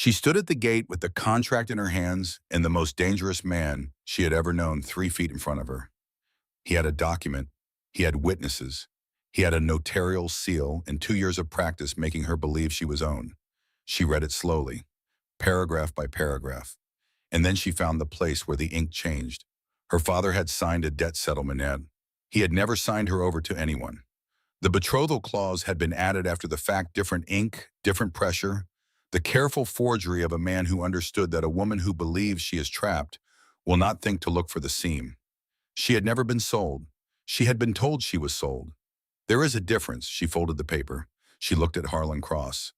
She stood at the gate with the contract in her hands and the most dangerous man she had ever known 3 feet in front of her. He had a document. He had witnesses. He had a notarial seal and 2 years of practice making her believe she was owned. She read it slowly, paragraph by paragraph, and then she found the place where the ink changed. Her father had signed a debt settlement ad. He had never signed her over to anyone. The betrothal clause had been added after the fact, different ink, different pressure, the careful forgery of a man who understood that a woman who believes she is trapped will not think to look for the seam. She had never been sold. She had been told she was sold. There is a difference. She folded the paper. She looked at Harlan Cross,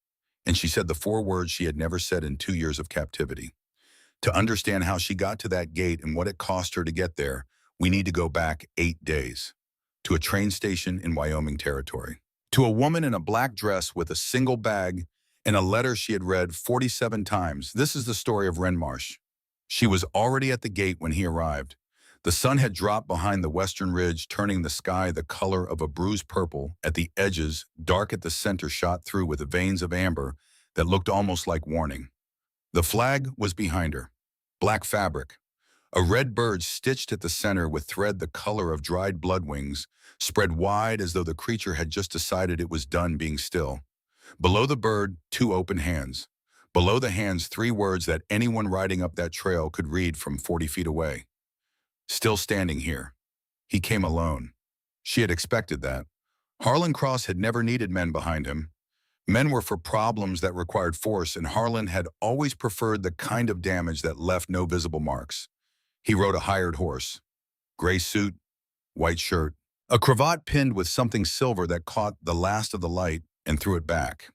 and she said the 4 words she had never said in 2 years of captivity. To understand how she got to that gate and what it cost her to get there, we need to go back 8 days. To a train station in Wyoming territory. To a woman in a black dress with a single bag and a letter she had read 47 times. This is the story of Ren Marsh. She was already at the gate when he arrived. The sun had dropped behind the western ridge, turning the sky the color of a bruised purple at the edges, dark at the center, shot through with veins of amber that looked almost like warning. The flag was behind her. Black fabric. A red bird stitched at the center with thread the color of dried blood wings, spread wide as though the creature had just decided it was done being still. Below the bird, 2 open hands. Below the hands, 3 words that anyone riding up that trail could read from 40 feet away. Still standing here. He came alone. She had expected that. Harlan Cross had never needed men behind him. Men were for problems that required force, and Harlan had always preferred the kind of damage that left no visible marks. He rode a hired horse. Gray suit, white shirt, a cravat pinned with something silver that caught the last of the light and threw it back.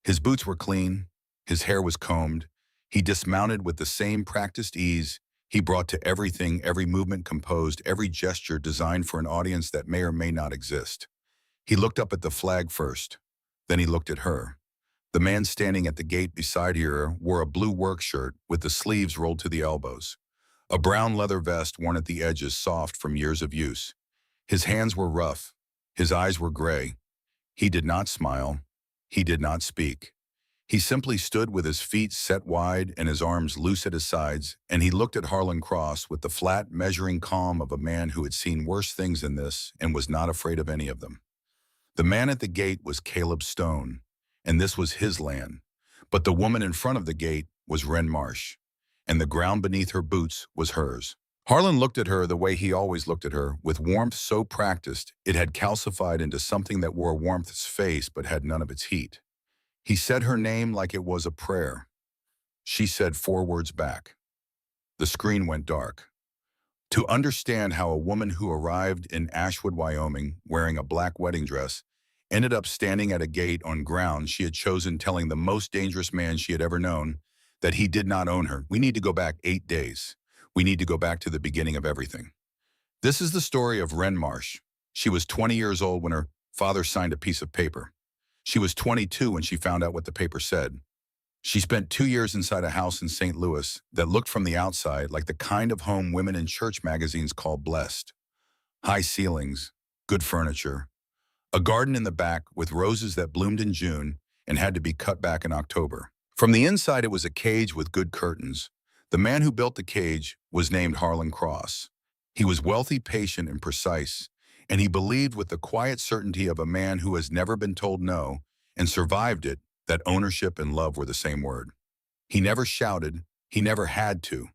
His boots were clean. His hair was combed. He dismounted with the same practiced ease he brought to everything, every movement composed, every gesture designed for an audience that may or may not exist. He looked up at the flag first. Then he looked at her. The man standing at the gate beside her wore a blue work shirt with the sleeves rolled to the elbows. A brown leather vest worn at the edges, soft from years of use. His hands were rough. His eyes were gray. He did not smile. He did not speak. He simply stood with his feet set wide and his arms loose at his sides, and he looked at Harlan Cross with the flat, measuring calm of a man who had seen worse things than this and was not afraid of any of them. The man at the gate was Caleb Stone, and this was his land. But the woman in front of the gate was Ren Marsh, and the ground beneath her boots was hers. Harlan looked at her the way he always looked at her, with warmth so practiced it had calcified into something that wore warmth's face but had none of its heat. He said her name like it was a prayer. She said 4 words back. The screen went dark. To understand how a woman who arrived in Ashwood, Wyoming, wearing a black wedding dress, ended up standing at a gate on ground she had chosen, telling the most dangerous man she had ever known that he did not own her. We need to go back 8 days. We need to go back to the beginning of everything. This is the story of Ren Marsh. She was 20 years old when her father signed a piece of paper. She was 22 when she found out what the paper said. She spent 2 years inside a house in St. Louis that looked from the outside like the kind of home women in church magazines call blessed. High ceilings, good furniture, a garden in the back with roses that bloomed in June and had to be cut back in October. From the inside, it was a cage with good curtains. The man who built the cage was named Harlan Cross. He was wealthy, patient, and precise, and he believed with the quiet certainty of a man who has never been told no and survived it that ownership and love were the same word. He never shouted. He never had to.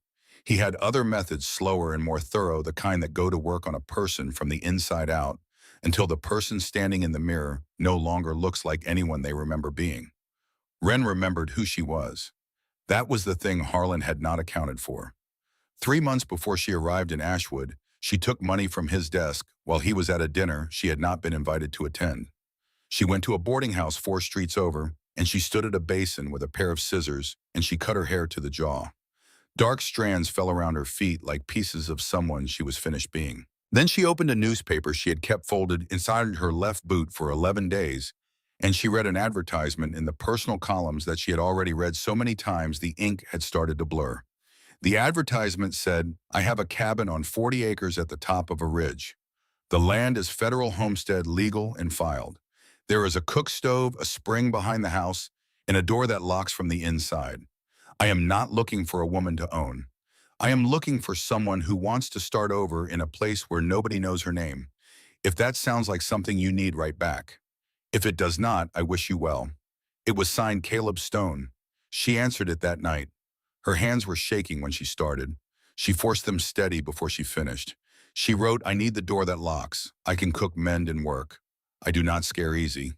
He had other methods, slower and more thorough, the kind that go to work on a person from the inside out until the person standing in the mirror no longer looks like anyone they remember being. Ren remembered who she was. That was the thing Harlan had not accounted for. 3 months before she arrived in Ashwood, she took money from his desk while he was at a dinner she had not been invited to attend. She went to a boarding house 4 streets over, and she stood at a basin with a pair of scissors, and she cut her hair to the jaw. Dark strands fell around her feet like pieces of someone she was finished being. Then she opened a newspaper she had kept folded inside her left boot for 11 days, and she read an advertisement in the personal columns that she had already read so many times the ink had started to blur. The advertisement said, "I have a cabin on 40 acres at the top of a ridge. The land is federal homestead, legal and filed. There is a cook stove, a spring behind the house, and a door that locks from the inside. I am not looking for a woman to own. I am looking for someone who wants to start over in a place where nobody knows her name. If that sounds like something you need, write back. If it does not, I wish you well. It was signed Caleb Stone. She answered it that night. Her hands were shaking when she started. She forced them steady before she finished. She wrote, I need the door that locks. I can cook, mend, and work. I do not scare easy.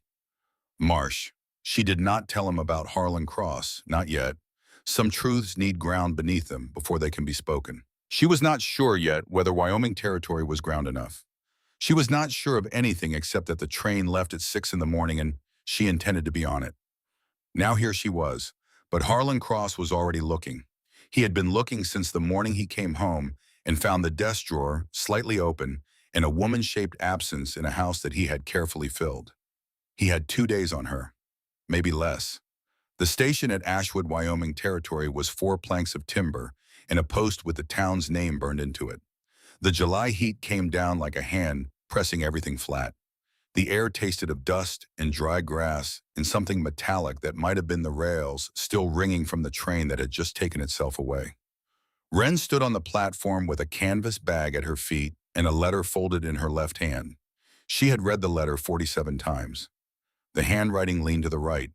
Marsh. She did not tell him about Harlan Cross, not yet. Some truths need ground beneath them before they can be spoken. She was not sure yet whether Wyoming territory was ground enough. She was not sure of anything except that the train left at 6 in the morning and she intended to be on it. Now here she was, but Harlan Cross was already looking. He had been looking since the morning he came home and found the desk drawer slightly open and a woman-shaped absence in a house that he had carefully filled. He had 2 days on her, maybe less. The station at Ashwood, Wyoming territory was 4 planks of timber and a post with the town's name burned into it. The July heat came down like a hand, pressing everything flat. The air tasted of dust and dry grass and something metallic that might have been the rails still ringing from the train that had just taken itself away. Wren stood on the platform with a canvas bag at her feet and a letter folded in her left hand. She had read the letter 47 times. The handwriting leaned to the right.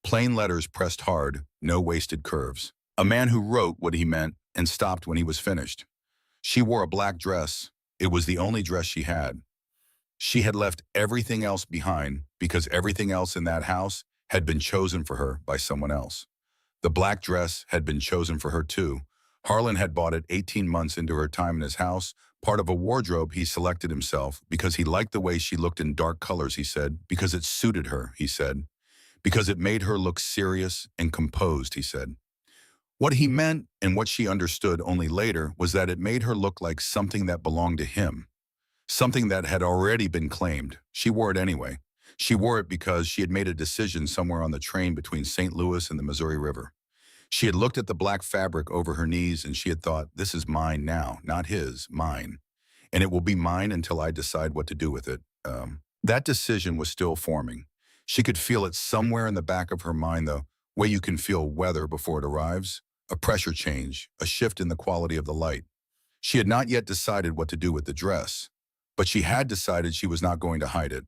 Plain letters pressed hard, no wasted curves. A man who wrote what he meant and stopped when he was finished. She wore a black dress. It was the only dress she had. She had left everything else behind because everything else in that house had been chosen for her by someone else. The black dress had been chosen for her too. Harlan had bought it 18 months into her time in his house, part of a wardrobe he selected himself because he liked the way she looked in dark colors, he said, because it suited her, he said, because it made her look serious and composed, he said. What he meant and what she understood only later was that it made her look like something that belonged to him. Something that had already been claimed. She wore it anyway. She wore it because she had made a decision somewhere on the train between St. Louis and the Missouri River. She had looked at the black fabric over her knees and she had thought, this is mine now, not his, mine. And it will be mine until I decide what to do with it. That decision was still forming. She could feel it somewhere in the back of her mind, the way you can feel weather before it arrives. A pressure change, a shift in the quality of the light. She had not yet decided what to do with the dress. But she had decided she was not going to hide it.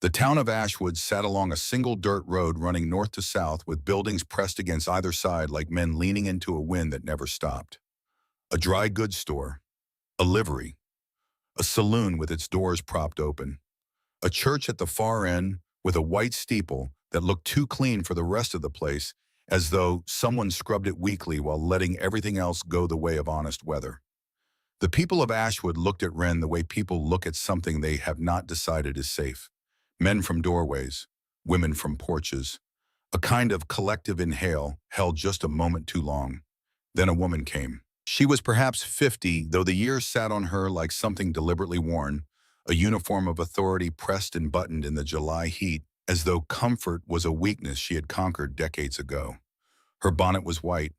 The town of Ashwood sat along a single dirt road running north to south with buildings pressed against either side like men leaning into a wind that never stopped. A dry goods store, a livery, a saloon with its doors propped open, a church at the far end with a white steeple that looked too clean for the rest of the place, as though someone scrubbed it weekly while letting everything else go the way of honest weather. The people of Ashwood looked at Wren the way people look at something they have not decided is safe. Men from doorways, women from porches. A kind of collective inhale held just a moment too long. Then a woman came. She was perhaps 50, though the years sat on her like something deliberately worn, a uniform of authority pressed and buttoned in the July heat, as though comfort was a weakness she had conquered decades ago. Her bonnet was white.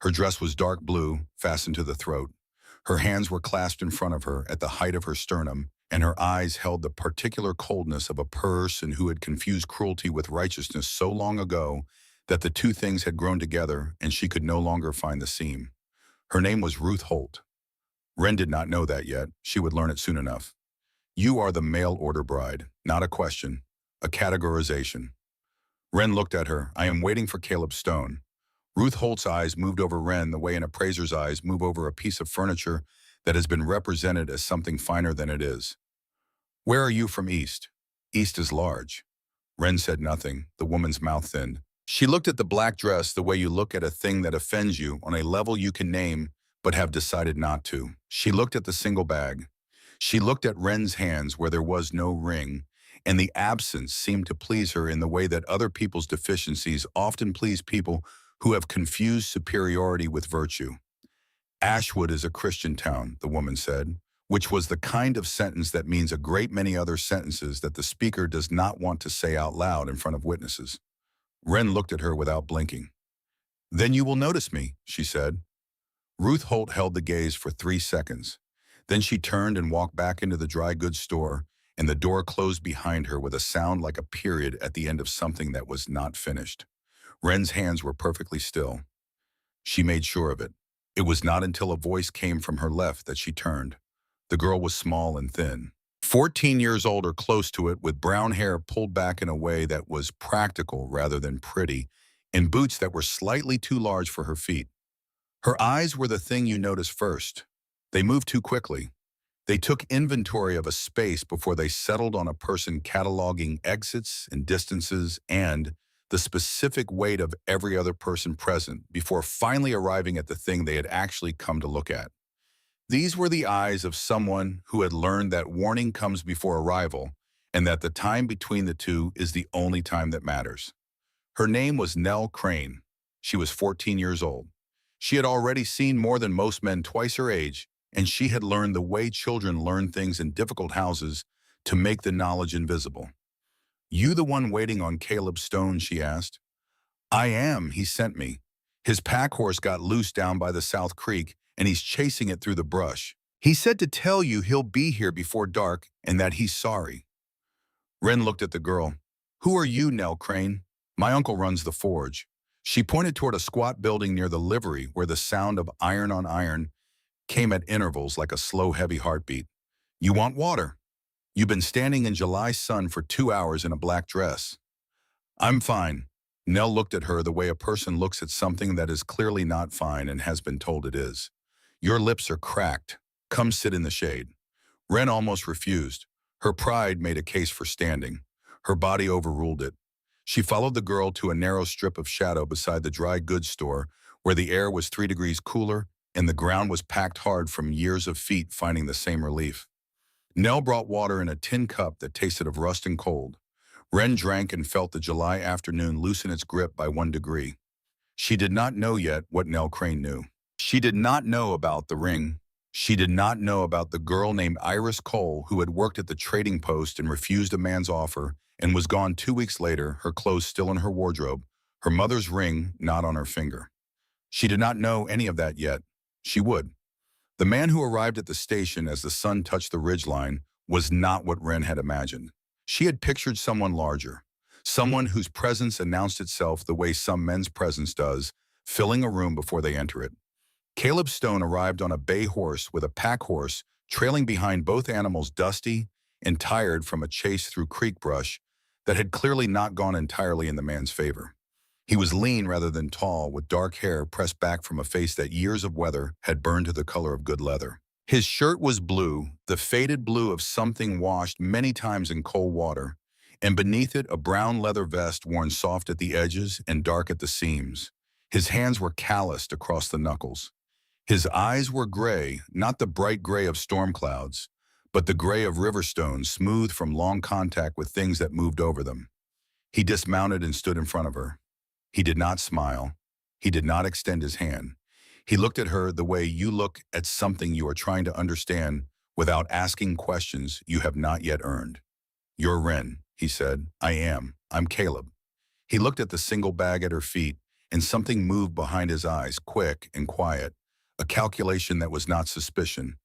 Her dress was dark blue, fastened to the throat. Her hands were clasped in front of her at the height of her sternum, and her eyes held the particular coldness of a person who had confused cruelty with righteousness so long ago that the two things had grown together and she could no longer find the seam. Her name was Ruth Holt. Wren did not know that yet. She would learn it soon enough. You are the mail order bride, not a question, a categorization. Wren looked at her. I am waiting for Caleb Stone. Ruth Holt's eyes moved over Wren the way an appraiser's eyes move over a piece of furniture that has been represented as something finer than it is. Where are you from East? East is large. Wren said nothing. The woman's mouth thinned. She looked at the black dress the way you look at a thing that offends you on a level you can name but have decided not to. She looked at the single bag. She looked at Wren's hands where there was no ring, and the absence seemed to please her in the way that other people's deficiencies often please people who have confused superiority with virtue. Ashwood is a Christian town, the woman said, which was the kind of sentence that means a great many other sentences that the speaker does not want to say out loud in front of witnesses. Wren looked at her without blinking. Then you will notice me, she said. Ruth Holt held the gaze for 3 seconds. Then she turned and walked back into the dry goods store, and the door closed behind her with a sound like a period at the end of something that was not finished. Wren's hands were perfectly still. She made sure of it. It was not until a voice came from her left that she turned. The girl was small and thin. 14 years old or close to it, with brown hair pulled back in a way that was practical rather than pretty, and boots that were slightly too large for her feet. Her eyes were the thing you noticed first. They moved too quickly. They took inventory of a space before they settled on a person, cataloging exits and distances and the specific weight of every other person present before finally arriving at the thing they had actually come to look at. These were the eyes of someone who had learned that warning comes before arrival and that the time between the two is the only time that matters. Her name was Nell Crane. She was 14 years old. She had already seen more than most men twice her age, and she had learned the way children learn things in difficult houses to make the knowledge invisible. "You the one waiting on Caleb Stone?" she asked. "I am. He sent me. His pack horse got loose down by the South Creek, and he's chasing it through the brush. He said to tell you he'll be here before dark and that he's sorry." Wren looked at the girl. "Who are you, Nell Crane?" "My uncle runs the forge." She pointed toward a squat building near the livery where the sound of iron on iron came at intervals like a slow, heavy heartbeat. "You want water? You've been standing in July sun for 2 hours in a black dress." "I'm fine." Nell looked at her the way a person looks at something that is clearly not fine and has been told it is. "Your lips are cracked. Come sit in the shade." Wren almost refused. Her pride made a case for standing. Her body overruled it. She followed the girl to a narrow strip of shadow beside the dry goods store where the air was 3 degrees cooler and the ground was packed hard from years of feet finding the same relief. Nell brought water in a tin cup that tasted of rust and cold. Wren drank and felt the July afternoon loosen its grip by 1 degree. She did not know yet what Nell Crane knew. She did not know about the ring. She did not know about the girl named Iris Cole who had worked at the trading post and refused a man's offer and was gone 2 weeks later, her clothes still in her wardrobe, her mother's ring not on her finger. She did not know any of that yet. She would. The man who arrived at the station as the sun touched the ridgeline was not what Wren had imagined. She had pictured someone larger, someone whose presence announced itself the way some men's presence does, filling a room before they enter it. Caleb Stone arrived on a bay horse with a pack horse trailing behind, both animals dusty and tired from a chase through creek brush that had clearly not gone entirely in the man's favor. He was lean rather than tall, with dark hair pressed back from a face that years of weather had burned to the color of good leather. His shirt was blue, the faded blue of something washed many times in cold water, and beneath it a brown leather vest worn soft at the edges and dark at the seams. His hands were calloused across the knuckles. His eyes were gray, not the bright gray of storm clouds, but the gray of river stones, smooth from long contact with things that moved over them. He dismounted and stood in front of her. He did not smile. He did not extend his hand. He looked at her the way you look at something you are trying to understand without asking questions you have not yet earned. "You're Wren," he said. "I am. I'm Caleb." He looked at the single bag at her feet, and something moved behind his eyes, quick and quiet, a calculation that was not suspicion.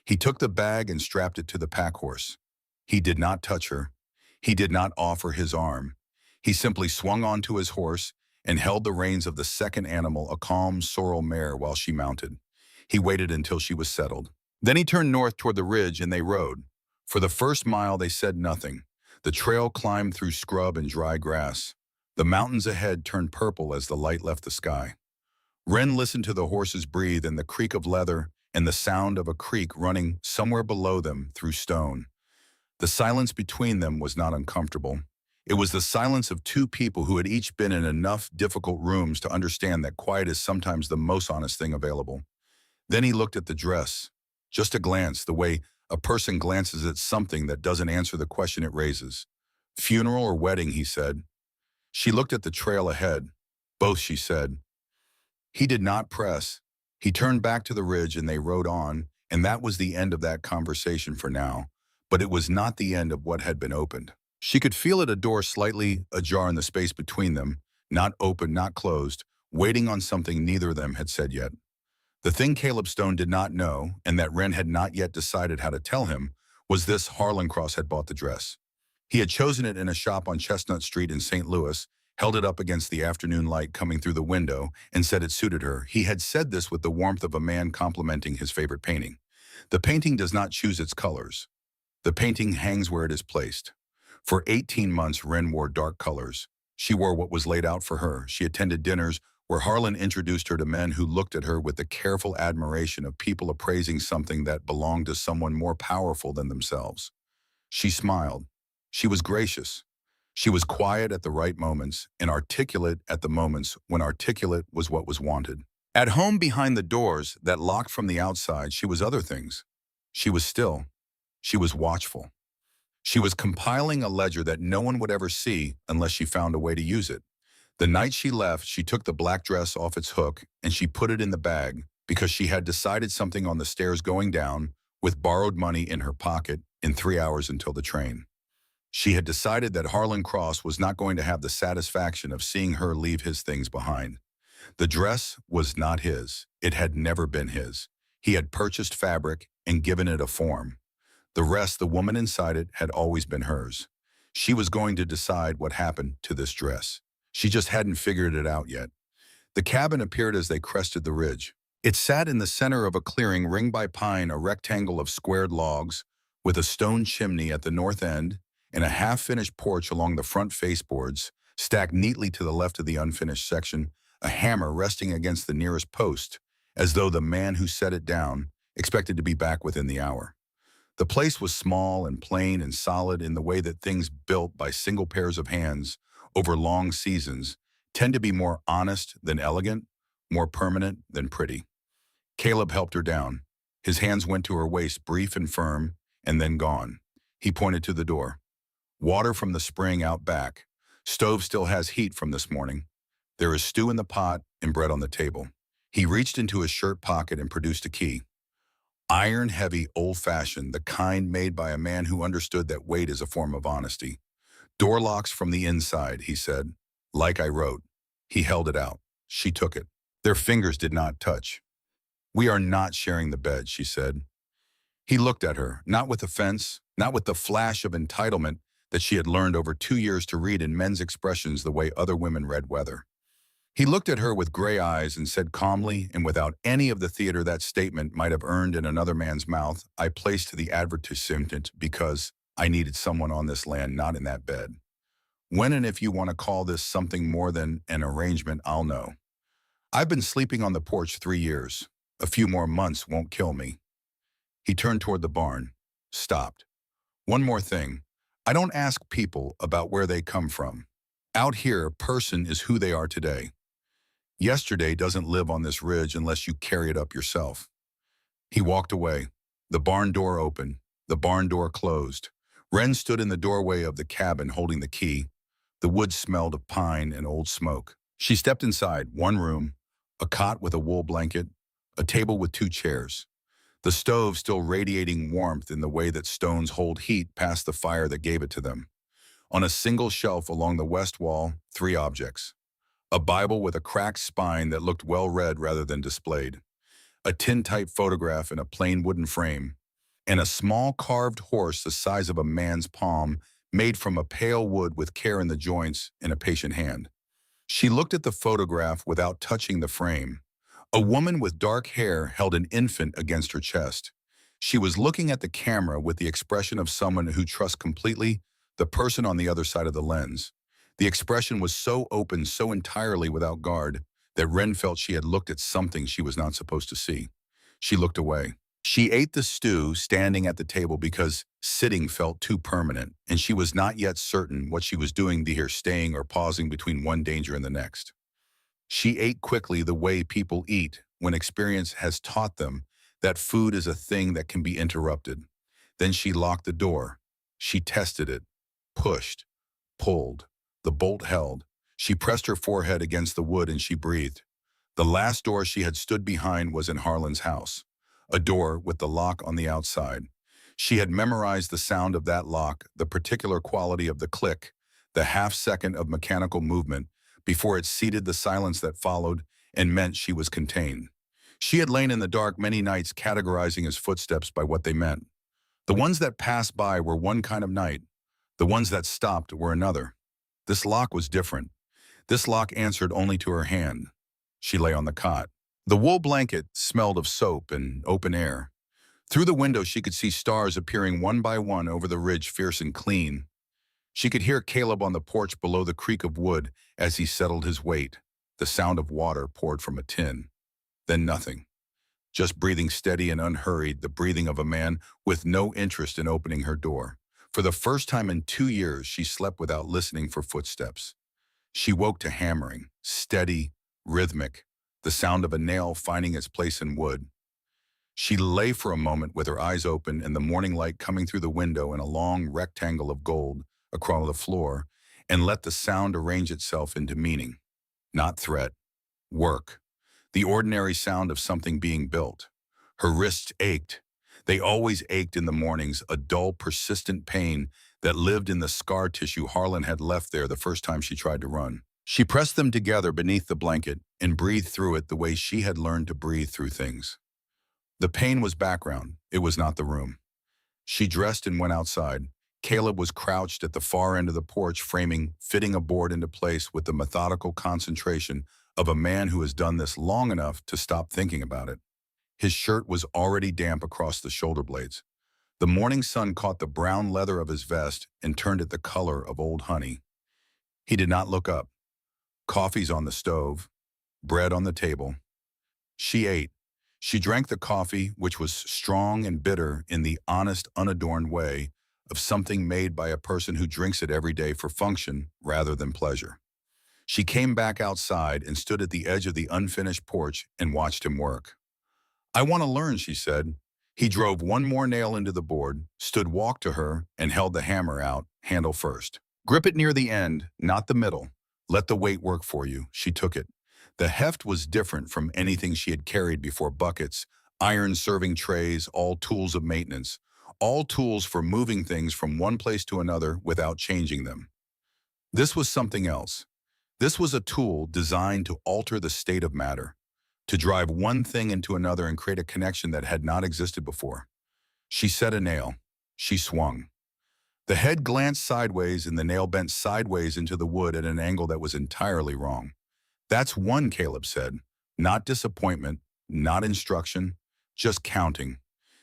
He took the bag and strapped it to the pack horse. He did not touch her. He did not offer his arm. He simply swung onto his horse and held the reins of the second animal, a calm sorrel mare, while she mounted. He waited until she was settled. Then he turned north toward the ridge and they rode. For the first mile they said nothing. The trail climbed through scrub and dry grass. The mountains ahead turned purple as the light left the sky. Wren listened to the horses breathe and the creak of leather and the sound of a creek running somewhere below them through stone. The silence between them was not uncomfortable. It was the silence of two people who had each been in enough difficult rooms to understand that quiet is sometimes the most honest thing available. Then he looked at the dress. Just a glance, the way a person glances at something that doesn't answer the question it raises. "Funeral or wedding?" he said. She looked at the trail ahead. "Both," she said. He did not press. He turned back to the ridge and they rode on, and that was the end of that conversation for now. But it was not the end of what had been opened. She could feel it, a door slightly ajar in the space between them, not open, not closed, waiting on something neither of them had said yet. The thing Caleb Stone did not know, and that Wren had not yet decided how to tell him, was this: Harlan Cross had bought the dress. He had chosen it in a shop on Chestnut Street in St. Louis, held it up against the afternoon light coming through the window, and said it suited her. He had said this with the warmth of a man complimenting his favorite painting. The painting does not choose its colors. The painting hangs where it is placed. For 18 months, Wren wore dark colors. She wore what was laid out for her. She attended dinners where Harlan introduced her to men who looked at her with the careful admiration of people appraising something that belonged to someone more powerful than themselves. She smiled. She was gracious. She was quiet at the right moments and articulate at the moments when articulate was what was wanted. At home behind the doors that locked from the outside, she was other things. She was still. She was watchful. She was compiling a ledger that no one would ever see unless she found a way to use it. The night she left, she took the black dress off its hook and she put it in the bag because she had decided something on the stairs going down with borrowed money in her pocket in 3 hours until the train. She had decided that Harlan Cross was not going to have the satisfaction of seeing her leave his things behind. The dress was not his. It had never been his. He had purchased fabric and given it a form. The rest, the woman inside it, had always been hers. She was going to decide what happened to this dress. She just hadn't figured it out yet. The cabin appeared as they crested the ridge. It sat in the center of a clearing ringed by pine, a rectangle of squared logs, with a stone chimney at the north end and a half-finished porch along the front faceboards, stacked neatly to the left of the unfinished section, a hammer resting against the nearest post, as though the man who set it down expected to be back within the hour. The place was small and plain and solid in the way that things built by single pairs of hands over long seasons tend to be more honest than elegant, more permanent than pretty. Caleb helped her down. His hands went to her waist, brief and firm, and then gone. He pointed to the door. Water from the spring out back. Stove still has heat from this morning. There is stew in the pot and bread on the table. He reached into his shirt pocket and produced a key. Iron-heavy, old-fashioned, the kind made by a man who understood that weight is a form of honesty. Door locks from the inside, he said. Like I wrote. He held it out. She took it. Their fingers did not touch. We are not sharing the bed, she said. He looked at her, not with offense, not with the flash of entitlement that she had learned over 2 years to read in men's expressions the way other women read weather. He looked at her with gray eyes and said calmly and without any of the theater that statement might have earned in another man's mouth, I placed the advertisement because I needed someone on this land, not in that bed. When and if you want to call this something more than an arrangement, I'll know. I've been sleeping on the porch 3 years. A few more months won't kill me. He turned toward the barn, stopped. One more thing. I don't ask people about where they come from. Out here, a person is who they are today. Yesterday doesn't live on this ridge unless you carry it up yourself. He walked away. The barn door opened. The barn door closed. Wren stood in the doorway of the cabin holding the key. The wood smelled of pine and old smoke. She stepped inside, one room, a cot with a wool blanket, a table with 2 chairs. The stove still radiating warmth in the way that stones hold heat past the fire that gave it to them. On a single shelf along the west wall, 3 objects. A Bible with a cracked spine that looked well read rather than displayed. A tintype photograph in a plain wooden frame. And a small carved horse the size of a man's palm, made from a pale wood with care in the joints and a patient hand. She looked at the photograph without touching the frame. A woman with dark hair held an infant against her chest. She was looking at the camera with the expression of someone who trusts completely the person on the other side of the lens. The expression was so open, so entirely without guard, that Wren felt she had looked at something she was not supposed to see. She looked away. She ate the stew standing at the table because sitting felt too permanent, and she was not yet certain what she was doing here, staying or pausing between one danger and the next. She ate quickly the way people eat when experience has taught them that food is a thing that can be interrupted. Then she locked the door. She tested it, pushed, pulled. The bolt held. She pressed her forehead against the wood and she breathed. The last door she had stood behind was in Harlan's house, a door with the lock on the outside. She had memorized the sound of that lock, the particular quality of the click, the half-second of mechanical movement before it ceded the silence that followed and meant she was contained. She had lain in the dark many nights categorizing his footsteps by what they meant. The ones that passed by were one kind of night. The ones that stopped were another. This lock was different. This lock answered only to her hand. She lay on the cot. The wool blanket smelled of soap and open air. Through the window, she could see stars appearing one by one over the ridge, fierce and clean. She could hear Caleb on the porch below the creak of wood as he settled his weight. The sound of water poured from a tin. Then nothing. Just breathing steady and unhurried, the breathing of a man with no interest in opening her door. For the first time in 2 years, she slept without listening for footsteps. She woke to hammering, steady, rhythmic, the sound of a nail finding its place in wood. She lay for a moment with her eyes open and the morning light coming through the window in a long rectangle of gold across the floor, and let the sound arrange itself into meaning. Not threat, work. The ordinary sound of something being built. Her wrists ached. They always ached in the mornings, a dull, persistent pain that lived in the scar tissue Harlan had left there the first time she tried to run. She pressed them together beneath the blanket and breathed through it the way she had learned to breathe through things. The pain was background. It was not the room. She dressed and went outside. Caleb was crouched at the far end of the porch, fitting a board into place with the methodical concentration of a man who has done this long enough to stop thinking about it. His shirt was already damp across the shoulder blades. The morning sun caught the brown leather of his vest and turned it the color of old honey. He did not look up. Coffee's on the stove, bread on the table. She ate. She drank the coffee, which was strong and bitter in the honest, unadorned way of something made by a person who drinks it every day for function rather than pleasure. She came back outside and stood at the edge of the unfinished porch and watched him work. "I want to learn," she said. He drove one more nail into the board, walked to her, and held the hammer out, handle first. "Grip it near the end, not the middle. Let the weight work for you." She took it. The heft was different from anything she had carried before: buckets, iron serving trays, all tools of maintenance, all tools for moving things from one place to another without changing them. This was something else. This was a tool designed to alter the state of matter, to drive one thing into another and create a connection that had not existed before. She set a nail. She swung. The head glanced sideways and the nail bent sideways into the wood at an angle that was entirely wrong. "That's one," Caleb said. Not disappointment, not instruction, just counting.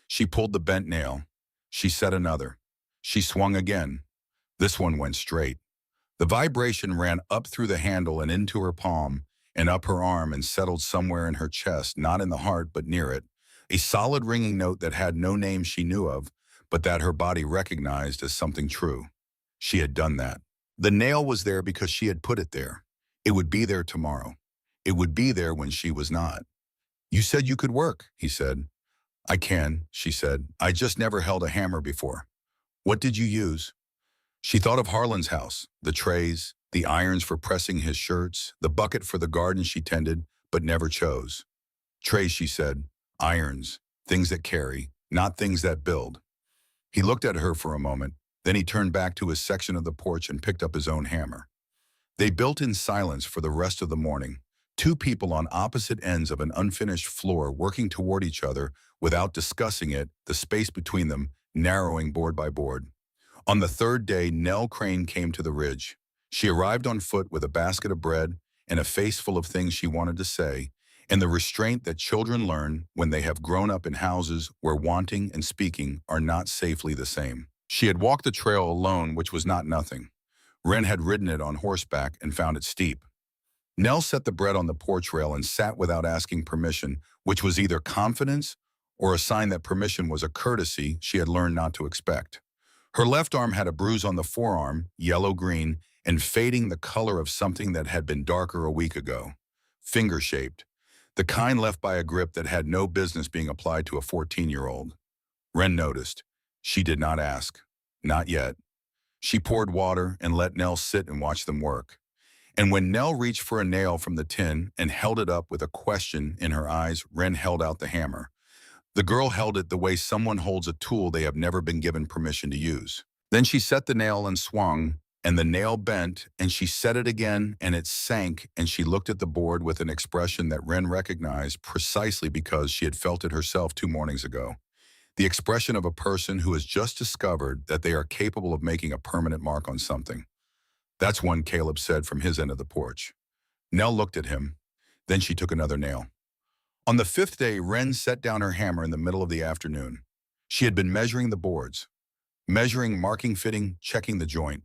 She pulled the bent nail. She set another. She swung again. This one went straight. The vibration ran up through the handle and into her palm and up her arm and settled somewhere in her chest, not in the heart but near it. A solid ringing note that had no name she knew of, but that her body recognized as something true. She had done that. The nail was there because she had put it there. It would be there tomorrow. It would be there when she was not. "You said you could work," he said. "I can," she said. "I just never held a hammer before." "What did you use?" She thought of Harlan's house, the trays, the irons for pressing his shirts, the bucket for the garden she tended, but never chose. "Trays," she said. "Irons, things that carry, not things that build." He looked at her for a moment, then he turned back to his section of the porch and picked up his own hammer. They built in silence for the rest of the morning, two people on opposite ends of an unfinished floor working toward each other without discussing it, the space between them narrowing board by board. On the third day, Nell Crane came to the ridge. She arrived on foot with a basket of bread and a face full of things she wanted to say, and the restraint that children learn when they have grown up in houses where wanting and speaking are not safely the same. She had walked the trail alone, which was not nothing. Wren had ridden it on horseback and found it steep. Nell set the bread on the porch rail and sat without asking permission, which was either confidence or a sign that permission was a courtesy she had learned not to expect. Her left arm had a bruise on the forearm, yellow-green, and fading the color of something that had been darker a week ago. Finger-shaped, the kind left by a grip that had no business being applied to a 14-year-old. Wren noticed. She did not ask. Not yet. She poured water and let Nell sit and watch them work. And when Nell reached for a nail from the tin and held it up with a question in her eyes, Wren held out the hammer. The girl held it the way someone holds a tool they have never been given permission to use. Then she set the nail and swung, and the nail bent, and she set it again, and it sank, and she looked at the board with an expression that Wren recognized precisely because she had felt it herself 2 mornings ago. The expression of a person who has just discovered that they are capable of making a permanent mark on something. "That's one," Caleb said from his end of the porch. Nell looked at him. Then she took another nail. On the fifth day, Wren set down her hammer in the middle of the afternoon. She had been measuring the boards, measuring, marking, fitting, checking the joint.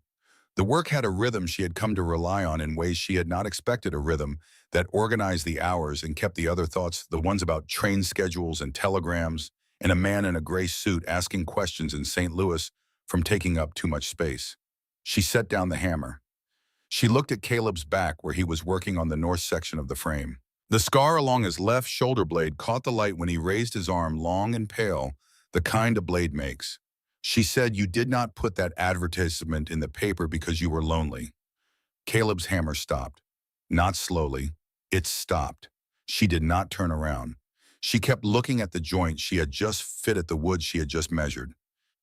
The work had a rhythm she had come to rely on in ways she had not expected, a rhythm that organized the hours and kept the other thoughts, the ones about train schedules and telegrams, and a man in a gray suit asking questions in St. Louis, from taking up too much space. She set down the hammer. She looked at Caleb's back where he was working on the north section of the frame. The scar along his left shoulder blade caught the light when he raised his arm, long and pale, the kind a blade makes. She said, "You did not put that advertisement in the paper because you were lonely." Caleb's hammer stopped. Not slowly. It stopped. She did not turn around. She kept looking at the joint she had just fit at the wood she had just measured.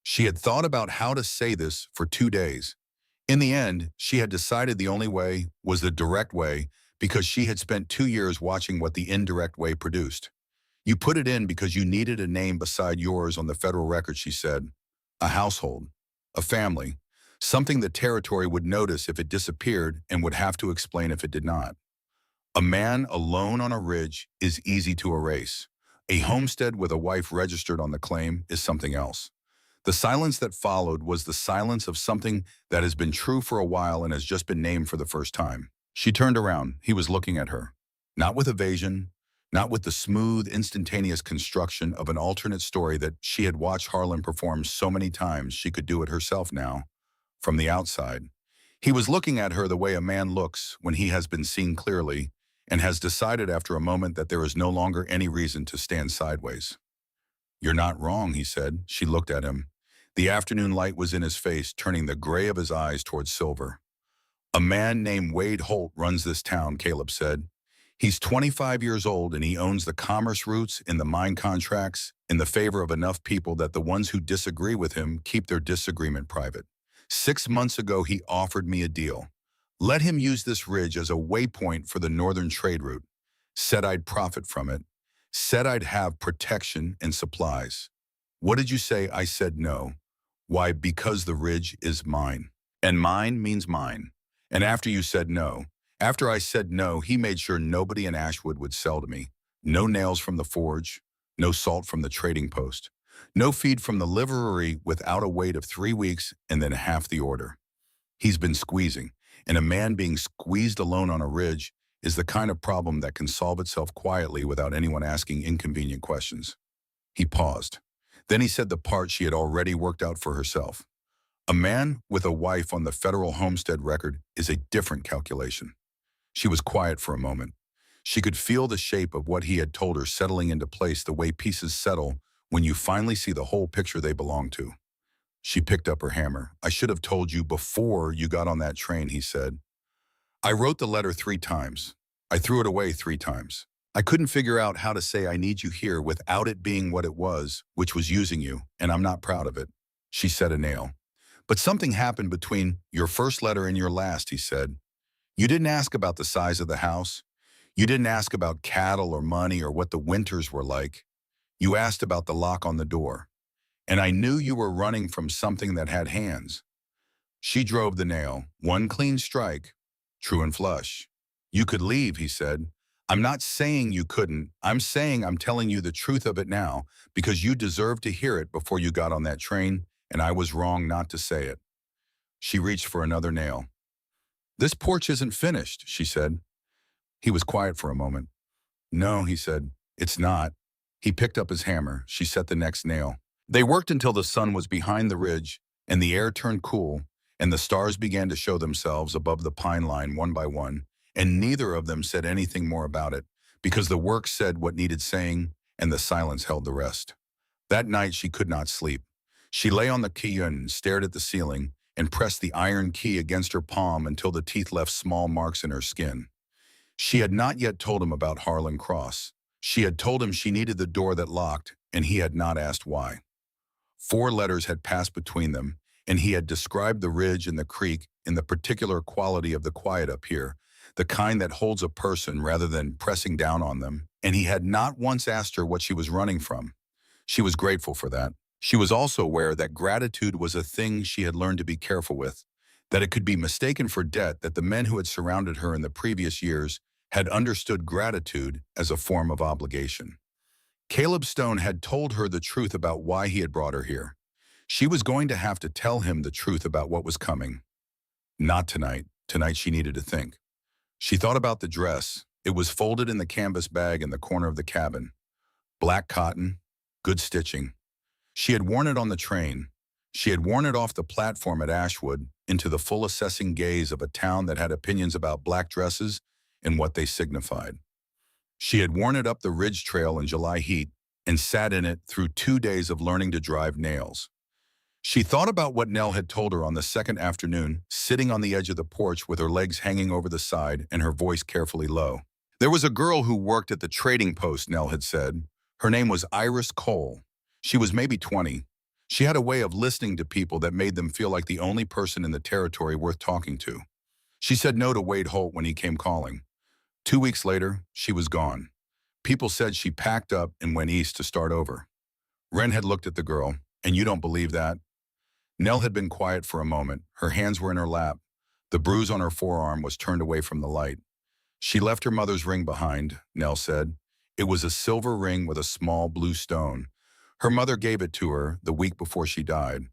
She had thought about how to say this for 2 days. In the end, she had decided the only way was the direct way because she had spent 2 years watching what the indirect way produced. "You put it in because you needed a name beside yours on the federal record," she said. "A household, a family, something the territory would notice if it disappeared and would have to explain if it did not. A man alone on a ridge is easy to erase. A homestead with a wife registered on the claim is something else." The silence that followed was the silence of something that has been true for a while and has just been named for the first time. She turned around. He was looking at her. Not with evasion, not with the smooth, instantaneous construction of an alternate story that she had watched Harlan perform so many times she could do it herself now, from the outside. He was looking at her the way a man looks when he has been seen clearly and has decided after a moment that there is no longer any reason to stand sideways. "You're not wrong," he said. She looked at him. The afternoon light was in his face, turning the gray of his eyes towards silver. "A man named Wade Holt runs this town," Caleb said. "He's 25 years old and he owns the commerce routes in the mine contracts in the favor of enough people that the ones who disagree with him keep their disagreement private. 6 months ago, he offered me a deal. Let him use this ridge as a waypoint for the northern trade route. Said I'd profit from it. Said I'd have protection and supplies. What did you say?" I said no. "Why, because the ridge is mine. And mine means mine. And after you said no, after I said no, he made sure nobody in Ashwood would sell to me. No nails from the forge, no salt from the trading post, no feed from the livery without a wait of 3 weeks and then half the order. He's been squeezing, and a man being squeezed alone on a ridge is the kind of problem that can solve itself quietly without anyone asking inconvenient questions." He paused. Then he said the part she had already worked out for herself. "A man with a wife on the federal homestead record is a different calculation." She was quiet for a moment. She could feel the shape of what he had told her settling into place the way pieces settle when you finally see the whole picture they belong to. She picked up her hammer. "I should have told you before you got on that train," he said. "I wrote the letter 3 times. I threw it away 3 times. I couldn't figure out how to say I need you here without it being what it was, which was using you, and I'm not proud of it." She set a nail. "But something happened between your first letter and your last," he said. "You didn't ask about the size of the house. You didn't ask about cattle or money or what the winters were like. You asked about the lock on the door. And I knew you were running from something that had hands." She drove the nail. "One clean strike. True and flush. You could leave," he said. "I'm not saying you couldn't. I'm saying I'm telling you the truth of it now because you deserved to hear it before you got on that train, and I was wrong not to say it." She reached for another nail. "This porch isn't finished," she said. He was quiet for a moment. "No," he said, "it's not." He picked up his hammer. She set the next nail. They worked until the sun was behind the ridge and the air turned cool and the stars began to show themselves above the pine line one by one, and neither of them said anything more about it because the work said what needed saying and the silence held the rest. That night she could not sleep. She lay on the key and stared at the ceiling and pressed the iron key against her palm until the teeth left small marks in her skin. She had not yet told him about Harlan Cross. She had told him she needed the door that locked, and he had not asked why. 4 letters had passed between them, and he had described the ridge and the creek in the particular quality of the quiet up here, the kind that holds a person rather than pressing down on them, and he had not once asked her what she was running from. She was grateful for that. She was also aware that gratitude was a thing she had learned to be careful with, that it could be mistaken for debt, that the men who had surrounded her in the previous years had understood gratitude as a form of obligation. Caleb Stone had told her the truth about why he had brought her here. She was going to have to tell him the truth about what was coming. Not tonight. Tonight she needed to think. She thought about the dress. It was folded in the canvas bag in the corner of the cabin. Black cotton, good stitching. She had worn it on the train. She had worn it off the platform at Ashwood into the full assessing gaze of a town that had opinions about black dresses and what they signified. She had worn it up the ridge trail in July heat and sat in it through 2 days of learning to drive nails. She thought about what Nell had told her on the second afternoon, sitting on the edge of the porch with her legs hanging over the side and her voice carefully low. There was a girl who worked at the trading post, Nell had said. Her name was Iris Cole. She was maybe 20. She had a way of listening to people that made them feel like the only person in the territory worth talking to. She said no to Wade Holt when he came calling. 2 weeks later, she was gone. People said she packed up and went east to start over. Wren had looked at the girl. And you don't believe that? Nell had been quiet for a moment. Her hands were in her lap. The bruise on her forearm was turned away from the light. She left her mother's ring behind, Nell said. It was a silver ring with a small blue stone. Her mother gave it to her the week before she died.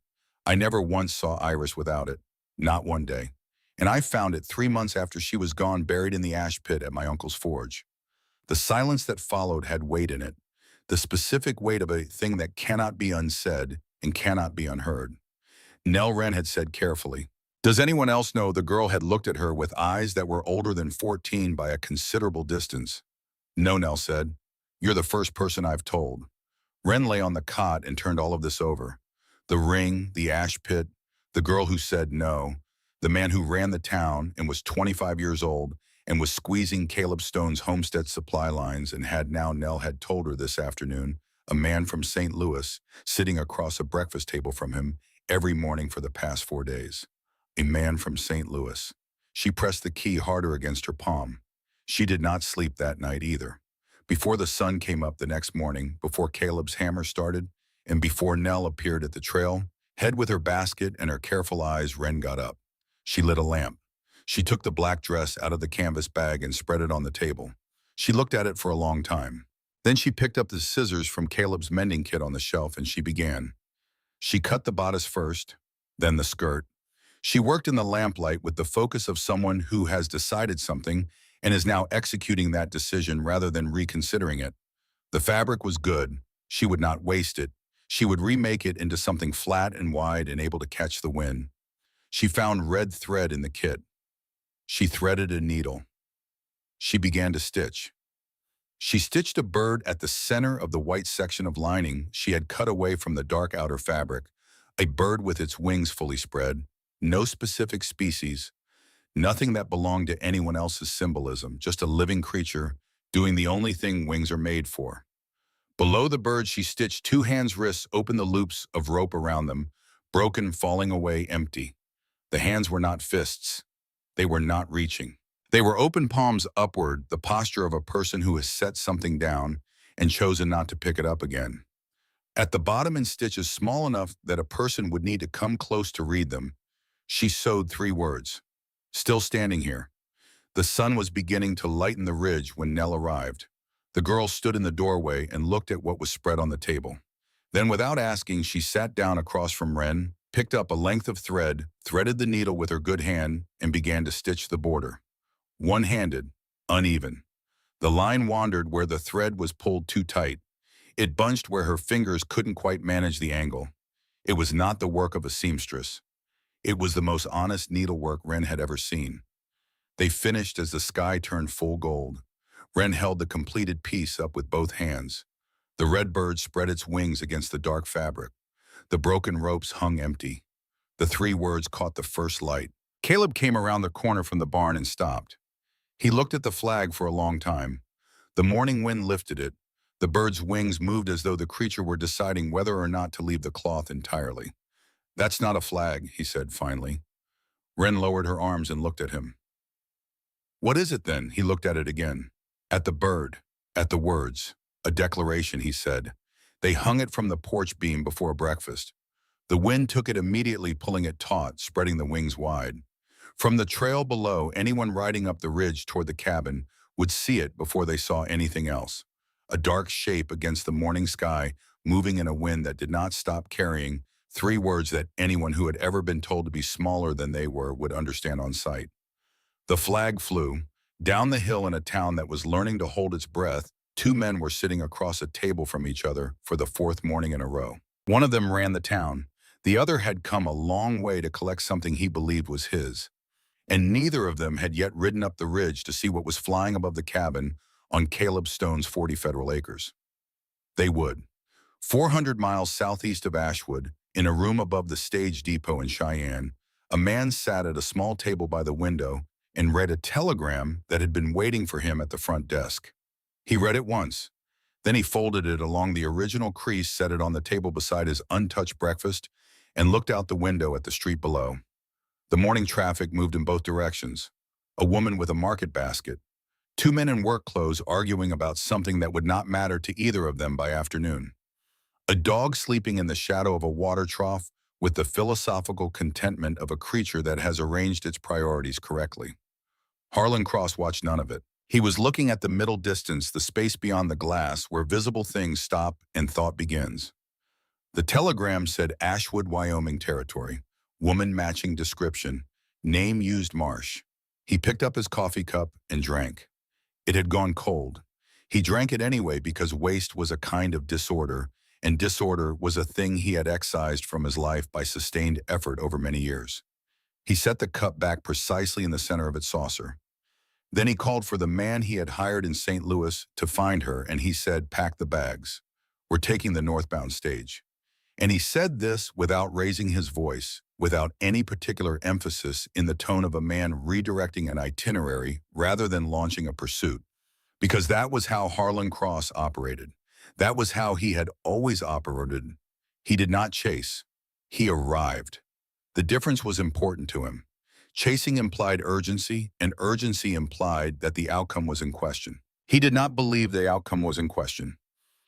I never once saw Iris without it. Not one day. And I found it 3 months after she was gone, buried in the ash pit at my uncle's forge. The silence that followed had weight in it, the specific weight of a thing that cannot be unsaid and cannot be unheard. Nell Wren had said carefully, "Does anyone else know?" The girl had looked at her with eyes that were older than 14 by a considerable distance. "No," Nell said. "You're the first person I've told." Wren lay on the cot and turned all of this over. The ring, the ash pit, the girl who said no, the man who ran the town and was 25 years old and was squeezing Caleb Stone's homestead supply lines and had now, Nell had told her this afternoon, a man from St. Louis sitting across a breakfast table from him every morning for the past 4 days. A man from St. Louis. She pressed the key harder against her palm. She did not sleep that night either. Before the sun came up the next morning, before Caleb's hammer started, and before Nell appeared at the trail, head with her basket and her careful eyes, Wren got up. She lit a lamp. She took the black dress out of the canvas bag and spread it on the table. She looked at it for a long time. Then she picked up the scissors from Caleb's mending kit on the shelf and she began. She cut the bodice first, then the skirt. She worked in the lamplight with the focus of someone who has decided something and is now executing that decision rather than reconsidering it. The fabric was good. She would not waste it. She would remake it into something flat and wide and able to catch the wind. She found red thread in the kit. She threaded a needle. She began to stitch. She stitched a bird at the center of the white section of lining she had cut away from the dark outer fabric, a bird with its wings fully spread, no specific species, nothing that belonged to anyone else's symbolism, just a living creature doing the only thing wings are made for. Below the bird, she stitched 2 hands' wrists, opened the loops of rope around them, broken, falling away, empty. The hands were not fists. They were not reaching. They were open palms upward, the posture of a person who has set something down and chosen not to pick it up again. At the bottom, in stitches small enough that a person would need to come close to read them, she sewed 3 words. Still standing here. The sun was beginning to lighten the ridge when Nell arrived. The girl stood in the doorway and looked at what was spread on the table. Then, without asking, she sat down across from Wren, picked up a length of thread, threaded the needle with her good hand, and began to stitch the border. One-handed, uneven. The line wandered where the thread was pulled too tight. It bunched where her fingers couldn't quite manage the angle. It was not the work of a seamstress. It was the most honest needlework Wren had ever seen. They finished as the sky turned full gold. Wren held the completed piece up with both hands. The red bird spread its wings against the dark fabric. The broken ropes hung empty. The 3 words caught the first light. Caleb came around the corner from the barn and stopped. He looked at the flag for a long time. The morning wind lifted it. The bird's wings moved as though the creature were deciding whether or not to leave the cloth entirely. "That's not a flag," he said finally. Wren lowered her arms and looked at him. "What is it then?" He looked at it again. At the bird, at the words. "A declaration," he said. They hung it from the porch beam before breakfast. The wind took it immediately, pulling it taut, spreading the wings wide. From the trail below, anyone riding up the ridge toward the cabin would see it before they saw anything else. A dark shape against the morning sky, moving in a wind that did not stop carrying three words that anyone who had ever been told to be smaller than they were would understand on sight. The flag flew. Down the hill in a town that was learning to hold its breath, two men were sitting across a table from each other for the fourth morning in a row. One of them ran the town. The other had come a long way to collect something he believed was his. And neither of them had yet ridden up the ridge to see what was flying above the cabin on Caleb Stone's 40 federal acres. They would. 400 miles southeast of Ashwood, in a room above the stage depot in Cheyenne, a man sat at a small table by the window and read a telegram that had been waiting for him at the front desk. He read it once. Then he folded it along the original crease, set it on the table beside his untouched breakfast, and looked out the window at the street below. The morning traffic moved in both directions. A woman with a market basket. Two men in work clothes arguing about something that would not matter to either of them by afternoon. A dog sleeping in the shadow of a water trough with the philosophical contentment of a creature that has arranged its priorities correctly. Harlan Cross watched none of it. He was looking at the middle distance, the space beyond the glass where visible things stop and thought begins. The telegram said Ashwood, Wyoming territory, woman matching description, name used Marsh. He picked up his coffee cup and drank. It had gone cold. He drank it anyway because waste was a kind of disorder, and disorder was a thing he had excised from his life by sustained effort over many years. He set the cup back precisely in the center of its saucer. Then he called for the man he had hired in St. Louis to find her, and he said, "Pack the bags. We're taking the northbound stage." And he said this without raising his voice, without any particular emphasis, in the tone of a man redirecting an itinerary rather than launching a pursuit. Because that was how Harlan Cross operated. That was how he had always operated. He did not chase. He arrived. The difference was important to him. Chasing implied urgency, and urgency implied that the outcome was in question. He did not believe the outcome was in question.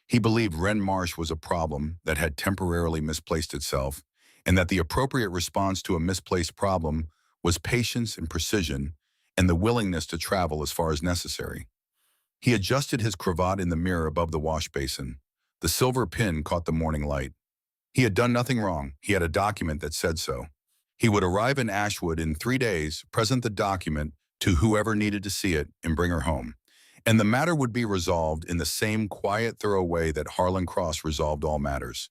He believed Ren Marsh was a problem that had temporarily misplaced itself, and that the appropriate response to a misplaced problem was patience and precision, and the willingness to travel as far as necessary. He adjusted his cravat in the mirror above the wash basin. The silver pin caught the morning light. He had done nothing wrong. He had a document that said so. He would arrive in Ashwood in 3 days, present the document to whoever needed to see it, and bring her home. And the matter would be resolved in the same quiet, thorough way that Harlan Cross resolved all matters.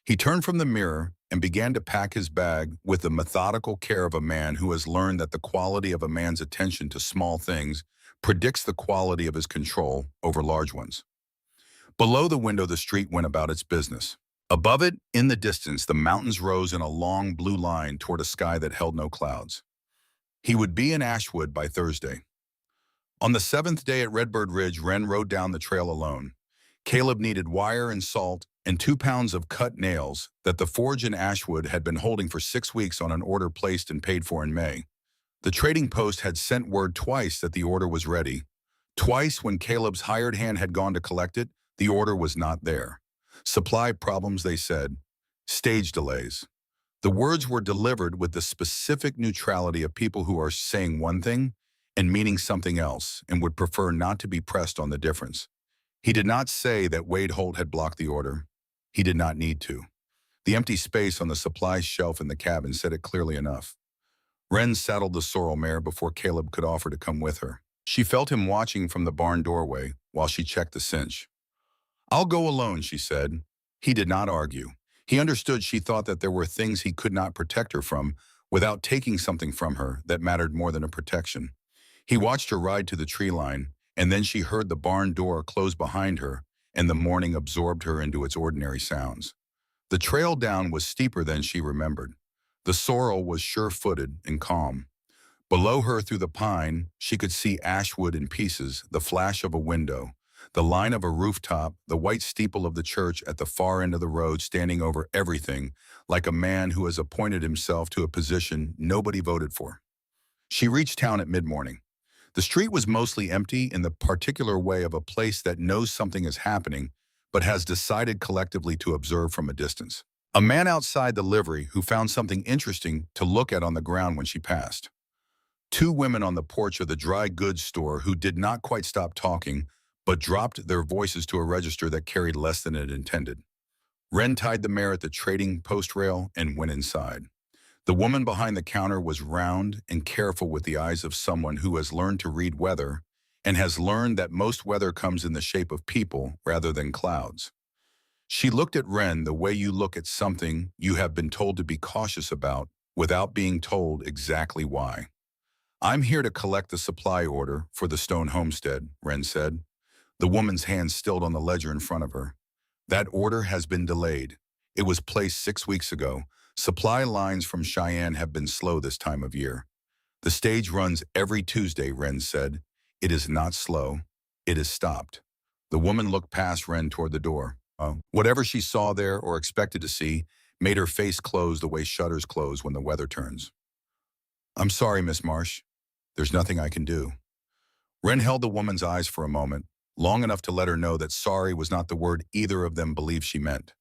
He turned from the mirror and began to pack his bag with the methodical care of a man who has learned that the quality of a man's attention to small things predicts the quality of his control over large ones. Below the window, the street went about its business. Above it, in the distance, the mountains rose in a long blue line toward a sky that held no clouds. He would be in Ashwood by Thursday. On the 7th day at Redbird Ridge, Wren rode down the trail alone. Caleb needed wire and salt and 2 pounds of cut nails that the forge in Ashwood had been holding for 6 weeks on an order placed and paid for in May. The trading post had sent word twice that the order was ready. Twice, when Caleb's hired hand had gone to collect it, the order was not there. Supply problems, they said. Stage delays. The words were delivered with the specific neutrality of people who are saying one thing and meaning something else and would prefer not to be pressed on the difference. He did not say that Wade Holt had blocked the order. He did not need to. The empty space on the supply shelf in the cabin said it clearly enough. Wren saddled the sorrel mare before Caleb could offer to come with her. She felt him watching from the barn doorway while she checked the cinch. "I'll go alone," she said. He did not argue. He understood she thought that there were things he could not protect her from without taking something from her that mattered more than a protection. He watched her ride to the tree line, and then she heard the barn door close behind her, and the morning absorbed her into its ordinary sounds. The trail down was steeper than she remembered. The sorrel was sure-footed and calm. Below her through the pine, she could see Ashwood in pieces, the flash of a window, the line of a rooftop, the white steeple of the church at the far end of the road standing over everything, like a man who has appointed himself to a position nobody voted for. She reached town at mid-morning. The street was mostly empty in the particular way of a place that knows something is happening, but has decided collectively to observe from a distance. A man outside the livery who found something interesting to look at on the ground when she passed. Two women on the porch of the dry goods store who did not quite stop talking, but dropped their voices to a register that carried less than it intended. Wren tied the mare at the trading post rail and went inside. The woman behind the counter was round and careful with the eyes of someone who has learned to read weather and has learned that most weather comes in the shape of people rather than clouds. She looked at Wren the way you look at something you have been told to be cautious about without being told exactly why. I'm here to collect the supply order for the Stone homestead, Wren said. The woman's hand stilled on the ledger in front of her. That order has been delayed. It was placed 6 weeks ago. Supply lines from Cheyenne have been slow this time of year. The stage runs every Tuesday, Wren said. It is not slow. It is stopped. The woman looked past Wren toward the door. Whatever she saw there or expected to see made her face close the way shutters close when the weather turns. I'm sorry, Miss Marsh. There's nothing I can do. Wren held the woman's eyes for a moment, long enough to let her know that sorry was not the word either of them believed she meant.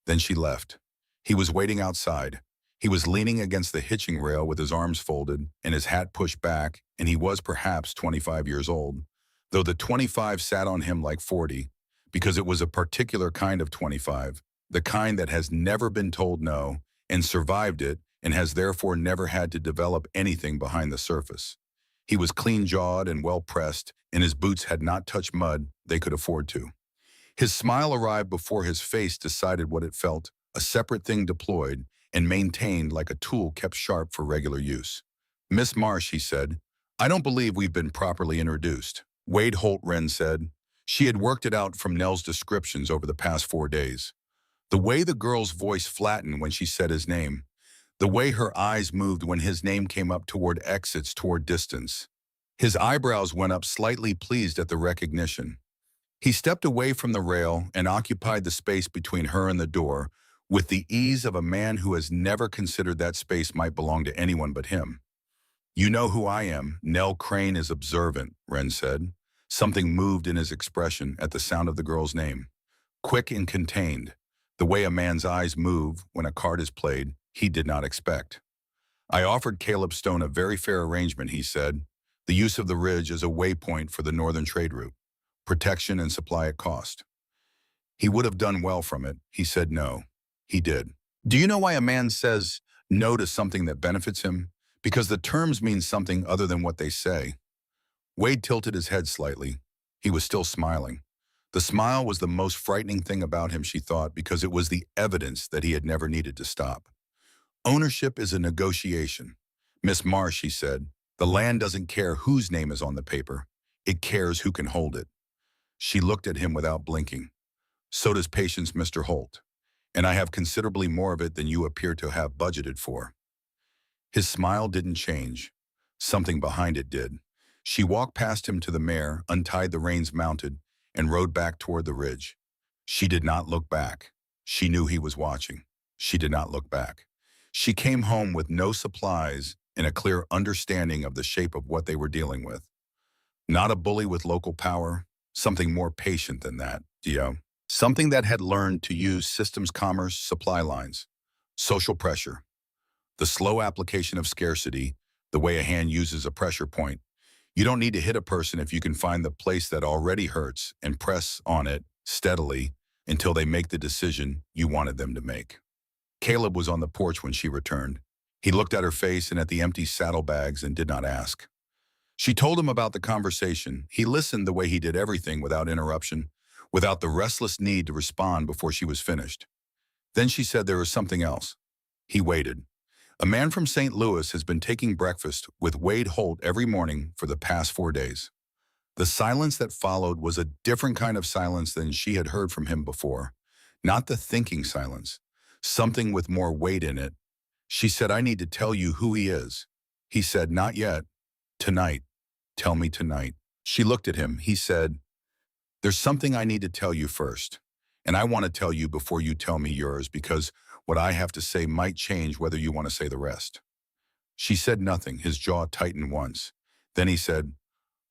Then she left. He was waiting outside. He was leaning against the hitching rail with his arms folded and his hat pushed back, and he was perhaps 25 years old, though the 25 sat on him like 40, because it was a particular kind of 25, the kind that has never been told no and survived it and has therefore never had to develop anything behind the surface. He was clean-jawed and well-pressed, and his boots had not touched mud they could afford to. His smile arrived before his face decided what it felt, a separate thing deployed and maintained like a tool kept sharp for regular use. Miss Marsh, he said, I don't believe we've been properly introduced. Wade Holt, Wren said. She had worked it out from Nell's descriptions over the past 4 days. The way the girl's voice flattened when she said his name, the way her eyes moved when his name came up toward exits toward distance. His eyebrows went up slightly pleased at the recognition. He stepped away from the rail and occupied the space between her and the door with the ease of a man who has never considered that space might belong to anyone but him. You know who I am. Nell Crane is observant, Wren said. Something moved in his expression at the sound of the girl's name. Quick and contained, the way a man's eyes move when a card is played, he did not expect. I offered Caleb Stone a very fair arrangement, he said. The use of the ridge as a waypoint for the northern trade route. Protection and supply at cost. He would have done well from it. He said no. He did. Do you know why a man says no to something that benefits him? Because the terms mean something other than what they say. Wade tilted his head slightly. He was still smiling. The smile was the most frightening thing about him, she thought, because it was the evidence that he had never needed to stop. Ownership is a negotiation. Miss Marsh, he said, the land doesn't care whose name is on the paper. It cares who can hold it. She looked at him without blinking. So does patience, Mr. Holt. And I have considerably more of it than you appear to have budgeted for. His smile didn't change. Something behind it did. She walked past him to the mare, untied the reins mounted, and rode back toward the ridge. She did not look back. She knew he was watching. She did not look back. She came home with no supplies and a clear understanding of the shape of what they were dealing with. Not a bully with local power, something more patient than that, Dio. Something that had learned to use systems commerce supply lines, social pressure, the slow application of scarcity, the way a hand uses a pressure point. You don't need to hit a person if you can find the place that already hurts and press on it steadily until they make the decision you wanted them to make. Caleb was on the porch when she returned. He looked at her face and at the empty saddlebags and did not ask. She told him about the conversation. He listened the way he did everything without interruption, without the restless need to respond before she was finished. Then she said there was something else. He waited. A man from St. Louis has been taking breakfast with Wade Holt every morning for the past 4 days. The silence that followed was a different kind of silence than she had heard from him before. Not the thinking silence. Something with more weight in it. She said, I need to tell you who he is. He said, not yet. Tonight. Tell me tonight. She looked at him. He said, there's something I need to tell you first. And I want to tell you before you tell me yours because what I have to say might change whether you want to say the rest. She said nothing. His jaw tightened once. Then he said,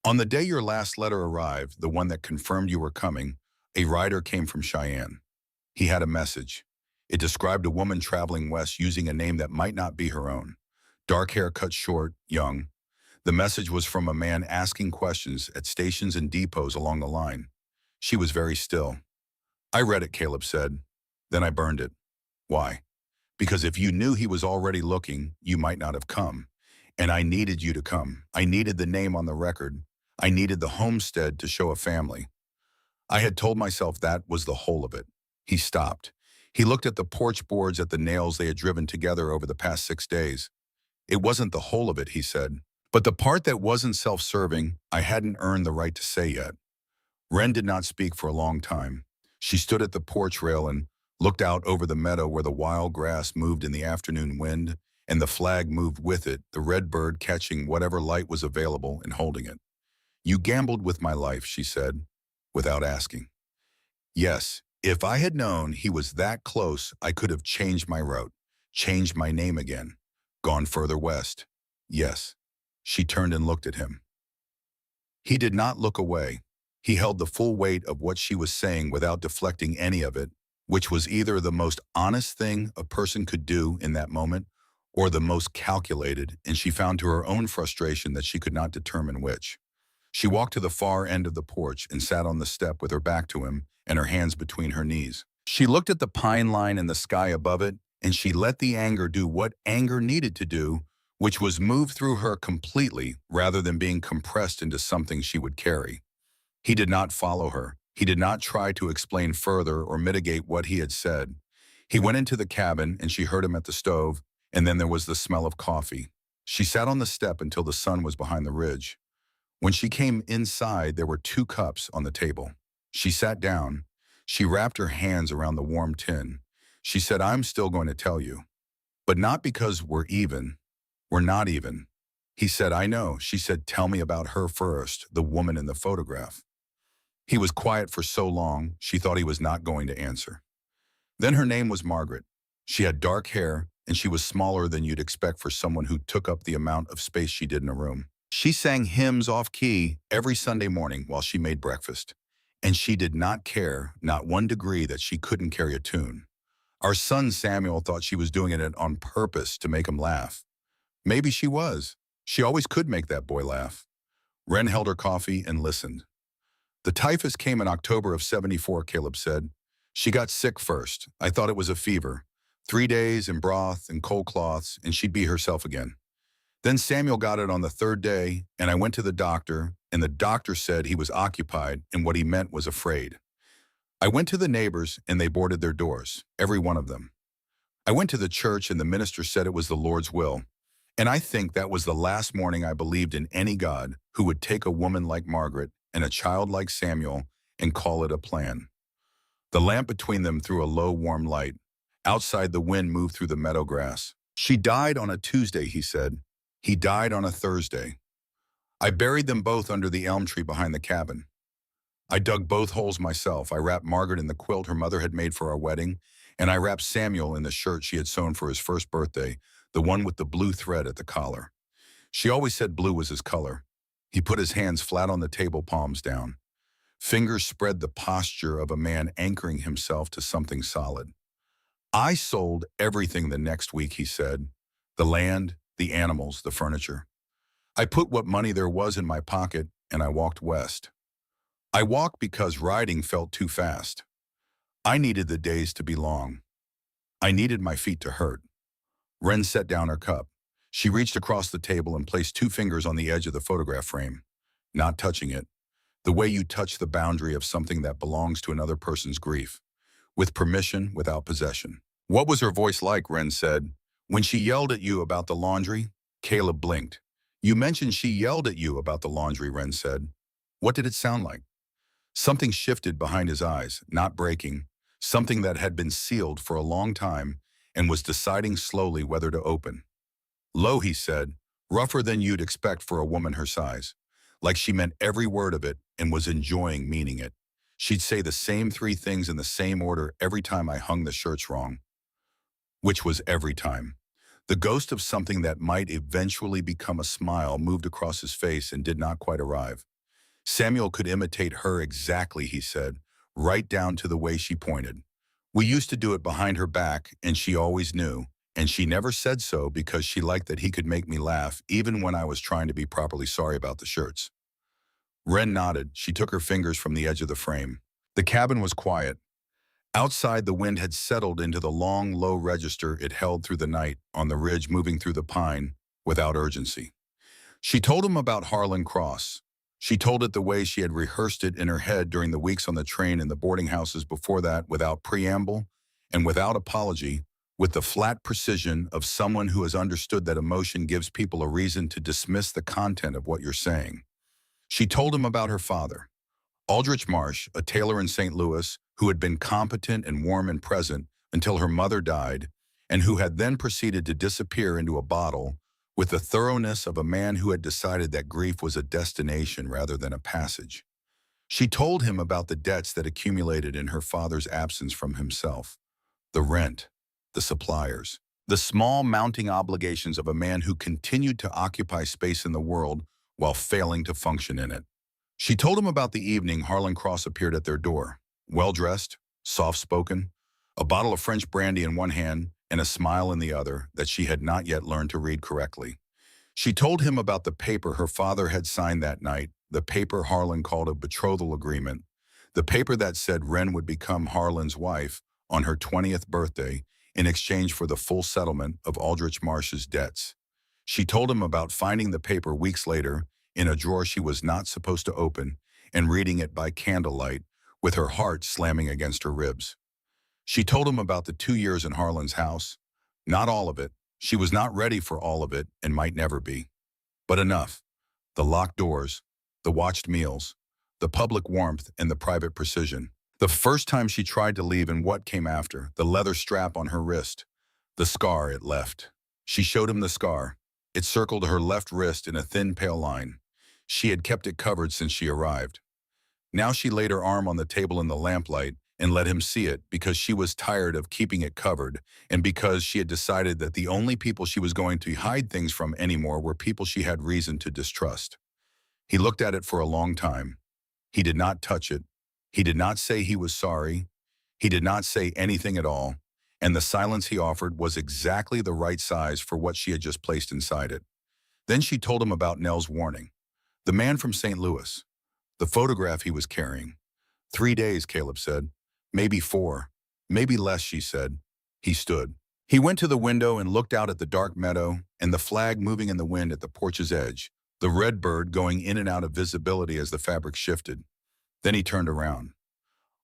on the day your last letter arrived, the one that confirmed you were coming, a rider came from Cheyenne. He had a message. It described a woman traveling west using a name that might not be her own. Dark hair cut short, young. The message was from a man asking questions at stations and depots along the line. She was very still. I read it, Caleb said. Then I burned it. Why? Because if you knew he was already looking, you might not have come. And I needed you to come. I needed the name on the record. I needed the homestead to show a family. I had told myself that was the whole of it. He stopped. He looked at the porch boards, at the nails they had driven together over the past 6 days. It wasn't the whole of it, he said. But the part that wasn't self-serving, I hadn't earned the right to say yet. Wren did not speak for a long time. She stood at the porch rail and looked out over the meadow where the wild grass moved in the afternoon wind, and the flag moved with it, the red bird catching whatever light was available and holding it. You gambled with my life, she said, without asking. Yes, if I had known he was that close, I could have changed my route, changed my name again, gone further west. Yes. She turned and looked at him. He did not look away. He held the full weight of what she was saying without deflecting any of it, which was either the most honest thing a person could do in that moment or the most calculated, and she found to her own frustration that she could not determine which. She walked to the far end of the porch and sat on the step with her back to him and her hands between her knees. She looked at the pine line and the sky above it, and she let the anger do what anger needed to do, which was move through her completely rather than being compressed into something she would carry. He did not follow her. He did not try to explain further or mitigate what he had said. He went into the cabin and she heard him at the stove, and then there was the smell of coffee. She sat on the step until the sun was behind the ridge. When she came inside, there were 2 cups on the table. She sat down. She wrapped her hands around the warm tin. She said, I'm still going to tell you, but not because we're even. We're not even. He said, I know. She said, tell me about her first, the woman in the photograph. He was quiet for so long, she thought he was not going to answer. Then her name was Margaret. She had dark hair, and she was smaller than you'd expect for someone who took up the amount of space she did in a room. She sang hymns off-key every Sunday morning while she made breakfast, and she did not care, not 1 degree, that she couldn't carry a tune. Our son Samuel thought she was doing it on purpose to make him laugh. Maybe she was. She always could make that boy laugh. Wren held her coffee and listened. The typhus came in October of '74, Caleb said. She got sick first. I thought it was a fever. 3 days in broth and cold cloths, and she'd be herself again. Then Samuel got it on the 3rd day, and I went to the doctor, and the doctor said he was occupied, and what he meant was afraid. I went to the neighbors, and they boarded their doors, every one of them. I went to the church, and the minister said it was the Lord's will. And I think that was the last morning I believed in any God who would take a woman like Margaret and a child like Samuel and call it a plan. The lamp between them threw a low, warm light. Outside, the wind moved through the meadow grass. She died on a Tuesday, he said. He died on a Thursday. I buried them both under the elm tree behind the cabin. I dug both holes myself. I wrapped Margaret in the quilt her mother had made for our wedding, and I wrapped Samuel in the shirt she had sewn for his first birthday, the one with the blue thread at the collar. She always said blue was his color. He put his hands flat on the table, palms down. Fingers spread, the posture of a man anchoring himself to something solid. I sold everything the next week, he said. The land, the animals, the furniture. I put what money there was in my pocket, and I walked west. I walked because riding felt too fast. I needed the days to be long. I needed my feet to hurt. Wren set down her cup. She reached across the table and placed 2 fingers on the edge of the photograph frame, not touching it, the way you touch the boundary of something that belongs to another person's grief, with permission, without possession. What was her voice like, Wren said. When she yelled at you about the laundry? Caleb blinked. You mentioned she yelled at you about the laundry, Wren said. What did it sound like? Something shifted behind his eyes, not breaking, something that had been sealed for a long time and was deciding slowly whether to open. Low, he said, rougher than you'd expect for a woman her size, like she meant every word of it and was enjoying meaning it. She'd say the same 3 things in the same order every time I hung the shirts wrong. Which was every time. The ghost of something that might eventually become a smile moved across his face and did not quite arrive. Samuel could imitate her exactly, he said, right down to the way she pointed. We used to do it behind her back, and she always knew, And she never said so because she liked that he could make me laugh even when I was trying to be properly sorry about the shirts. Wren nodded. She took her fingers from the edge of the frame. The cabin was quiet. Outside, the wind had settled into the long, low register it held through the night on the ridge moving through the pine without urgency. She told him about Harlan Cross. She told it the way she had rehearsed it in her head during the weeks on the train and the boarding houses before that, without preamble and without apology, with the flat precision of someone who has understood that emotion gives people a reason to dismiss the content of what you're saying. She told him about her father, Aldrich Marsh, a tailor in St. Louis, who had been competent and warm and present until her mother died, and who had then proceeded to disappear into a bottle with the thoroughness of a man who had decided that grief was a destination rather than a passage. She told him about the debts that accumulated in her father's absence from himself, the rent, the suppliers, the small mounting obligations of a man who continued to occupy space in the world while failing to function in it. She told him about the evening Harlan Cross appeared at their door, well-dressed, soft-spoken, a bottle of French brandy in one hand and a smile in the other that she had not yet learned to read correctly. She told him about the paper her father had signed that night, the paper Harlan called a betrothal agreement, the paper that said Wren would become Harlan's wife on her 20th birthday in exchange for the full settlement of Aldrich Marsh's debts. She told him about finding the paper weeks later in a drawer she was not supposed to open and reading it by candlelight with her heart slamming against her ribs. She told him about the 2 years in Harlan's house. Not all of it. She was not ready for all of it and might never be. But enough. The locked doors, the watched meals, the public warmth and the private precision. The first time she tried to leave and what came after, the leather strap on her wrist, the scar it left. She showed him the scar. It circled her left wrist in a thin pale line. She had kept it covered since she arrived. Now she laid her arm on the table in the lamplight and let him see it because she was tired of keeping it covered and because she had decided that the only people she was going to hide things from anymore were people she had reason to distrust. He looked at it for a long time. He did not touch it. He did not say he was sorry. He did not say anything at all, and the silence he offered was exactly the right size for what she had just placed inside it. Then she told him about Nell's warning. The man from St. Louis. The photograph he was carrying. 3 days, Caleb said. Maybe 4. Maybe less, she said. He stood. He went to the window and looked out at the dark meadow and the flag moving in the wind at the porch's edge, the red bird going in and out of visibility as the fabric shifted. Then he turned around.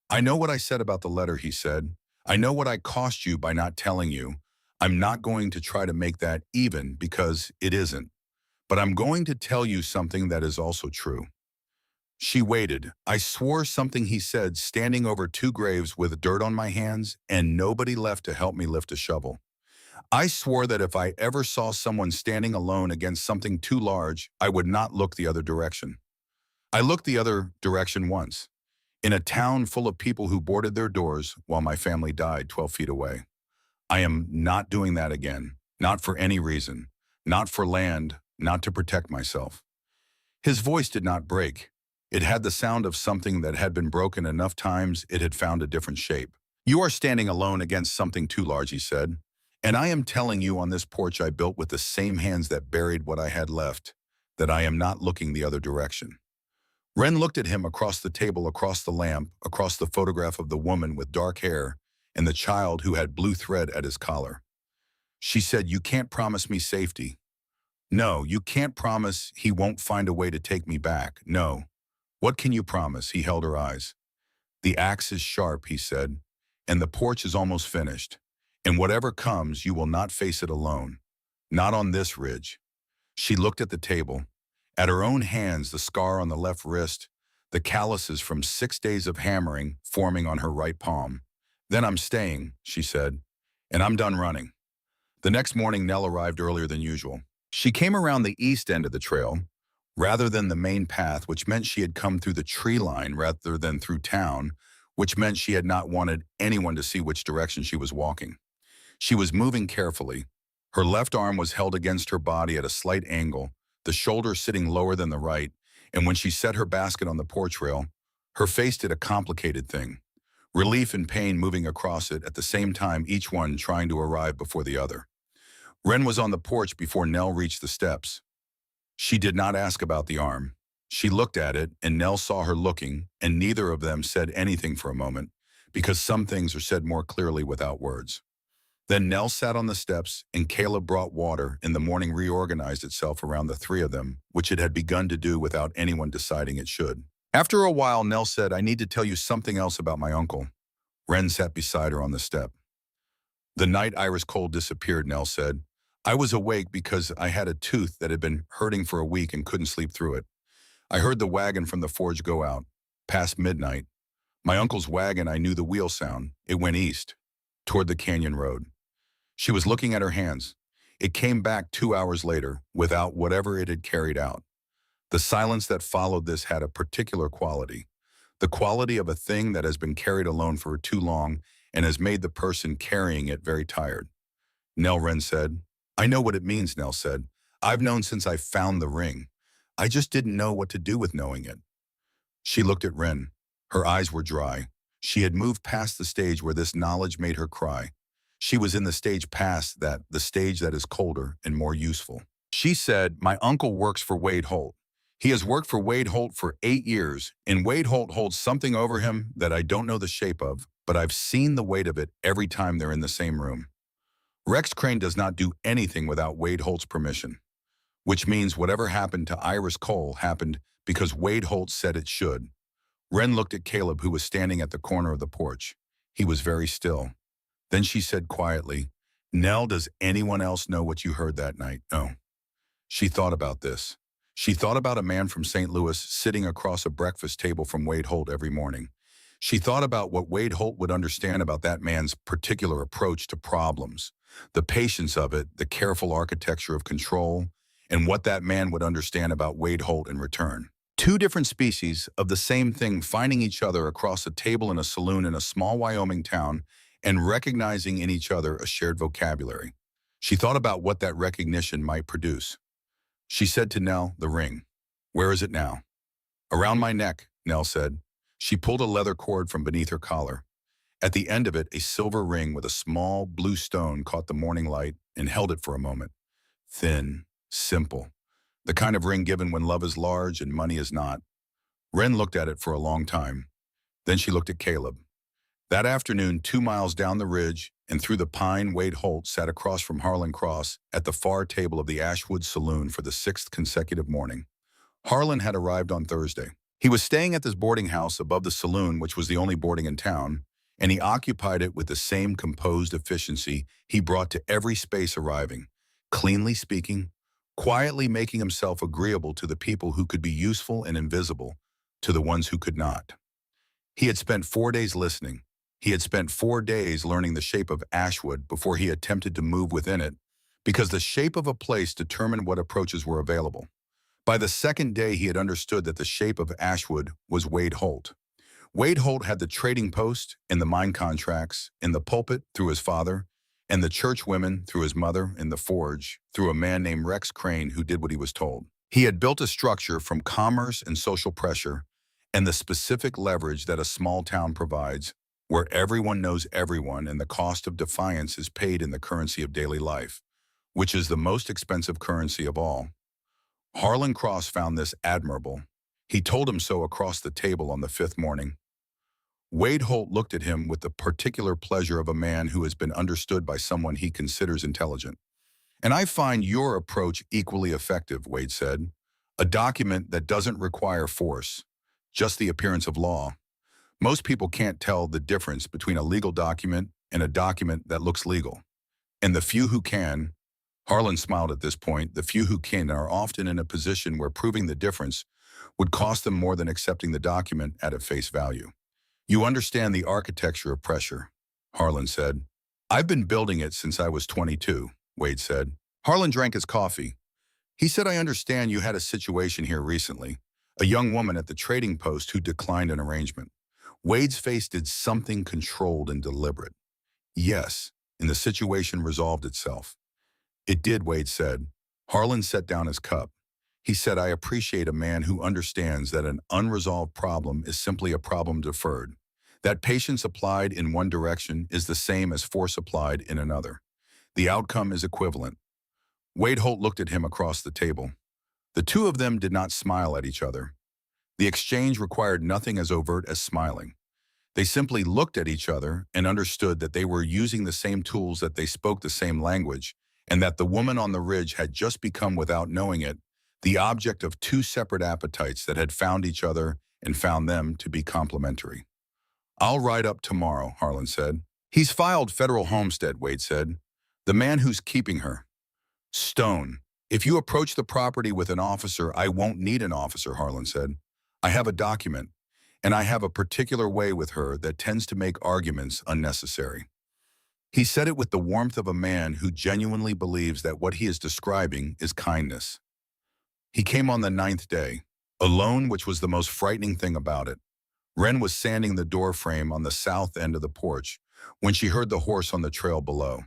I know what I said about the letter, he said. I know what I cost you by not telling you. I'm not going to try to make that even because it isn't. But I'm going to tell you something that is also true. She waited. I swore something he said, standing over 2 graves with dirt on my hands and nobody left to help me lift a shovel. I swore that if I ever saw someone standing alone against something too large, I would not look the other direction. I looked the other direction once, in a town full of people who boarded their doors while my family died 12 feet away. I am not doing that again, not for any reason, not for land, not to protect myself. His voice did not break. It had the sound of something that had been broken enough times it had found a different shape. You are standing alone against something too large, he said. And I am telling you on this porch I built with the same hands that buried what I had left, that I am not looking the other direction. Wren looked at him across the table, across the lamp, across the photograph of the woman with dark hair and the child who had blue thread at his collar. She said, you can't promise me safety. No, you can't promise he won't find a way to take me back. No. What can you promise? He held her eyes. The axe is sharp, he said, and the porch is almost finished. And whatever comes, you will not face it alone. Not on this ridge. She looked at the table, at her own hands, the scar on the left wrist, the calluses from 6 days of hammering forming on her right palm. Then I'm staying, she said, and I'm done running. The next morning, Nell arrived earlier than usual. She came around the east end of the trail, rather than the main path, which meant she had come through the tree line rather than through town, which meant she had not wanted anyone to see which direction she was walking. She was moving carefully. Her left arm was held against her body at a slight angle, the shoulder sitting lower than the right, and when she set her basket on the porch rail, her face did a complicated thing. Relief and pain moving across it at the same time, each one trying to arrive before the other. Wren was on the porch before Nell reached the steps. She did not ask about the arm. She looked at it, and Nell saw her looking, and neither of them said anything for a moment, because some things are said more clearly without words. Then Nell sat on the steps, and Caleb brought water, and the morning reorganized itself around the three of them, which it had begun to do without anyone deciding it should. After a while, Nell said, "I need to tell you something else about my uncle." Wren sat beside her on the step. "The night Iris Cole disappeared," Nell said, "I was awake because I had a tooth that had been hurting for a week and couldn't sleep through it. I heard the wagon from the forge go out, past midnight. My uncle's wagon, I knew the wheel sound. It went east, toward the canyon road." She was looking at her hands. It came back 2 hours later, without whatever it had carried out. The silence that followed this had a particular quality. The quality of a thing that has been carried alone for too long and has made the person carrying it very tired. Nell, Wren said. "I know what it means," Nell said. "I've known since I found the ring. I just didn't know what to do with knowing it." She looked at Wren. Her eyes were dry. She had moved past the stage where this knowledge made her cry. She was in the stage past that, the stage that is colder and more useful. She said, "My uncle works for Wade Holt. He has worked for Wade Holt for 8 years, and Wade Holt holds something over him that I don't know the shape of, but I've seen the weight of it every time they're in the same room. Rex Crane does not do anything without Wade Holt's permission, which means whatever happened to Iris Cole happened because Wade Holt said it should." Wren looked at Caleb, who was standing at the corner of the porch. He was very still. Then she said quietly, "Nell, does anyone else know what you heard that night?" "No." She thought about this. She thought about a man from St. Louis sitting across a breakfast table from Wade Holt every morning. She thought about what Wade Holt would understand about that man's particular approach to problems, the patience of it, the careful architecture of control, and what that man would understand about Wade Holt in return. Two different species of the same thing finding each other across a table in a saloon in a small Wyoming town and recognizing in each other a shared vocabulary. She thought about what that recognition might produce. She said to Nell, "The ring. Where is it now?" "Around my neck," Nell said. She pulled a leather cord from beneath her collar. At the end of it, a silver ring with a small blue stone caught the morning light and held it for a moment. Thin, simple. The kind of ring given when love is large and money is not. Wren looked at it for a long time. Then she looked at Caleb. That afternoon, 2 miles down the ridge and through the pine, Wade Holt sat across from Harlan Cross at the far table of the Ashwood Saloon for the 6th consecutive morning. Harlan had arrived on Thursday. He was staying at this boarding house above the saloon, which was the only boarding in town, and he occupied it with the same composed efficiency he brought to every space arriving, cleanly speaking, quietly making himself agreeable to the people who could be useful and invisible to the ones who could not. He had spent 4 days listening. He had spent 4 days learning the shape of Ashwood before he attempted to move within it, because the shape of a place determined what approaches were available. By the second day, he had understood that the shape of Ashwood was Wade Holt. Wade Holt had the trading post and the mine contracts, and the pulpit through his father, and the church women through his mother, and the forge through a man named Rex Crane who did what he was told. He had built a structure from commerce and social pressure and the specific leverage that a small town provides, where everyone knows everyone and the cost of defiance is paid in the currency of daily life, which is the most expensive currency of all. Harlan Cross found this admirable. He told him so across the table on the 5th morning. Wade Holt looked at him with the particular pleasure of a man who has been understood by someone he considers intelligent. "And I find your approach equally effective," Wade said. "A document that doesn't require force, just the appearance of law. Most people can't tell the difference between a legal document and a document that looks legal. And the few who can," Harlan smiled at this point, "the few who can are often in a position where proving the difference would cost them more than accepting the document at face value. You understand the architecture of pressure," Harlan said. "I've been building it since I was 22, Wade said. Harlan drank his coffee. He said, "I understand you had a situation here recently, a young woman at the trading post who declined an arrangement." Wade's face did something controlled and deliberate. "Yes, and the situation resolved itself." "It did," Wade said. Harlan set down his cup. He said, "I appreciate a man who understands that an unresolved problem is simply a problem deferred, that patience applied in one direction is the same as force applied in another. The outcome is equivalent. Wade Holt looked at him across the table. The two of them did not smile at each other. The exchange required nothing as overt as smiling. They simply looked at each other and understood that they were using the same tools, that they spoke the same language, and that the woman on the ridge had just become, without knowing it, the object of two separate appetites that had found each other and found them to be complementary. "I'll ride up tomorrow," Harlan said. "He's filed federal homestead," Wade said. "The man who's keeping her." "Stone. If you approach the property with an officer, I won't need an officer," Harlan said. "I have a document, and I have a particular way with her that tends to make arguments unnecessary." He said it with the warmth of a man who genuinely believes that what he is describing is kindness. He came on the 9th day, alone, which was the most frightening thing about it. Wren was sanding the door frame on the south end of the porch when she heard the horse on the trail below.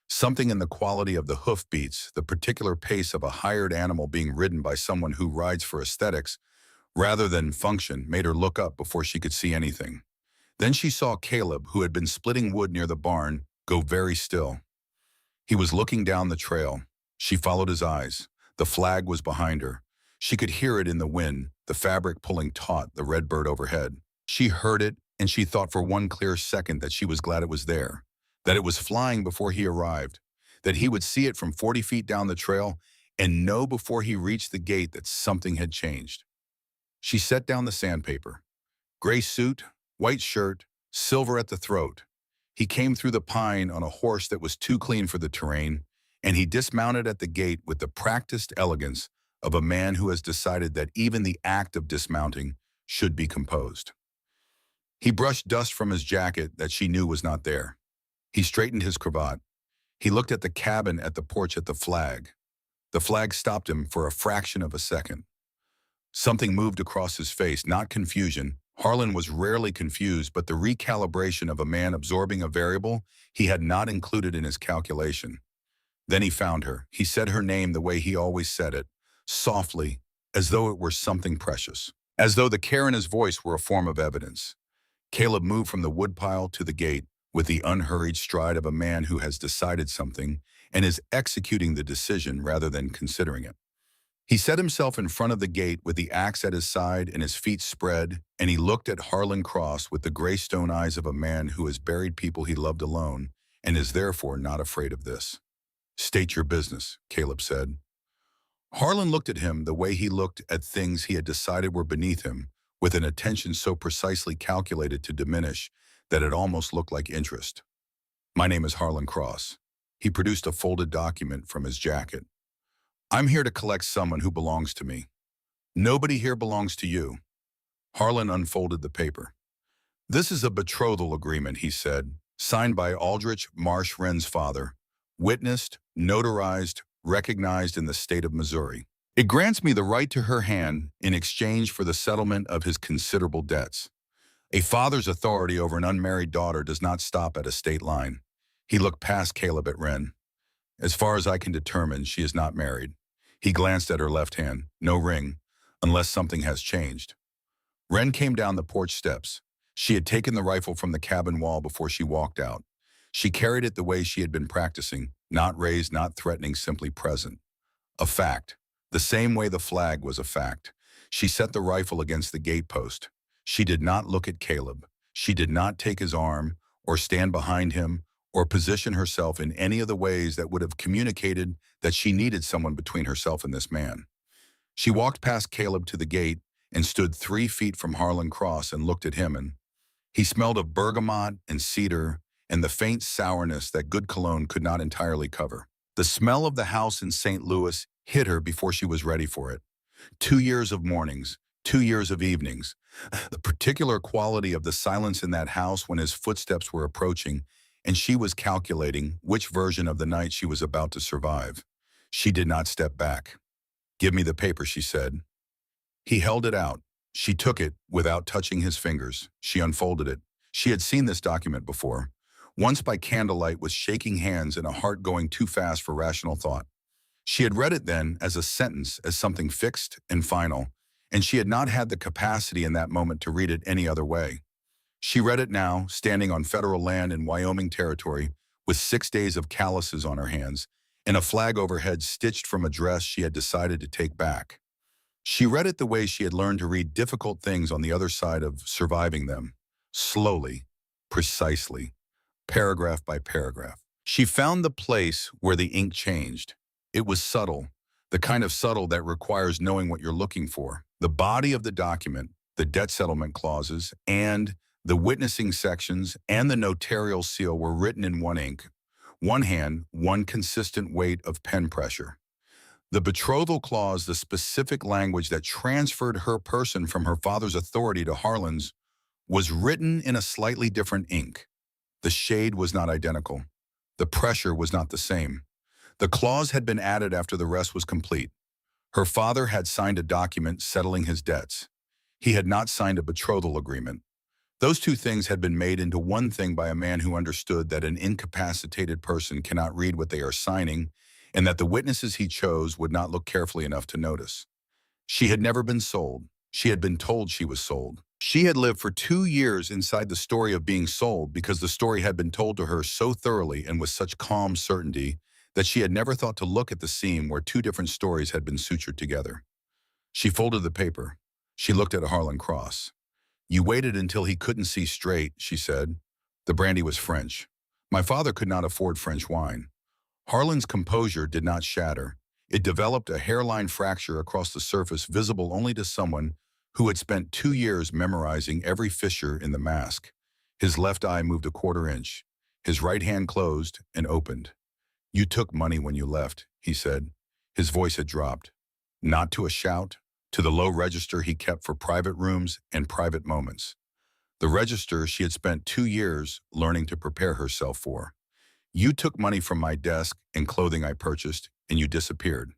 Something in the quality of the hoofbeats, the particular pace of a hired animal being ridden by someone who rides for aesthetics rather than function, made her look up before she could see anything. Then she saw Caleb, who had been splitting wood near the barn, go very still. He was looking down the trail. She followed his eyes. The flag was behind her. She could hear it in the wind, the fabric pulling taut, the red bird overhead. She heard it, and she thought for one clear second that she was glad it was there, that it was flying before he arrived, that he would see it from 40 feet down the trail and know before he reached the gate that something had changed. She set down the sandpaper. Gray suit, white shirt, silver at the throat. He came through the pine on a horse that was too clean for the terrain, and he dismounted at the gate with the practiced elegance of a man who has decided that even the act of dismounting should be composed. He brushed dust from his jacket that she knew was not there. He straightened his cravat. He looked at the cabin, at the porch, at the flag. The flag stopped him for a fraction of a second. Something moved across his face, not confusion. Harlan was rarely confused, but the recalibration of a man absorbing a variable he had not included in his calculation. Then he found her. He said her name the way he always said it, softly, as though it were something precious, as though the care in his voice were a form of evidence. Caleb moved from the woodpile to the gate with the unhurried stride of a man who has decided something and is executing the decision rather than considering it. He set himself in front of the gate with the axe at his side and his feet spread, and he looked at Harlan Cross with the gray stone eyes of a man who has buried people he loved alone and is therefore not afraid of this. "State your business," Caleb said. Harlan looked at him the way he looked at things he had decided were beneath him, with an attention so precisely calculated to diminish that it almost looked like interest. "My name is Harlan Cross." He produced a folded document from his jacket. "I'm here to collect someone who belongs to me. Nobody here belongs to you." Harlan unfolded the paper. "This is a betrothal agreement," he said, "signed by Aldrich Marsh Wren's father, witnessed, notarized, recognized in the state of Missouri. It grants me the right to her hand in exchange for the settlement of his considerable debts. A father's authority over an unmarried daughter does not stop at a state line." He looked past Caleb at Wren. "As far as I can determine, she is not married." He glanced at her left hand. "No ring, unless something has changed." Wren came down the porch steps. She had taken the rifle from the cabin wall before she walked out. She carried it the way she had been practicing, not raised, not threatening, simply present. A fact, the same way the flag was a fact. She set the rifle against the gatepost. She did not look at Caleb. She did not take his arm, or stand behind him, or position herself in any of the ways that would have communicated that she needed someone between herself and this man. She walked past Caleb to the gate and stood 3 feet from Harlan Cross and looked at him, and he smelled of bergamot and cedar and the faint sourness that good cologne could not entirely cover. The smell of the house in St. Louis hit her before she was ready for it. 2 years of mornings, 2 years of evenings. The particular quality of the silence in that house when his footsteps were approaching, and she was calculating which version of the night she was about to survive. She did not step back. "Give me the paper," she said. He held it out. She took it without touching his fingers. She unfolded it. She had seen this document before, once by candlelight with shaking hands and a heart going too fast for rational thought. She had read it then as a sentence, as something fixed and final, and she had not had the capacity in that moment to read it any other way. She read it now, standing on federal land in Wyoming territory, with 6 days of calluses on her hands, and a flag overhead stitched from a dress she had decided to take back. She read it the way she had learned to read difficult things on the other side of surviving them, slowly, precisely, paragraph by paragraph. She found the place where the ink changed. It was subtle, the kind of subtle that requires knowing what you're looking for. The body of the document, the debt settlement clauses, and the witnessing sections and the notarial seal were written in one ink, one hand, one consistent weight of pen pressure. The betrothal clause, the specific language that transferred her person from her father's authority to Harlan's, was written in a slightly different ink. The shade was not identical. The pressure was not the same. The clause had been added after the rest was complete. Her father had signed a document settling his debts. He had not signed a betrothal agreement. Those two things had been made into one thing by a man who understood that an incapacitated person cannot read what they are signing and that the witnesses he chose would not look carefully enough to notice. She had never been sold. She had been told she was sold. She had lived for 2 years inside the story of being sold because the story had been told to her so thoroughly and with such calm certainty that she had never thought to look at the seam where two different stories had been sutured together. She folded the paper. She looked at Harlan Cross. "You waited until he couldn't see straight," she said. "The brandy was French. My father could not afford French wine." Harlan's composure did not shatter. It developed a hairline fracture across the surface visible only to someone who had spent 2 years memorizing every fissure in the mask. His left eye moved a quarter inch. His right hand closed and opened. "You took money when you left," he said. His voice had dropped, not to a shout, to the low register he kept for private rooms and private moments. The register she had spent 2 years learning to prepare herself for. "You took money from my desk and clothing I purchased, and you disappeared."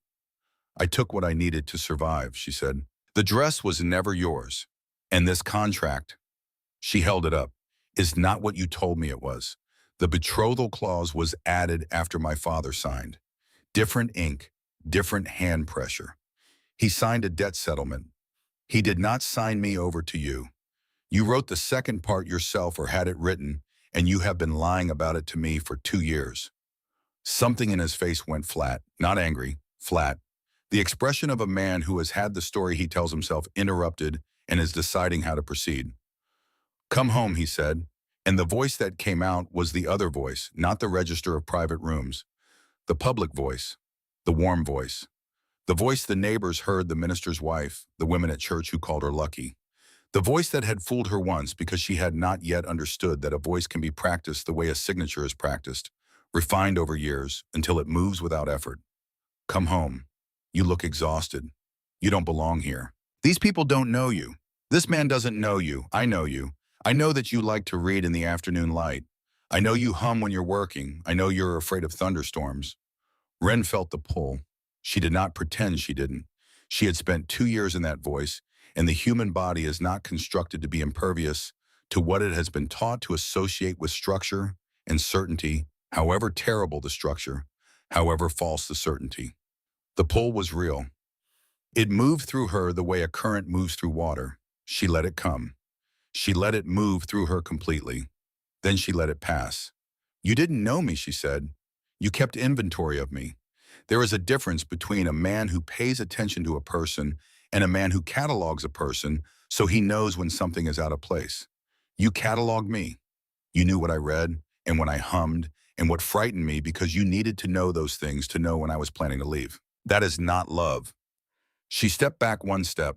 "I took what I needed to survive," she said. "The dress was never yours. And this contract," she held it up, "is not what you told me it was. The betrothal clause was added after my father signed. Different ink, different hand pressure. He signed a debt settlement. He did not sign me over to you. You wrote the second part yourself or had it written, and you have been lying about it to me for 2 years." Something in his face went flat, not angry, flat. The expression of a man who has had the story he tells himself interrupted and is deciding how to proceed. "Come home," he said, and the voice that came out was the other voice, not the register of private rooms. The public voice, the warm voice. The voice the neighbors heard, the minister's wife, the women at church who called her lucky. The voice that had fooled her once because she had not yet understood that a voice can be practiced the way a signature is practiced, refined over years until it moves without effort. "Come home. You look exhausted. You don't belong here. These people don't know you. This man doesn't know you. I know you. I know that you like to read in the afternoon light. I know you hum when you're working. I know you're afraid of thunderstorms." Wren felt the pull. She did not pretend she didn't. She had spent 2 years in that voice, and the human body is not constructed to be impervious to what it has been taught to associate with structure and certainty, however terrible the structure, however false the certainty. The pull was real. It moved through her the way a current moves through water. She let it come. She let it move through her completely. Then she let it pass. "You didn't know me," she said. "You kept inventory of me. There is a difference between a man who pays attention to a person and a man who catalogs a person so he knows when something is out of place. You cataloged me. You knew what I read and when I hummed and what frightened me because you needed to know those things to know when I was planning to leave. That is not love." She stepped back one step.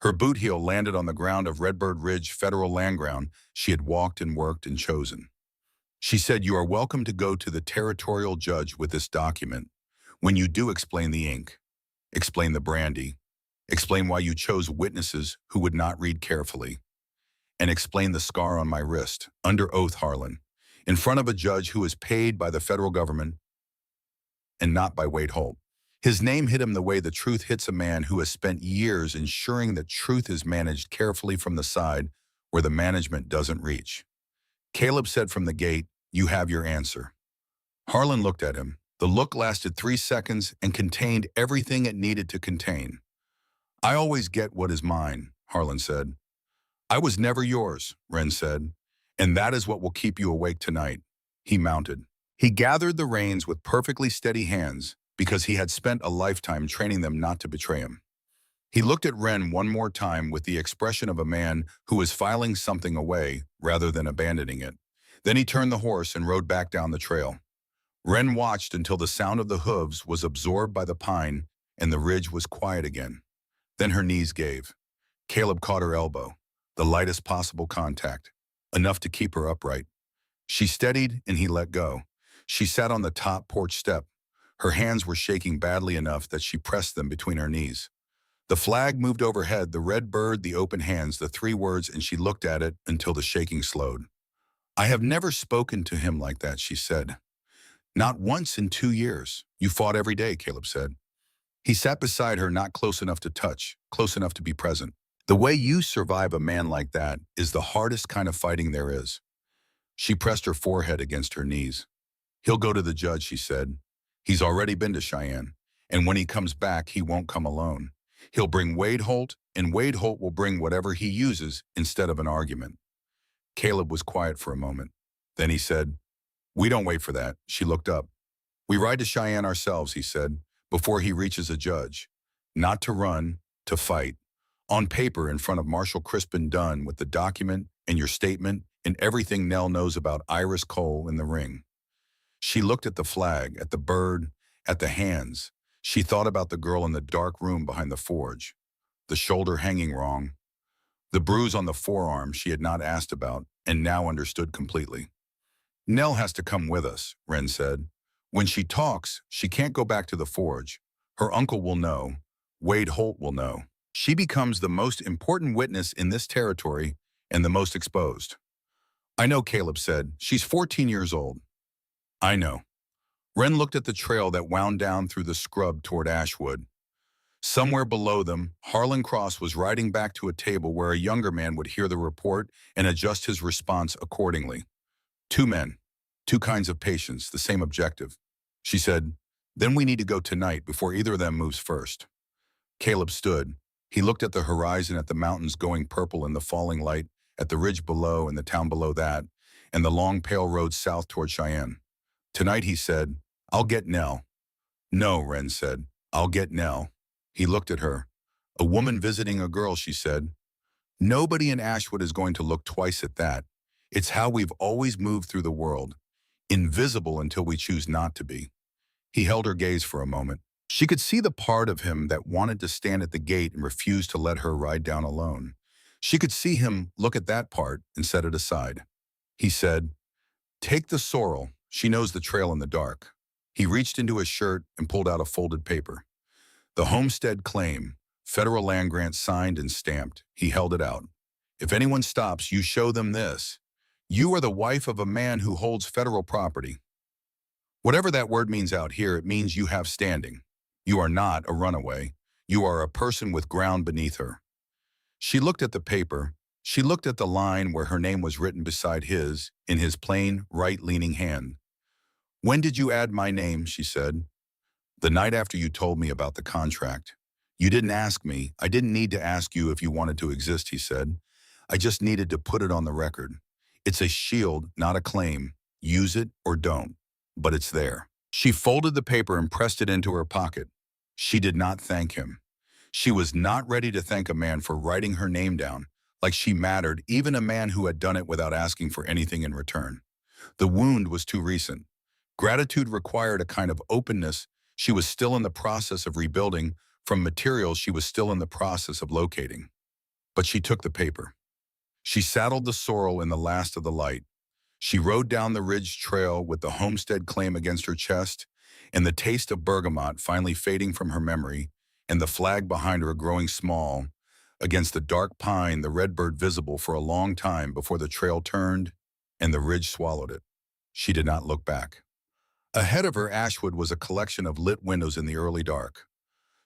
Her boot heel landed on the ground of Redbird Ridge federal land ground she had walked and worked and chosen. She said, "You are welcome to go to the territorial judge with this document. When you do, explain the ink, explain the brandy, explain why you chose witnesses who would not read carefully, and explain the scar on my wrist, under oath, Harlan, in front of a judge who is paid by the federal government and not by Wade Holt." His name hit him the way the truth hits a man who has spent years ensuring that truth is managed carefully from the side where the management doesn't reach. Caleb said from the gate, "You have your answer." Harlan looked at him. The look lasted 3 seconds and contained everything it needed to contain. "I always get what is mine," Harlan said. "I was never yours," Wren said, "and that is what will keep you awake tonight." He mounted. He gathered the reins with perfectly steady hands, because he had spent a lifetime training them not to betray him. He looked at Ren one more time with the expression of a man who was filing something away rather than abandoning it. Then he turned the horse and rode back down the trail. Ren watched until the sound of the hooves was absorbed by the pine and the ridge was quiet again. Then her knees gave. Caleb caught her elbow, the lightest possible contact, enough to keep her upright. She steadied and he let go. She sat on the top porch step. Her hands were shaking badly enough that she pressed them between her knees. The flag moved overhead, the red bird, the open hands, the three words, and she looked at it until the shaking slowed. I have never spoken to him like that, she said. Not once in 2 years. You fought every day, Caleb said. He sat beside her, not close enough to touch, close enough to be present. The way you survive a man like that is the hardest kind of fighting there is. She pressed her forehead against her knees. He'll go to the judge, she said. He's already been to Cheyenne, and when he comes back, he won't come alone. He'll bring Wade Holt, and Wade Holt will bring whatever he uses instead of an argument. Caleb was quiet for a moment. Then he said, we don't wait for that. She looked up. We ride to Cheyenne ourselves, he said, before he reaches a judge. Not to run, to fight. On paper in front of Marshal Crispin Dunn with the document and your statement and everything Nell knows about Iris Cole in the ring. She looked at the flag, at the bird, at the hands. She thought about the girl in the dark room behind the forge. The shoulder hanging wrong. The bruise on the forearm she had not asked about and now understood completely. Nell has to come with us, Ren said. When she talks, she can't go back to the forge. Her uncle will know. Wade Holt will know. She becomes the most important witness in this territory and the most exposed. I know, Caleb said. She's 14 years old. I know. Ren looked at the trail that wound down through the scrub toward Ashwood. Somewhere below them, Harlan Cross was riding back to a table where a younger man would hear the report and adjust his response accordingly. 2 men, 2 kinds of patients, the same objective. She said, then we need to go tonight before either of them moves first. Caleb stood. He looked at the horizon, at the mountains going purple in the falling light, at the ridge below and the town below that, and the long pale road south toward Cheyenne. Tonight, he said, I'll get Nell. No, Ren said, I'll get Nell. He looked at her. A woman visiting a girl, she said. Nobody in Ashwood is going to look twice at that. It's how we've always moved through the world, invisible until we choose not to be. He held her gaze for a moment. She could see the part of him that wanted to stand at the gate and refuse to let her ride down alone. She could see him look at that part and set it aside. He said, take the sorrel. She knows the trail in the dark. He reached into his shirt and pulled out a folded paper. The homestead claim, federal land grant signed and stamped. He held it out. If anyone stops, you show them this. You are the wife of a man who holds federal property. Whatever that word means out here, it means you have standing. You are not a runaway. You are a person with ground beneath her. She looked at the paper. She looked at the line where her name was written beside his, in his plain, right-leaning hand. When did you add my name, she said. The night after you told me about the contract. You didn't ask me. I didn't need to ask you if you wanted to exist, he said. I just needed to put it on the record. It's a shield, not a claim. Use it or don't, but it's there. She folded the paper and pressed it into her pocket. She did not thank him. She was not ready to thank a man for writing her name down, like she mattered, even a man who had done it without asking for anything in return. The wound was too recent. Gratitude required a kind of openness she was still in the process of rebuilding from materials she was still in the process of locating. But she took the paper. She saddled the sorrel in the last of the light. She rode down the ridge trail with the homestead claim against her chest and the taste of bergamot finally fading from her memory and the flag behind her growing small against the dark pine, the redbird visible for a long time before the trail turned and the ridge swallowed it. She did not look back. Ahead of her, Ashwood was a collection of lit windows in the early dark.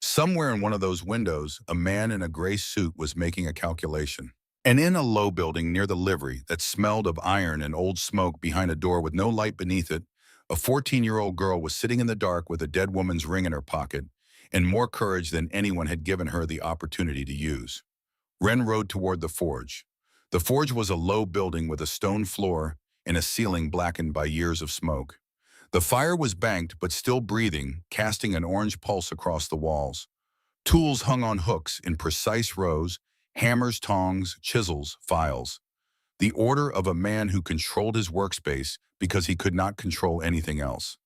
Somewhere in one of those windows, a man in a gray suit was making a calculation. And in a low building near the livery that smelled of iron and old smoke behind a door with no light beneath it, a 14-year-old girl was sitting in the dark with a dead woman's ring in her pocket and more courage than anyone had given her the opportunity to use. Ren rode toward the forge. The forge was a low building with a stone floor and a ceiling blackened by years of smoke. The fire was banked but still breathing, casting an orange pulse across the walls. Tools hung on hooks in precise rows, hammers, tongs, chisels, files. The order of a man who controlled his workspace because he could not control anything else.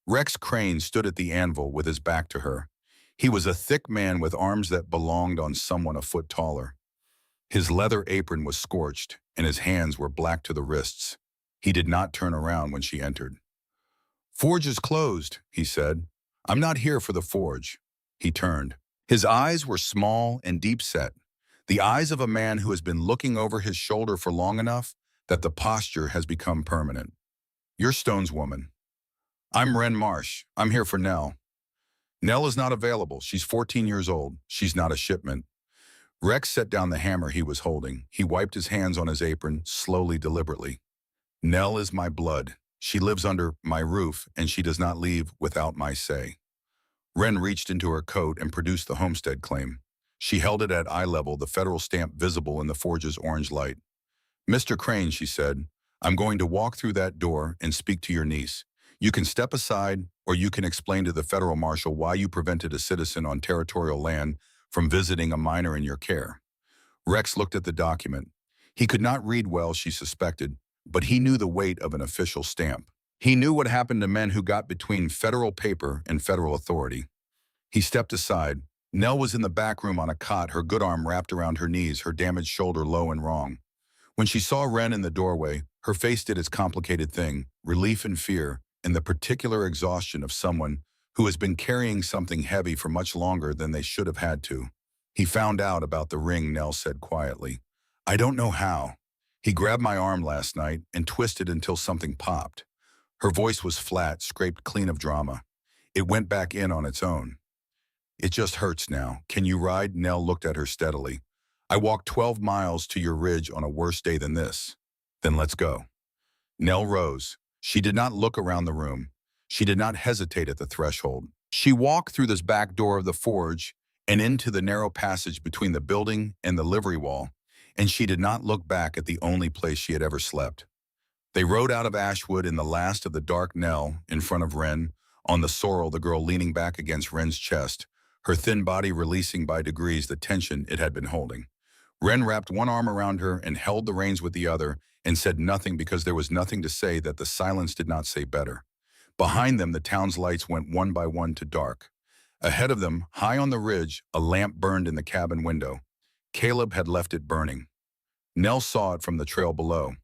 Rex Crane stood at the anvil with his back to her. He was a thick man with arms that belonged on someone a foot taller. His leather apron was scorched, and his hands were black to the wrists. He did not turn around when she entered. "Forge is closed," he said. "I'm not here for the forge." He turned. His eyes were small and deep-set, the eyes of a man who has been looking over his shoulder for long enough that the posture has become permanent. "You're Stone's woman." "I'm Wren Marsh. I'm here for Nell." "Nell is not available. She's 14 years old. She's not a shipment." Rex set down the hammer he was holding. He wiped his hands on his apron, slowly, deliberately. "Nell is my blood. She lives under my roof, and she does not leave without my say." Wren reached into her coat and produced the homestead claim. She held it at eye level, the federal stamp visible in the forge's orange light. "Mr. Crane," she said, "I'm going to walk through that door and speak to your niece. You can step aside, or you can explain to the federal marshal why you prevented a citizen on territorial land from visiting a minor in your care." Rex looked at the document. He could not read well, she suspected, but he knew the weight of an official stamp. He knew what happened to men who got between federal paper and federal authority. He stepped aside. Nell was in the back room on a cot, her good arm wrapped around her knees, her damaged shoulder low and wrong. When she saw Wren in the doorway, her face did its complicated thing, relief and fear, and the particular exhaustion of someone who has been carrying something heavy for much longer than they should have had to. "He found out about the ring," Nell said quietly. "I don't know how. He grabbed my arm last night and twisted until something popped." Her voice was flat, scraped clean of drama. "It went back in on its own. It just hurts now. Can you ride?" Nell looked at her steadily. "I walked 12 miles to your ridge on a worse day than this." "Then let's go." Nell rose. She did not look around the room. She did not hesitate at the threshold. She walked through this back door of the forge and into the narrow passage between the building and the livery wall, and she did not look back at the only place she had ever slept. They rode out of Ashwood in the last of the dark. Nell in front of Wren, on the sorrel, the girl leaning back against Wren's chest, her thin body releasing by degrees the tension it had been holding. Wren wrapped one arm around her and held the reins with the other and said nothing because there was nothing to say that the silence did not say better. Behind them, the town's lights went one by one to dark. Ahead of them, high on the ridge, a lamp burned in the cabin window. Caleb had left it burning. Nell saw it from the trail below.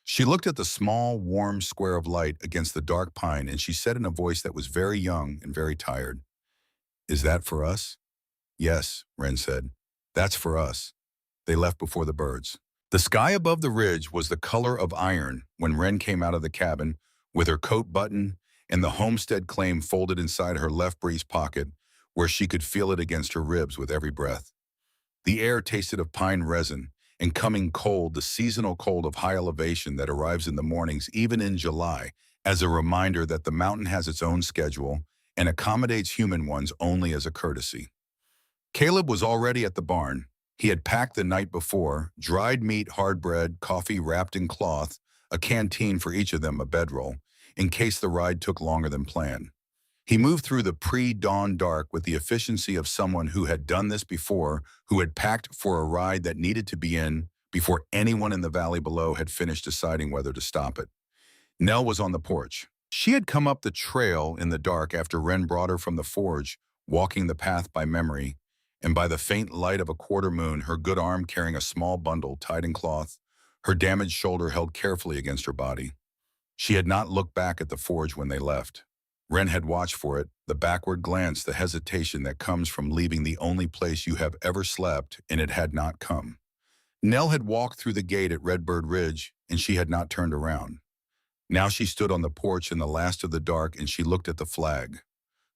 She looked at the small, warm square of light against the dark pine, and she said in a voice that was very young and very tired, "Is that for us?" "Yes," Wren said. "That's for us." They left before the birds. The sky above the ridge was the color of iron when Wren came out of the cabin with her coat buttoned and the homestead claim folded inside her left breast pocket, where she could feel it against her ribs with every breath. The air tasted of pine resin, and coming cold, the seasonal cold of high elevation that arrives in the mornings, even in July, as a reminder that the mountain has its own schedule and accommodates human ones only as a courtesy. Caleb was already at the barn. He had packed the night before, dried meat, hard bread, coffee wrapped in cloth, a canteen for each of them, a bedroll, in case the ride took longer than planned. He moved through the pre-dawn dark with the efficiency of someone who had done this before, who had packed for a ride that needed to be in before anyone in the valley below had finished deciding whether to stop it. Nell was on the porch. She had come up the trail in the dark after Wren brought her from the forge, walking the path by memory, and by the faint light of a quarter moon, her good arm carrying a small bundle tied in cloth, her damaged shoulder held carefully against her body. She had not looked back at the forge when they left. Wren had watched for it, the backward glance, the hesitation that comes from leaving the only place you have ever slept, and it had not come. Nell had walked through the gate at Redbird Ridge, and she had not turned around. Now she stood on the porch in the last of the dark, and she looked at the flag.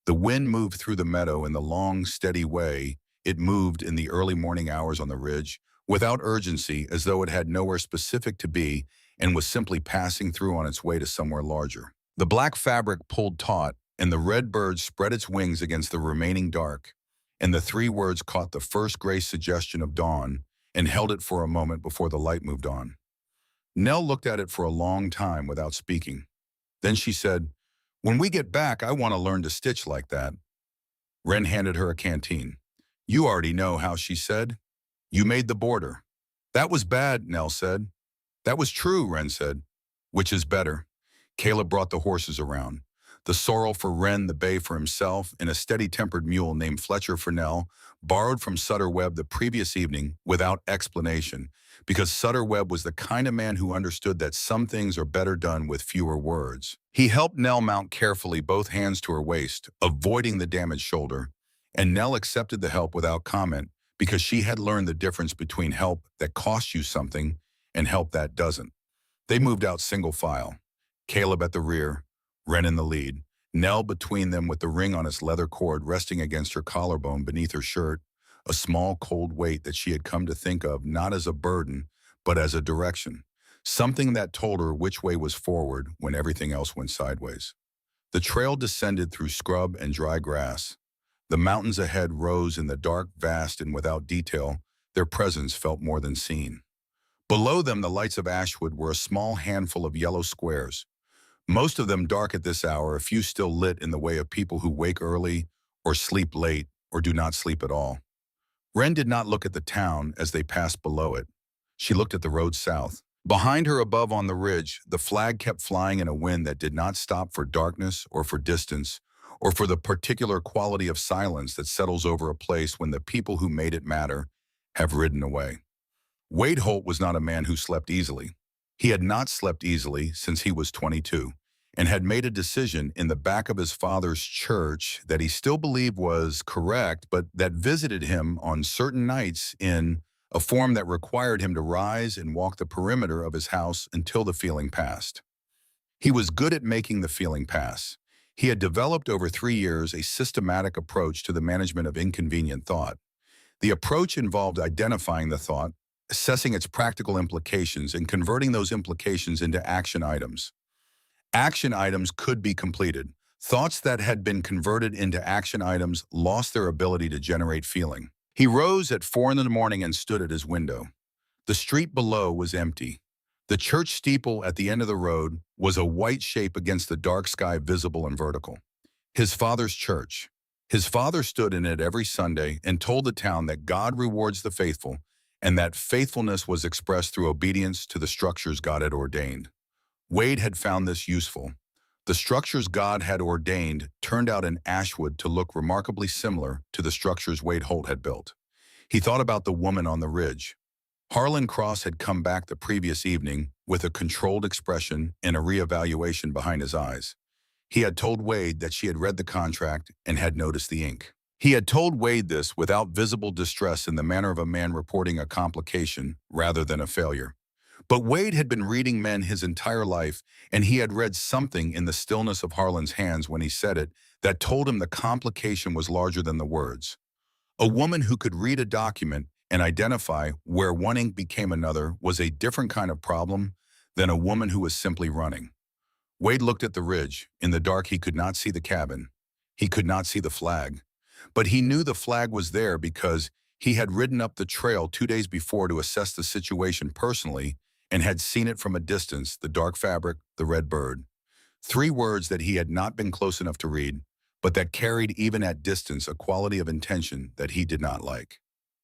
The wind moved through the meadow in the long, steady way it moved in the early morning hours on the ridge, without urgency, as though it had nowhere specific to be and was simply passing through on its way to somewhere larger. The black fabric pulled taut, and the red bird spread its wings against the remaining dark, and the three words caught the first gray suggestion of dawn and held it for a moment before the light moved on. Nell looked at it for a long time without speaking. Then she said, When we get back, I want to learn to stitch like that. Wren handed her a canteen. You already know how, she said. You made the border. That was bad, Nell said. That was true, Wren said. Which is better? Caleb brought the horses around. The sorrel for Wren, the bay for himself, and a steady-tempered mule named Fletcher for Nell, borrowed from Sutter Webb the previous evening without explanation, because Sutter Webb was the kind of man who understood that some things are better done with fewer words. He helped Nell mount carefully, both hands to her waist, avoiding the damaged shoulder, and Nell accepted the help without comment because she had learned the difference between help that costs you something and help that doesn't. They moved out single file, Caleb at the rear, Wren in the lead, Nell between them with the ring on its leather cord resting against her collarbone beneath her shirt, a small cold weight that she had come to think of not as a burden, but as a direction, something that told her which way was forward when everything else went sideways. The trail descended through scrub and dry grass. The mountains ahead rose in the dark, vast, and without detail, their presence felt more than seen. Below them, the lights of Ashwood were a small handful of yellow squares, most of them dark at this hour, a few still lit in the way of people who wake early or sleep late or do not sleep at all. Wren did not look at the town as they passed below it. She looked at the road south. Behind her above on the ridge, the flag kept flying in a wind that did not stop for darkness or for distance or for the particular quality of silence that settles over a place when the people who made it matter have ridden away. Wade Holt was not a man who slept easily. He had not slept easily since he was 22 and had made a decision in the back of his father's church that he still believed was correct, but that visited him on certain nights in a form that required him to rise and walk the perimeter of his house until the feeling passed. He was good at making the feeling pass. He had developed over 3 years a systematic approach to the management of inconvenient thought. The approach involved identifying the thought, assessing its practical implications, and converting those implications into action items. Action items could be completed. Thoughts that had been converted into action items lost their ability to generate feeling. He rose at 4 in the morning and stood at his window. The street below was empty. The church steeple at the end of the road was a white shape against the dark sky, visible and vertical. His father's church. His father stood in it every Sunday and told the town that God rewards the faithful and that faithfulness was expressed through obedience to the structures God had ordained. Wade had found this useful. The structures God had ordained turned out in Ashwood to look remarkably similar to the structures Wade Holt had built. He thought about the woman on the ridge. Harlan Cross had come back the previous evening with a controlled expression and a reevaluation behind his eyes. He had told Wade that she had read the contract and had noticed the ink. He had told Wade this without visible distress, in the manner of a man reporting a complication rather than a failure. But Wade had been reading men his entire life, and he had read something in the stillness of Harlan's hands when he said it that told him the complication was larger than the words. A woman who could read a document and identify where one ink became another was a different kind of problem than a woman who was simply running. Wade looked at the ridge. In the dark, he could not see the cabin. He could not see the flag. But he knew the flag was there because he had ridden up the trail 2 days before to assess the situation personally and had seen it from a distance: the dark fabric, the red bird. 3 words that he had not been close enough to read, but that carried even at distance a quality of intention that he did not like.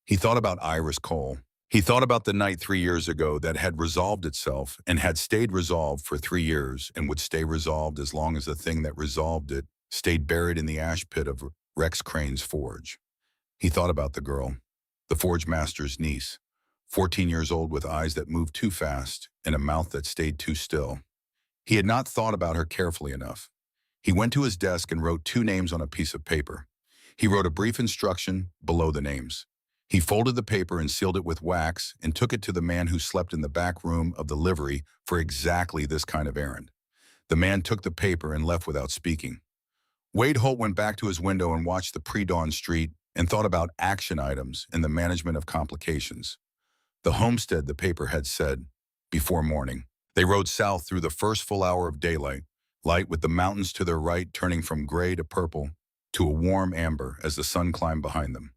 He thought about Iris Cole. He thought about the night 3 years ago that had resolved itself and had stayed resolved for 3 years and would stay resolved as long as the thing that resolved it stayed buried in the ash pit of Rex Crane's forge. He thought about the girl, the forge master's niece, 14 years old with eyes that moved too fast and a mouth that stayed too still. He had not thought about her carefully enough. He went to his desk and wrote 2 names on a piece of paper. He wrote a brief instruction below the names. He folded the paper and sealed it with wax and took it to the man who slept in the back room of the livery for exactly this kind of errand. The man took the paper and left without speaking. Wade Holt went back to his window and watched the pre-dawn street and thought about action items and the management of complications. The homestead, the paper had said, before morning. They rode south through the first full hour of daylight, light with the mountains to their right turning from gray to purple to a warm amber as the sun climbed behind them.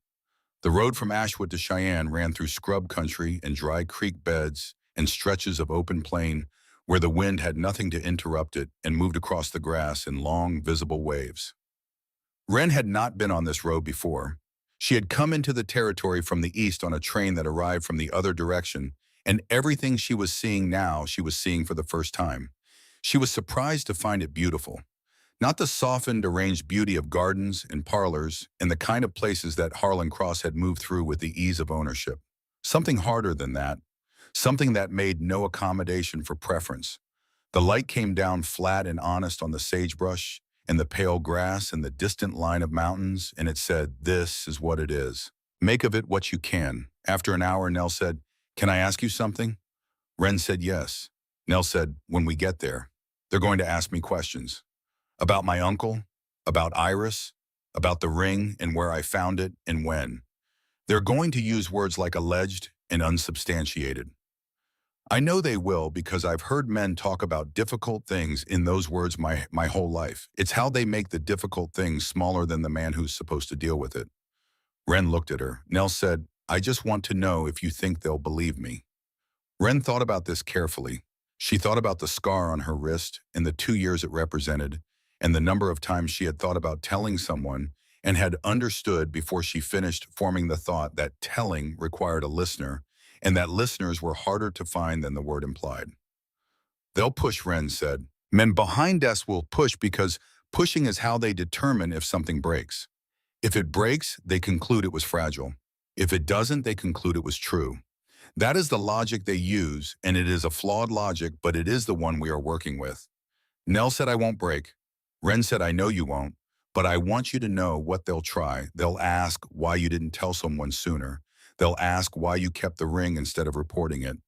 The road from Ashwood to Cheyenne ran through scrub country and dry creek beds and stretches of open plain where the wind had nothing to interrupt it and moved across the grass in long, visible waves. Wren had not been on this road before. She had come into the territory from the east on a train that arrived from the other direction, and everything she was seeing now she was seeing for the first time. She was surprised to find it beautiful. Not the softened, arranged beauty of gardens and parlors and the kind of places that Harlan Cross had moved through with the ease of ownership. Something harder than that. Something that made no accommodation for preference. The light came down flat and honest on the sagebrush and the pale grass and the distant line of mountains, and it said, "This is what it is. Make of it what you can." After an hour, Nell said, "Can I ask you something?" Wren said yes. Nell said, "When we get there, they're going to ask me questions. About my uncle, about Iris, about the ring and where I found it and when. They're going to use words like alleged and unsubstantiated. I know they will because I've heard men talk about difficult things in those words my whole life. It's how they make the difficult things smaller than the man who's supposed to deal with it." Wren looked at her. Nell said, "I just want to know if you think they'll believe me." Wren thought about this carefully. She thought about the scar on her wrist and the 2 years it represented, and the number of times she had thought about telling someone and had understood before she finished forming the thought that telling required a listener, and that listeners were harder to find than the word implied. "They'll push," Wren said. "Men behind us will push because pushing is how they determine if something breaks. If it breaks, they conclude it was fragile. If it doesn't, they conclude it was true. That is the logic they use, and it is a flawed logic, but it is the one we are working with." Nell said, "I won't break." Wren said, "I know you won't, but I want you to know what they'll try. They'll ask why you didn't tell someone sooner. They'll ask why you kept the ring instead of reporting it.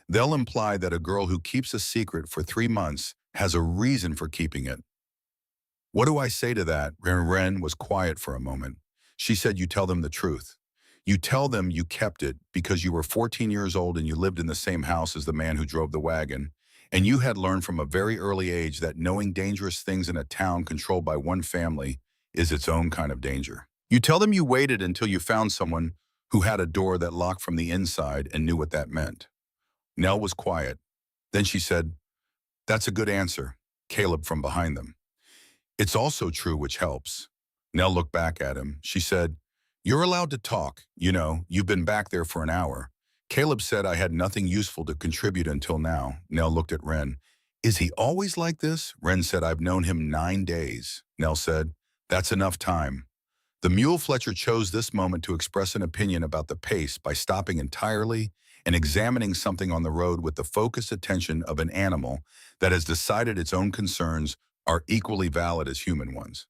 They'll imply that a girl who keeps a secret for 3 months has a reason for keeping it." "What do I say to that?" Wren was quiet for a moment. She said, "You tell them the truth. You tell them you kept it because you were 14 years old and you lived in the same house as the man who drove the wagon, and you had learned from a very early age that knowing dangerous things in a town controlled by one family is its own kind of danger. You tell them you waited until you found someone who had a door that locked from the inside and knew what that meant." Nell was quiet. Then she said, "That's a good answer," Caleb from behind them. "It's also true, which helps." Nell looked back at him. She said, "You're allowed to talk. You know, you've been back there for an hour." Caleb said, "I had nothing useful to contribute until now." Nell looked at Wren. "Is he always like this?" Wren said, "I've known him 9 days." Nell said, "That's enough time." The mule Fletcher chose this moment to express an opinion about the pace by stopping entirely and examining something on the road with the focused attention of an animal that has decided its own concerns are equally valid as human ones.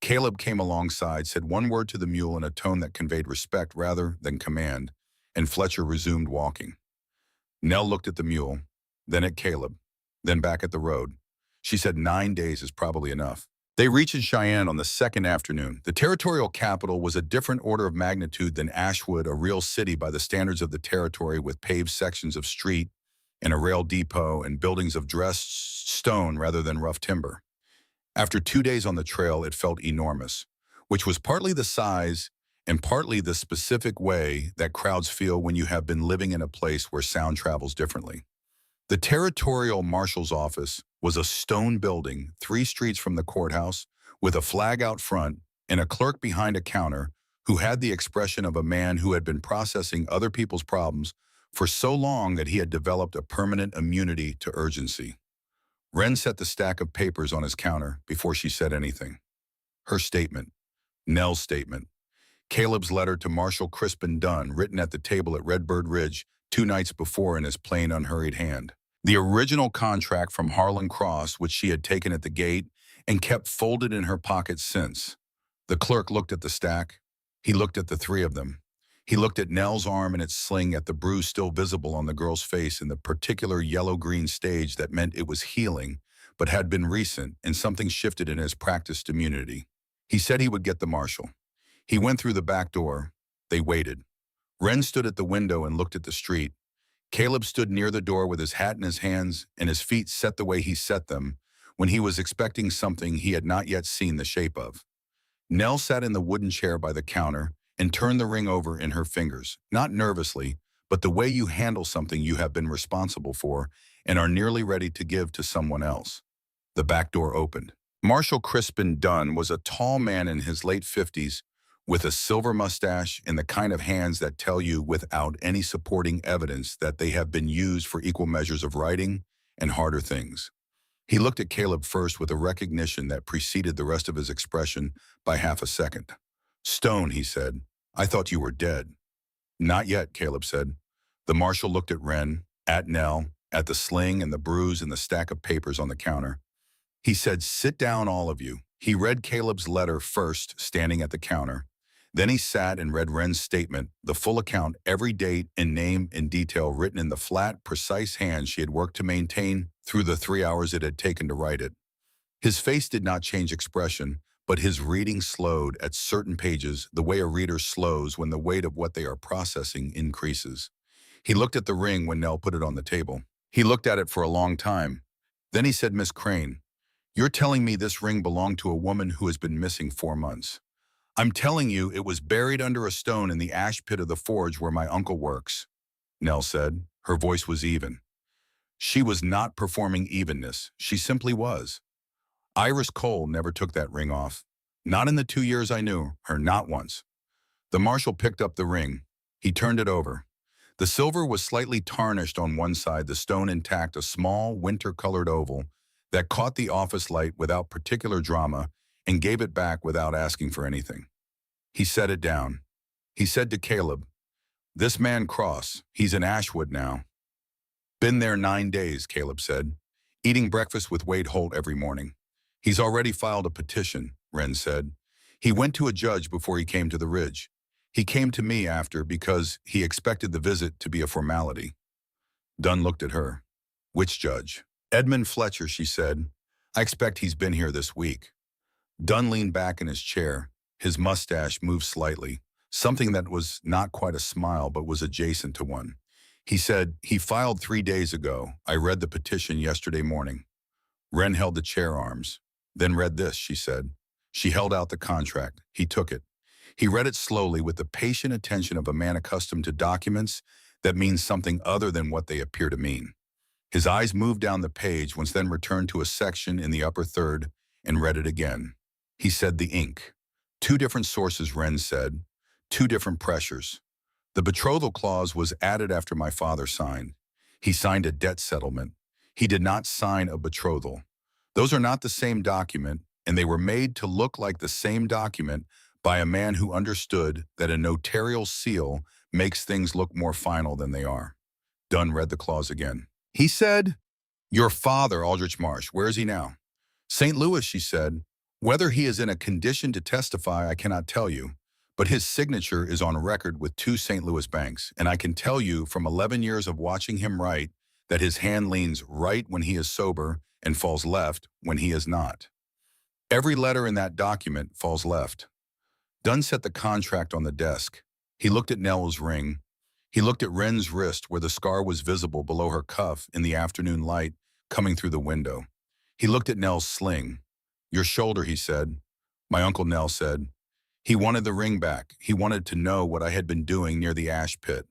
Caleb came alongside, said one word to the mule in a tone that conveyed respect rather than command, and Fletcher resumed walking. Nell looked at the mule, then at Caleb, then back at the road. She said 9 days is probably enough. They reached Cheyenne on the second afternoon. The territorial capital was a different order of magnitude than Ashwood, a real city by the standards of the territory with paved sections of street and a rail depot and buildings of dressed stone rather than rough timber. After 2 days on the trail, it felt enormous, which was partly the size and partly the specific way that crowds feel when you have been living in a place where sound travels differently. The territorial marshal's office was a stone building 3 streets from the courthouse with a flag out front and a clerk behind a counter who had the expression of a man who had been processing other people's problems for so long that he had developed a permanent immunity to urgency. Wren set the stack of papers on his counter before she said anything. Her statement, Nell's statement, Caleb's letter to Marshal Crispin Dunn written at the table at Redbird Ridge 2 nights before in his plain, unhurried hand. The original contract from Harlan Cross, which she had taken at the gate and kept folded in her pocket since. The clerk looked at the stack. He looked at the 3 of them. He looked at Nell's arm and its sling, at the bruise still visible on the girl's face in the particular yellow-green stage that meant it was healing, but had been recent, and something shifted in his practiced immunity. He said he would get the marshal. He went through the back door. They waited. Wren stood at the window and looked at the street. Caleb stood near the door with his hat in his hands and his feet set the way he set them when he was expecting something he had not yet seen the shape of. Nell sat in the wooden chair by the counter and turned the ring over in her fingers, not nervously, but the way you handle something you have been responsible for and are nearly ready to give to someone else. The back door opened. Marshall Crispin Dunn was a tall man in his late 50s with a silver mustache and the kind of hands that tell you without any supporting evidence that they have been used for equal measures of writing and harder things. He looked at Caleb first with a recognition that preceded the rest of his expression by half a second. "Stone," he said, "I thought you were dead." "Not yet," Caleb said. The marshal looked at Wren, at Nell, at the sling and the bruise and the stack of papers on the counter. He said, "Sit down, all of you." He read Caleb's letter first, standing at the counter. Then he sat and read Wren's statement, the full account, every date and name in detail written in the flat, precise hand she had worked to maintain through the 3 hours it had taken to write it. His face did not change expression, but his reading slowed at certain pages the way a reader slows when the weight of what they are processing increases. He looked at the ring when Nell put it on the table. He looked at it for a long time. Then he said, "Miss Crane, you're telling me this ring belonged to a woman who has been missing 4 months. I'm telling you it was buried under a stone in the ash pit of the forge where my uncle works," Nell said. Her voice was even. She was not performing evenness. She simply was. Iris Cole never took that ring off. Not in the 2 years I knew her, not once. The marshal picked up the ring. He turned it over. The silver was slightly tarnished on one side, the stone intact, a small, winter-colored oval that caught the office light without particular drama and gave it back without asking for anything. He set it down. He said to Caleb, "This man Cross, he's in Ashwood now." "Been there 9 days," Caleb said, "eating breakfast with Wade Holt every morning." "He's already filed a petition," Wren said. "He went to a judge before he came to the Ridge. He came to me after because he expected the visit to be a formality." Dunn looked at her. "Which judge?" "Edmund Fletcher," she said. "I expect he's been here this week." Dunn leaned back in his chair. His mustache moved slightly, something that was not quite a smile but was adjacent to one. He said, "He filed 3 days ago. I read the petition yesterday morning." Wren held the chair arms. "Then read this," she said. She held out the contract. He took it. He read it slowly with the patient attention of a man accustomed to documents that mean something other than what they appear to mean. His eyes moved down the page, once then returned to a section in the upper third and read it again. He said the ink. 2 different sources, Wren said. 2 different pressures. The betrothal clause was added after my father signed. He signed a debt settlement. He did not sign a betrothal. Those are not the same document, and they were made to look like the same document by a man who understood that a notarial seal makes things look more final than they are. Dunn read the clause again. He said, "Your father, Aldrich Marsh, where is he now?" "St. Louis," she said. "Whether he is in a condition to testify, I cannot tell you, but his signature is on record with 2 St. Louis banks, and I can tell you from 11 years of watching him write that his hand leans right when he is sober and falls left when he is not. Every letter in that document falls left." Dunn set the contract on the desk. He looked at Nell's ring. He looked at Wren's wrist where the scar was visible below her cuff in the afternoon light coming through the window. He looked at Nell's sling. "Your shoulder," he said. "My Uncle Nell said. He wanted the ring back. He wanted to know what I had been doing near the ash pit."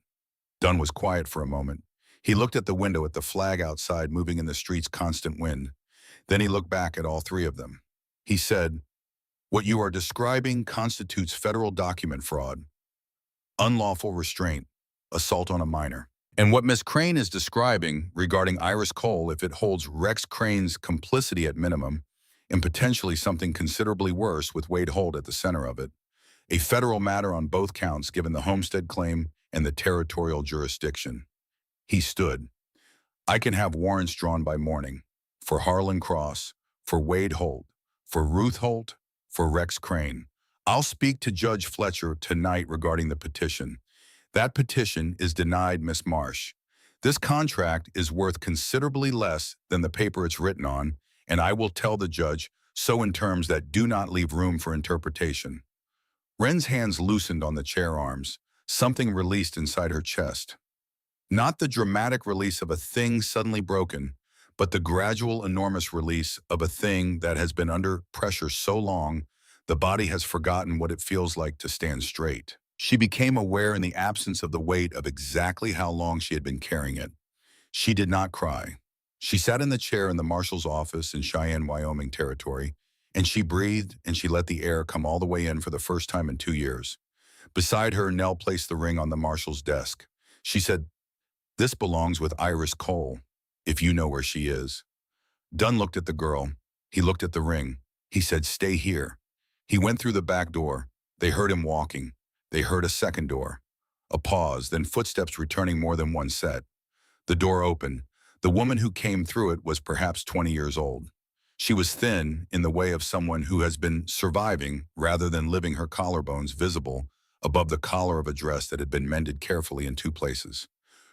Dunn was quiet for a moment. He looked at the window at the flag outside moving in the street's constant wind. Then he looked back at all 3 of them. He said, "What you are describing constitutes federal document fraud, unlawful restraint, assault on a minor. And what Miss Crane is describing regarding Iris Cole, if it holds Rex Crane's complicity at minimum, and potentially something considerably worse with Wade Holt at the center of it, a federal matter on both counts given the homestead claim and the territorial jurisdiction." He stood. "I can have warrants drawn by morning, for Harlan Cross, for Wade Holt, for Ruth Holt, for Rex Crane. I'll speak to Judge Fletcher tonight regarding the petition. That petition is denied, Miss Marsh. This contract is worth considerably less than the paper it's written on, and I will tell the judge so in terms that do not leave room for interpretation." Wren's hands loosened on the chair arms. Something released inside her chest. Not the dramatic release of a thing suddenly broken, but the gradual, enormous release of a thing that has been under pressure so long, the body has forgotten what it feels like to stand straight. She became aware in the absence of the weight of exactly how long she had been carrying it. She did not cry. She sat in the chair in the marshal's office in Cheyenne, Wyoming territory, and she breathed and she let the air come all the way in for the first time in 2 years. Beside her, Nell placed the ring on the marshal's desk. She said, "This belongs with Iris Cole, if you know where she is." Dunn looked at the girl. He looked at the ring. He said, "Stay here." He went through the back door. They heard him walking. They heard a second door. A pause, then footsteps returning more than one set. The door opened. The woman who came through it was perhaps 20 years old. She was thin, in the way of someone who has been surviving rather than living, her collarbones visible above the collar of a dress that had been mended carefully in two places.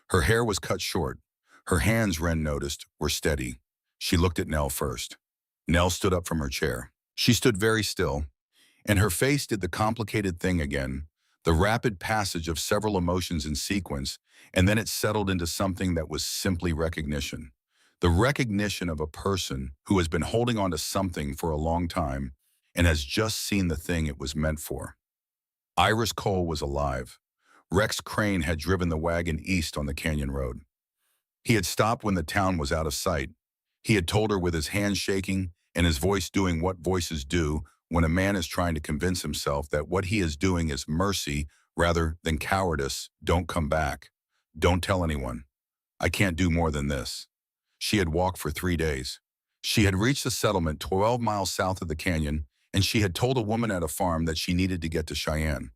Her hair was cut short. Her hands, Wren noticed, were steady. She looked at Nell first. Nell stood up from her chair. She stood very still, and her face did the complicated thing again, the rapid passage of several emotions in sequence, and then it settled into something that was simply recognition. The recognition of a person who has been holding on to something for a long time and has just seen the thing it was meant for. Iris Cole was alive. Rex Crane had driven the wagon east on the canyon road. He had stopped when the town was out of sight. He had told her with his hands shaking and his voice doing what voices do when a man is trying to convince himself that what he is doing is mercy rather than cowardice. "Don't come back. Don't tell anyone. I can't do more than this." She had walked for 3 days. She had reached the settlement 12 miles south of the canyon, and she had told a woman at a farm that she needed to get to Cheyenne.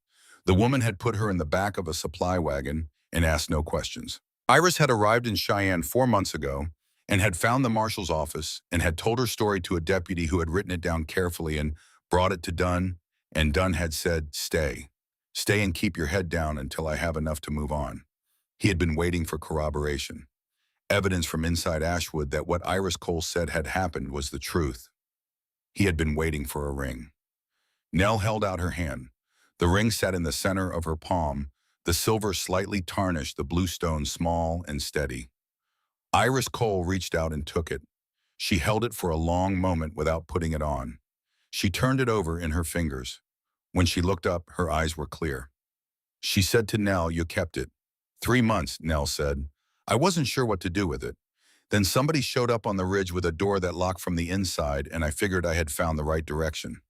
The woman had put her in the back of a supply wagon and asked no questions. Iris had arrived in Cheyenne 4 months ago and had found the marshal's office and had told her story to a deputy who had written it down carefully and brought it to Dunn, and Dunn had said, "Stay. Stay and keep your head down until I have enough to move on." He had been waiting for corroboration. Evidence from inside Ashwood that what Iris Cole said had happened was the truth. He had been waiting for a ring. Nell held out her hand. The ring sat in the center of her palm, the silver slightly tarnished, the blue stone small and steady. Iris Cole reached out and took it. She held it for a long moment without putting it on. She turned it over in her fingers. When she looked up, her eyes were clear. She said to Nell, "You kept it." 3 months, Nell said. "I wasn't sure what to do with it. Then somebody showed up on the ridge with a door that locked from the inside, and I figured I had found the right direction."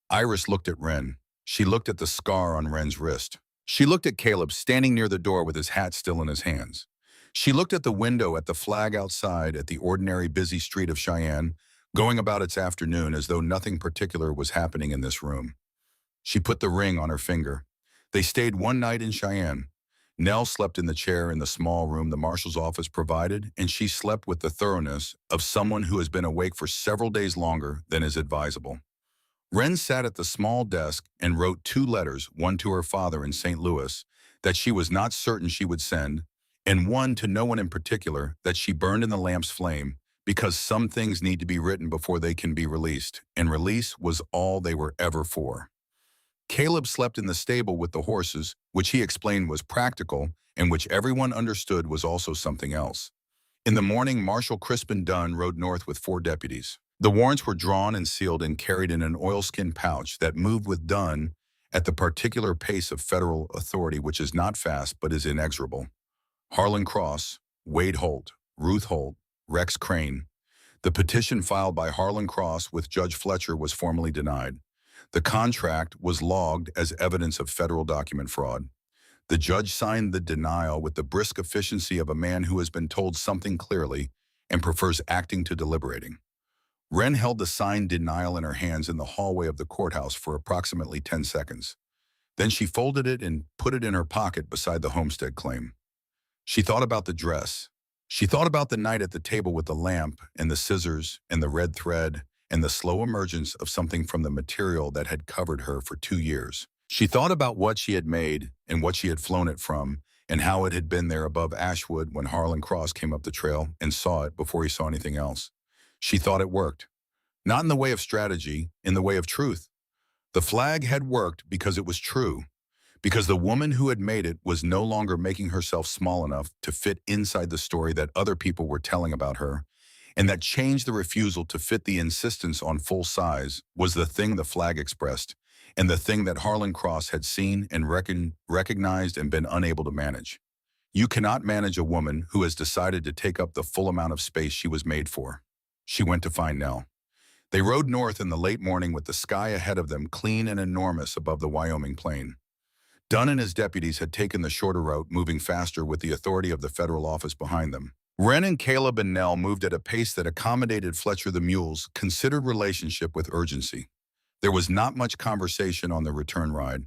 Iris looked at Wren. She looked at the scar on Wren's wrist. She looked at Caleb standing near the door with his hat still in his hands. She looked at the window, at the flag outside, at the ordinary busy street of Cheyenne, going about its afternoon as though nothing particular was happening in this room. She put the ring on her finger. They stayed one night in Cheyenne. Nell slept in the chair in the small room the marshal's office provided, and she slept with the thoroughness of someone who has been awake for several days longer than is advisable. Wren sat at the small desk and wrote 2 letters, one to her father in St. Louis that she was not certain she would send, and one to no one in particular that she burned in the lamp's flame, because some things need to be written before they can be released, and release was all they were ever for. Caleb slept in the stable with the horses, which he explained was practical and which everyone understood was also something else. In the morning, Marshal Crispin Dunn rode north with 4 deputies. The warrants were drawn and sealed and carried in an oilskin pouch that moved with Dunn at the particular pace of federal authority, which is not fast but is inexorable. Harlan Cross, Wade Holt, Ruth Holt, Rex Crane. The petition filed by Harlan Cross with Judge Fletcher was formally denied. The contract was logged as evidence of federal document fraud. The judge signed the denial with the brisk efficiency of a man who has been told something clearly and prefers acting to deliberating. Wren held the signed denial in her hands in the hallway of the courthouse for approximately 10 seconds. Then she folded it and put it in her pocket beside the homestead claim. She thought about the dress. She thought about the night at the table with the lamp and the scissors and the red thread and the slow emergence of something from the material that had covered her for 2 years. She thought about what she had made and what she had flown it from and how it had been there above Ashwood when Harlan Cross came up the trail and saw it before he saw anything else. She thought it worked. Not in the way of strategy, in the way of truth. The flag had worked because it was true, because the woman who had made it was no longer making herself small enough to fit inside the story that other people were telling about her, and that changed the refusal to fit the insistence on full size was the thing the flag expressed, and the thing that Harlan Cross had seen and recognized and been unable to manage. You cannot manage a woman who has decided to take up the full amount of space she was made for. She went to find Nell. They rode north in the late morning with the sky ahead of them clean and enormous above the Wyoming plain. Dunn and his deputies had taken the shorter route, moving faster with the authority of the federal office behind them. Wren and Caleb and Nell moved at a pace that accommodated Fletcher the mule's considered relationship with urgency. There was not much conversation on the return ride.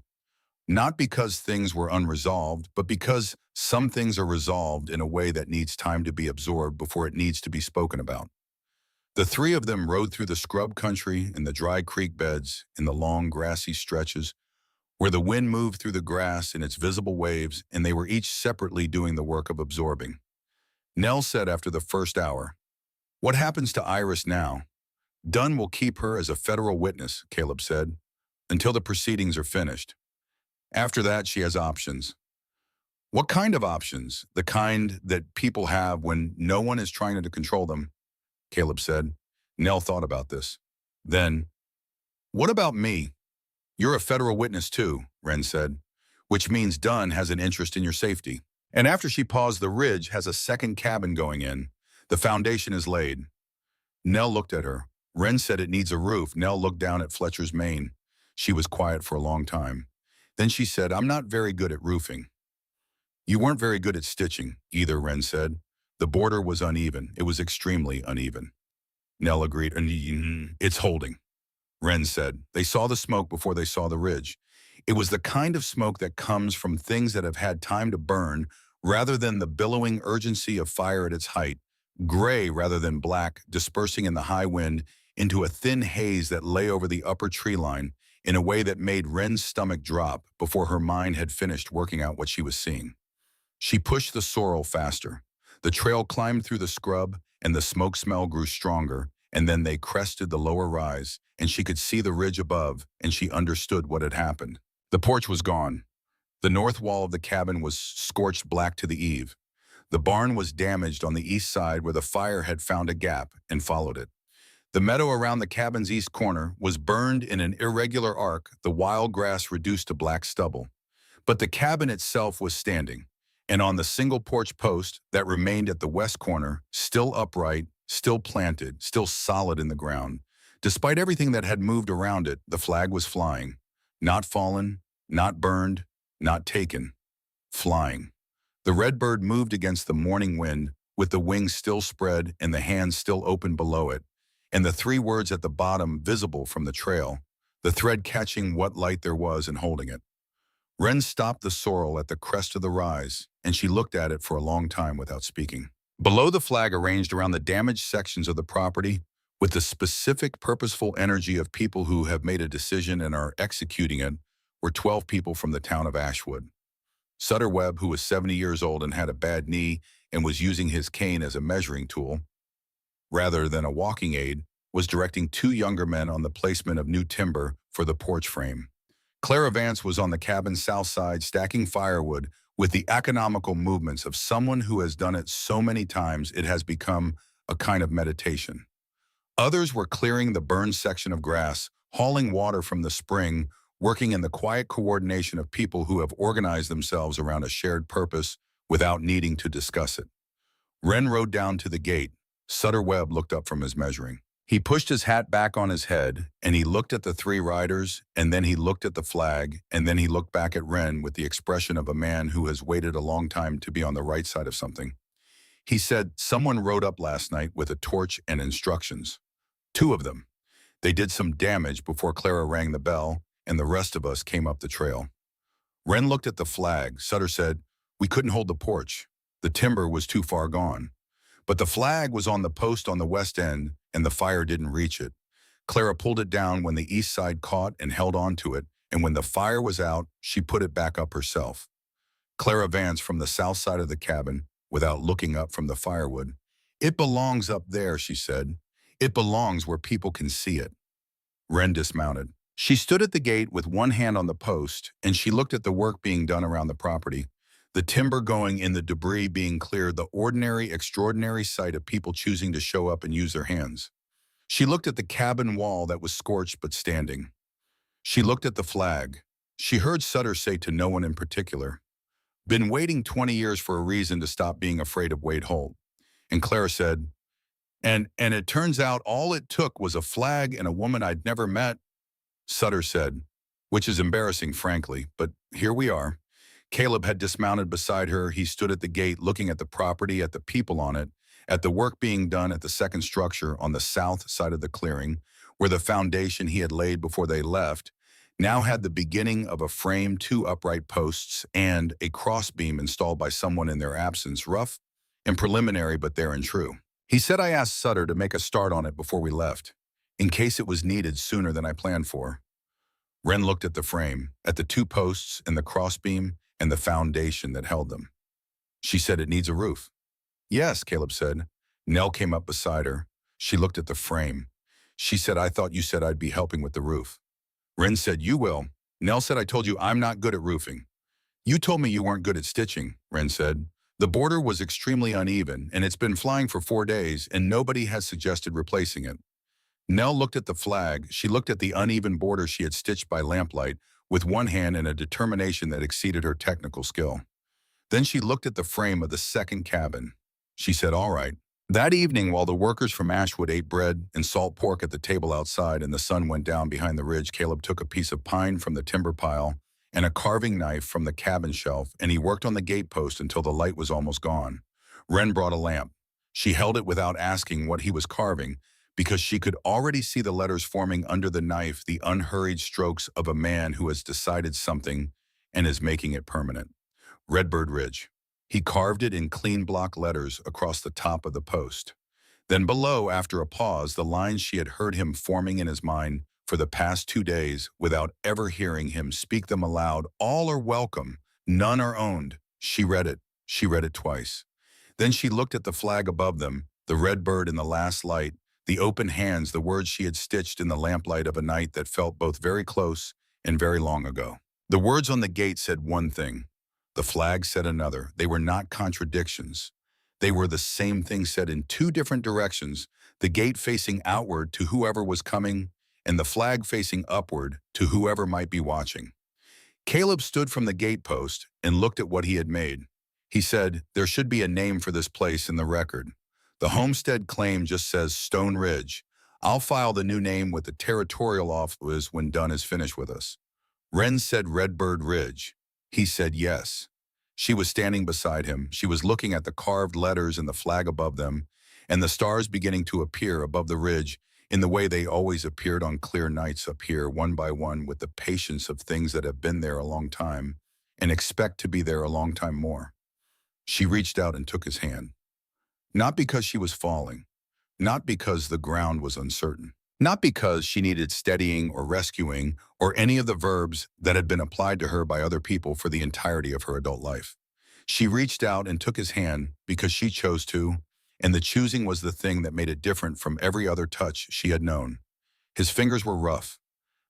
Not because things were unresolved, but because some things are resolved in a way that needs time to be absorbed before it needs to be spoken about. The three of them rode through the scrub country, in the dry creek beds, in the long grassy stretches, where the wind moved through the grass in its visible waves, and they were each separately doing the work of absorbing. Nell said after the first hour, "What happens to Iris now?" "Dunn will keep her as a federal witness," Caleb said, "until the proceedings are finished. After that, she has options." "What kind of options?" "The kind that people have when no one is trying to control them," Caleb said. Nell thought about this. Then, "What about me?" "You're a federal witness too," Wren said, "which means Dunn has an interest in your safety." And after she paused, "The ridge has a second cabin going in. The foundation is laid." Nell looked at her. Wren said it needs a roof. Nell looked down at Fletcher's mane. She was quiet for a long time. Then she said, "I'm not very good at roofing." "You weren't very good at stitching either," Wren said. "The border was uneven. It was extremely uneven." Nell agreed. "It's holding," Wren said. They saw the smoke before they saw the ridge. It was the kind of smoke that comes from things that have had time to burn rather than the billowing urgency of fire at its height, gray rather than black, dispersing in the high wind into a thin haze that lay over the upper tree line in a way that made Wren's stomach drop before her mind had finished working out what she was seeing. She pushed the sorrel faster. The trail climbed through the scrub, and the smoke smell grew stronger, and then they crested the lower rise, and she could see the ridge above, and she understood what had happened. The porch was gone. The north wall of the cabin was scorched black to the eave. The barn was damaged on the east side where the fire had found a gap and followed it. The meadow around the cabin's east corner was burned in an irregular arc, the wild grass reduced to black stubble. But the cabin itself was standing, and on the single porch post that remained at the west corner, still upright, still planted, still solid in the ground. Despite everything that had moved around it, the flag was flying. Not fallen, not burned, not taken. Flying. The red bird moved against the morning wind, with the wings still spread and the hands still open below it, and the three words at the bottom visible from the trail, the thread catching what light there was and holding it. Wren stopped the sorrel at the crest of the rise, and she looked at it for a long time without speaking. Below the flag arranged around the damaged sections of the property, with the specific purposeful energy of people who have made a decision and are executing it, were 12 people from the town of Ashwood. Sutter Webb, who was 70 years old and had a bad knee and was using his cane as a measuring tool, rather than a walking aid, was directing two younger men on the placement of new timber for the porch frame. Clara Vance was on the cabin's south side stacking firewood with the economical movements of someone who has done it so many times it has become a kind of meditation. Others were clearing the burned section of grass, hauling water from the spring, working in the quiet coordination of people who have organized themselves around a shared purpose without needing to discuss it. Wren rode down to the gate. Sutter Webb looked up from his measuring. He pushed his hat back on his head, and he looked at the three riders, and then he looked at the flag, and then he looked back at Wren with the expression of a man who has waited a long time to be on the right side of something. He said, "Someone rode up last night with a torch and instructions. Two of them. They did some damage before Clara rang the bell, and the rest of us came up the trail." Wren looked at the flag. Sutter said, "We couldn't hold the porch. The timber was too far gone. But the flag was on the post on the west end, and the fire didn't reach it. Clara pulled it down when the east side caught and held on to it, and when the fire was out, she put it back up herself." Clara Vance from the south side of the cabin, without looking up from the firewood. "It belongs up there," she said. "It belongs where people can see it." Wren dismounted. She stood at the gate with one hand on the post, and she looked at the work being done around the property. The timber going in, the debris being cleared, the ordinary, extraordinary sight of people choosing to show up and use their hands. She looked at the cabin wall that was scorched but standing. She looked at the flag. She heard Sutter say to no one in particular, Been waiting 20 years for a reason to stop being afraid of Wade Holt. And Clara said, and it turns out all it took was a flag and a woman I'd never met, Sutter said, which is embarrassing, frankly, but here we are. Caleb had dismounted beside her. He stood at the gate looking at the property, at the people on it, at the work being done at the second structure on the south side of the clearing, where the foundation he had laid before they left now had the beginning of a frame, two upright posts, and a crossbeam installed by someone in their absence, rough and preliminary, but there and true. He said I asked Sutter to make a start on it before we left, in case it was needed sooner than I planned for. Wren looked at the frame, at the two posts and the crossbeam and the foundation that held them. She said it needs a roof. Yes, Caleb said. Nell came up beside her. She looked at the frame. She said, I thought you said I'd be helping with the roof. Wren said, you will. Nell said, I told you I'm not good at roofing. You told me you weren't good at stitching, Wren said. The border was extremely uneven, and it's been flying for 4 days, and nobody has suggested replacing it. Nell looked at the flag. She looked at the uneven border she had stitched by lamplight with one hand in a determination that exceeded her technical skill. Then she looked at the frame of the second cabin. She said, all right. That evening, while the workers from Ashwood ate bread and salt pork at the table outside and the sun went down behind the ridge, Caleb took a piece of pine from the timber pile and a carving knife from the cabin shelf, and he worked on the gatepost until the light was almost gone. Wren brought a lamp. She held it without asking what he was carving, because she could already see the letters forming under the knife, the unhurried strokes of a man who has decided something and is making it permanent. Redbird Ridge. He carved it in clean block letters across the top of the post. Then below, after a pause, the lines she had heard him forming in his mind for the past 2 days without ever hearing him speak them aloud. All are welcome, none are owned. She read it. She read it twice. Then she looked at the flag above them, the red bird in the last light, the open hands, the words she had stitched in the lamplight of a night that felt both very close and very long ago. The words on the gate said one thing. The flag said another. They were not contradictions. They were the same thing said in 2 different directions, the gate facing outward to whoever was coming, and the flag facing upward to whoever might be watching. Caleb stood from the gatepost and looked at what he had made. He said, there should be a name for this place in the record. The homestead claim just says Stone Ridge. I'll file the new name with the territorial office when Dunn is finished with us. Wren said Redbird Ridge. He said yes. She was standing beside him. She was looking at the carved letters and the flag above them, and the stars beginning to appear above the ridge in the way they always appeared on clear nights up here, one by one, with the patience of things that have been there a long time and expect to be there a long time more. She reached out and took his hand. Not because she was falling, not because the ground was uncertain, not because she needed steadying or rescuing or any of the verbs that had been applied to her by other people for the entirety of her adult life. She reached out and took his hand because she chose to, and the choosing was the thing that made it different from every other touch she had known. His fingers were rough.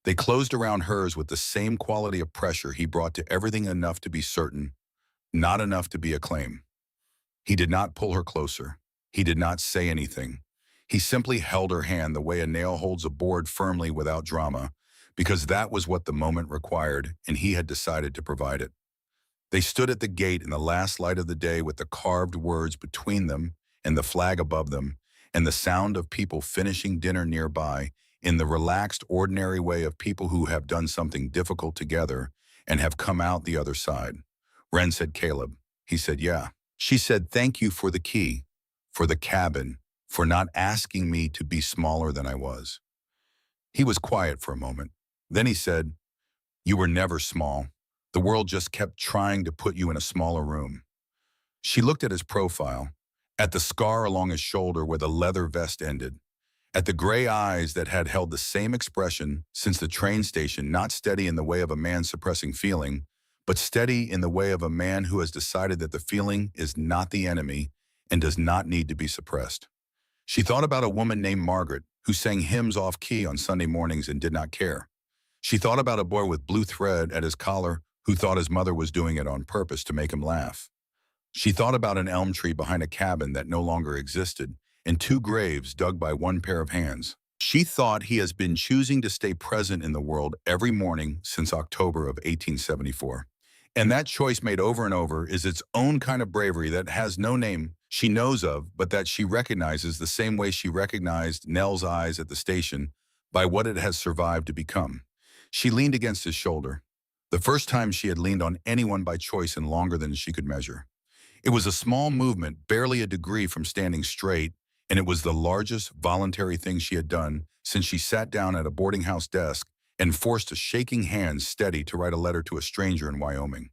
They closed around hers with the same quality of pressure he brought to everything, enough to be certain, not enough to be a claim. He did not pull her closer. He did not say anything. He simply held her hand the way a nail holds a board firmly without drama, because that was what the moment required, and he had decided to provide it. They stood at the gate in the last light of the day with the carved words between them and the flag above them, and the sound of people finishing dinner nearby in the relaxed, ordinary way of people who have done something difficult together and have come out the other side. Wren said, Caleb. He said, yeah. She said, thank you for the key, for the cabin, for not asking me to be smaller than I was. He was quiet for a moment. Then he said, you were never small. The world just kept trying to put you in a smaller room. She looked at his profile, at the scar along his shoulder where the leather vest ended, at the gray eyes that had held the same expression since the train station, not steady in the way of a man suppressing feeling, but steady in the way of a man who has decided that the feeling is not the enemy and does not need to be suppressed. She thought about a woman named Margaret who sang hymns off-key on Sunday mornings and did not care. She thought about a boy with blue thread at his collar who thought his mother was doing it on purpose to make him laugh. She thought about an elm tree behind a cabin that no longer existed and 2 graves dug by one pair of hands. She thought he has been choosing to stay present in the world every morning since October of 1874. And that choice made over and over is its own kind of bravery that has no name she knows of, but that she recognizes the same way she recognized Nell's eyes at the station by what it has survived to become. She leaned against his shoulder, the first time she had leaned on anyone by choice in longer than she could measure. It was a small movement, barely a degree from standing straight, and it was the largest voluntary thing she had done since she sat down at a boarding house desk and forced a shaking hand steady to write a letter to a stranger in Wyoming.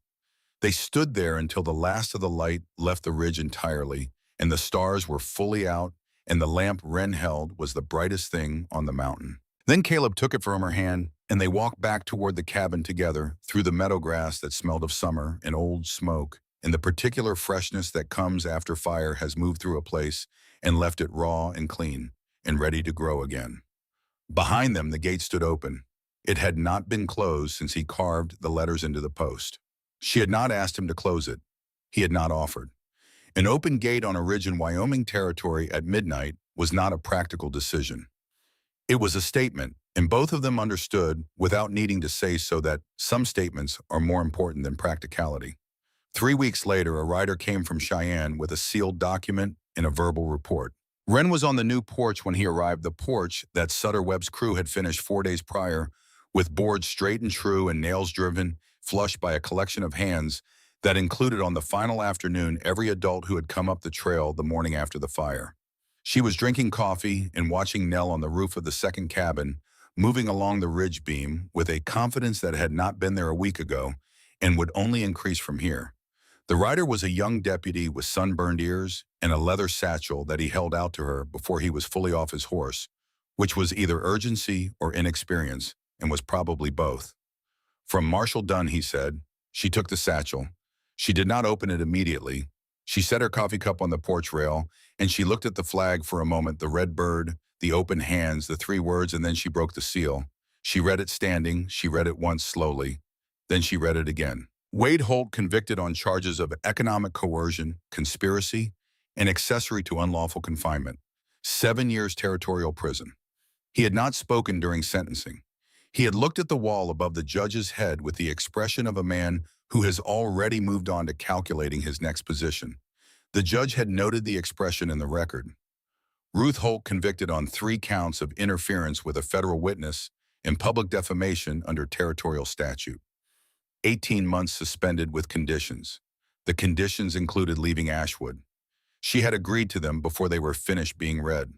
They stood there until the last of the light left the ridge entirely, and the stars were fully out, and the lamp Wren held was the brightest thing on the mountain. Then Caleb took it from her hand, and they walked back toward the cabin together through the meadow grass that smelled of summer and old smoke, and the particular freshness that comes after fire has moved through a place and left it raw and clean and ready to grow again. Behind them, the gate stood open. It had not been closed since he carved the letters into the post. She had not asked him to close it. He had not offered. An open gate on a ridge in Wyoming territory at midnight was not a practical decision. It was a statement, and both of them understood, without needing to say so, that some statements are more important than practicality. 3 weeks later, a rider came from Cheyenne with a sealed document and a verbal report. Wren was on the new porch when he arrived, the porch that Sutter Webb's crew had finished 4 days prior, with boards straight and true and nails driven, flush by a collection of hands that included on the final afternoon every adult who had come up the trail the morning after the fire. She was drinking coffee and watching Nell on the roof of the second cabin, moving along the ridge beam with a confidence that had not been there a week ago and would only increase from here. The rider was a young deputy with sunburned ears and a leather satchel that he held out to her before he was fully off his horse, which was either urgency or inexperience, and was probably both. "From Marshal Dunn," he said. She took the satchel. She did not open it immediately. She set her coffee cup on the porch rail, and she looked at the flag for a moment, the red bird, the open hands, the 3 words, and then she broke the seal. She read it standing. She read it once slowly. Then she read it again. Wade Holt convicted on charges of economic coercion, conspiracy, and accessory to unlawful confinement. 7 years territorial prison. He had not spoken during sentencing. He had looked at the wall above the judge's head with the expression of a man who has already moved on to calculating his next position. The judge had noted the expression in the record. Ruth Holt convicted on 3 counts of interference with a federal witness and public defamation under territorial statute. 18 months suspended with conditions. The conditions included leaving Ashwood. She had agreed to them before they were finished being read.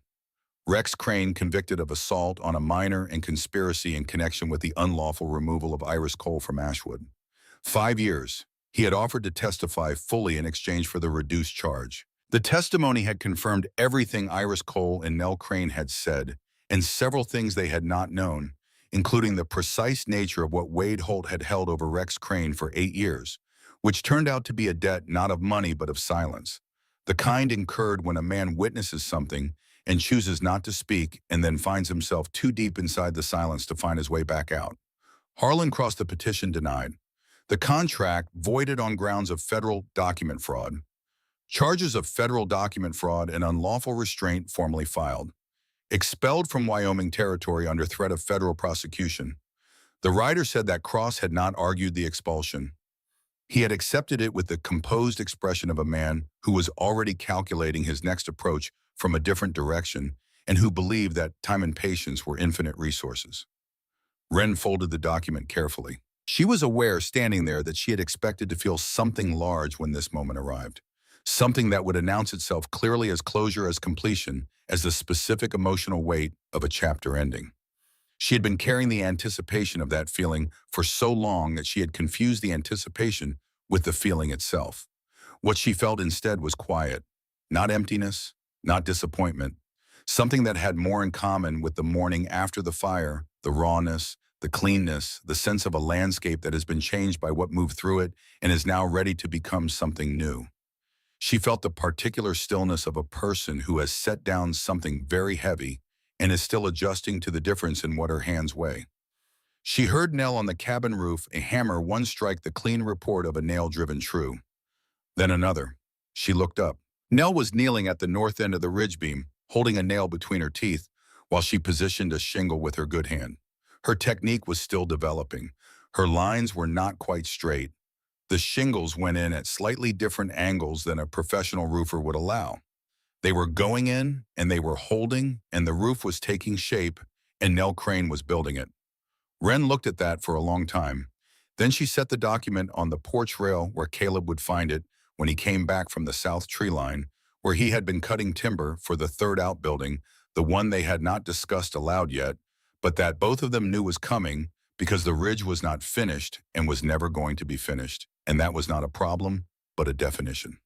Rex Crane convicted of assault on a minor and conspiracy in connection with the unlawful removal of Iris Cole from Ashwood. 5 years. He had offered to testify fully in exchange for the reduced charge. The testimony had confirmed everything Iris Cole and Nell Crane had said, and several things they had not known, including the precise nature of what Wade Holt had held over Rex Crane for 8 years, which turned out to be a debt not of money but of silence, the kind incurred when a man witnesses something and chooses not to speak and then finds himself too deep inside the silence to find his way back out. Harlan crossed the petition denied. The contract voided on grounds of federal document fraud. Charges of federal document fraud and unlawful restraint formally filed. Expelled from Wyoming territory under threat of federal prosecution. The rider said that Cross had not argued the expulsion. He had accepted it with the composed expression of a man who was already calculating his next approach from a different direction and who believed that time and patience were infinite resources. Wren folded the document carefully. She was aware, standing there, that she had expected to feel something large when this moment arrived. Something that would announce itself clearly as closure, as completion, as the specific emotional weight of a chapter ending. She had been carrying the anticipation of that feeling for so long that she had confused the anticipation with the feeling itself. What she felt instead was quiet, not emptiness, not disappointment, something that had more in common with the morning after the fire, the rawness, the cleanness, the sense of a landscape that has been changed by what moved through it and is now ready to become something new. She felt the particular stillness of a person who has set down something very heavy and is still adjusting to the difference in what her hands weigh. She heard Nell on the cabin roof, a hammer one strike the clean report of a nail-driven true. Then another. She looked up. Nell was kneeling at the north end of the ridge beam, holding a nail between her teeth, while she positioned a shingle with her good hand. Her technique was still developing. Her lines were not quite straight. The shingles went in at slightly different angles than a professional roofer would allow. They were going in, and they were holding, and the roof was taking shape, and Nell Crane was building it. Wren looked at that for a long time. Then she set the document on the porch rail where Caleb would find it when he came back from the south tree line, where he had been cutting timber for the third outbuilding, the one they had not discussed aloud yet, but that both of them knew was coming because the ridge was not finished and was never going to be finished. And that was not a problem, but a definition.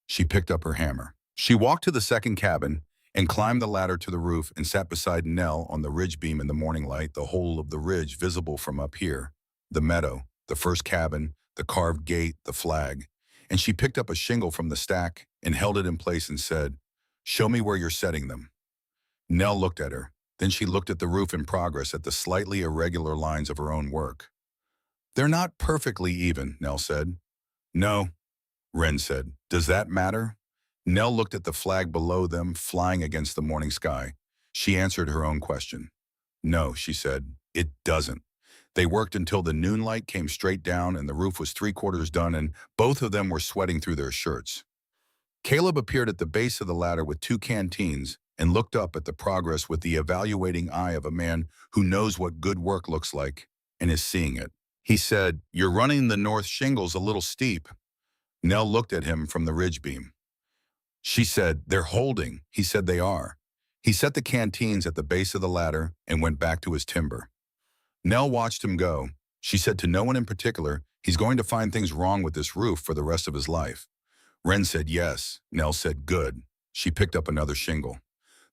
She picked up her hammer. She walked to the second cabin and climbed the ladder to the roof and sat beside Nell on the ridge beam in the morning light, the whole of the ridge visible from up here, the meadow, the first cabin, the carved gate, the flag. And she picked up a shingle from the stack and held it in place and said, "Show me where you're setting them." Nell looked at her. Then she looked at the roof in progress at the slightly irregular lines of her own work. "They're not perfectly even," Nell said. "No," Wren said. "Does that matter?" Nell looked at the flag below them, flying against the morning sky. She answered her own question. "No," she said, "it doesn't." They worked until the noon light came straight down and the roof was three-quarters done, and both of them were sweating through their shirts. Caleb appeared at the base of the ladder with two canteens and looked up at the progress with the evaluating eye of a man who knows what good work looks like and is seeing it. He said, "You're running the north shingles a little steep." Nell looked at him from the ridge beam. She said, "They're holding." He said, "They are." He set the canteens at the base of the ladder and went back to his timber. Nell watched him go. She said to no one in particular, "He's going to find things wrong with this roof for the rest of his life." Wren said yes. Nell said good. She picked up another shingle.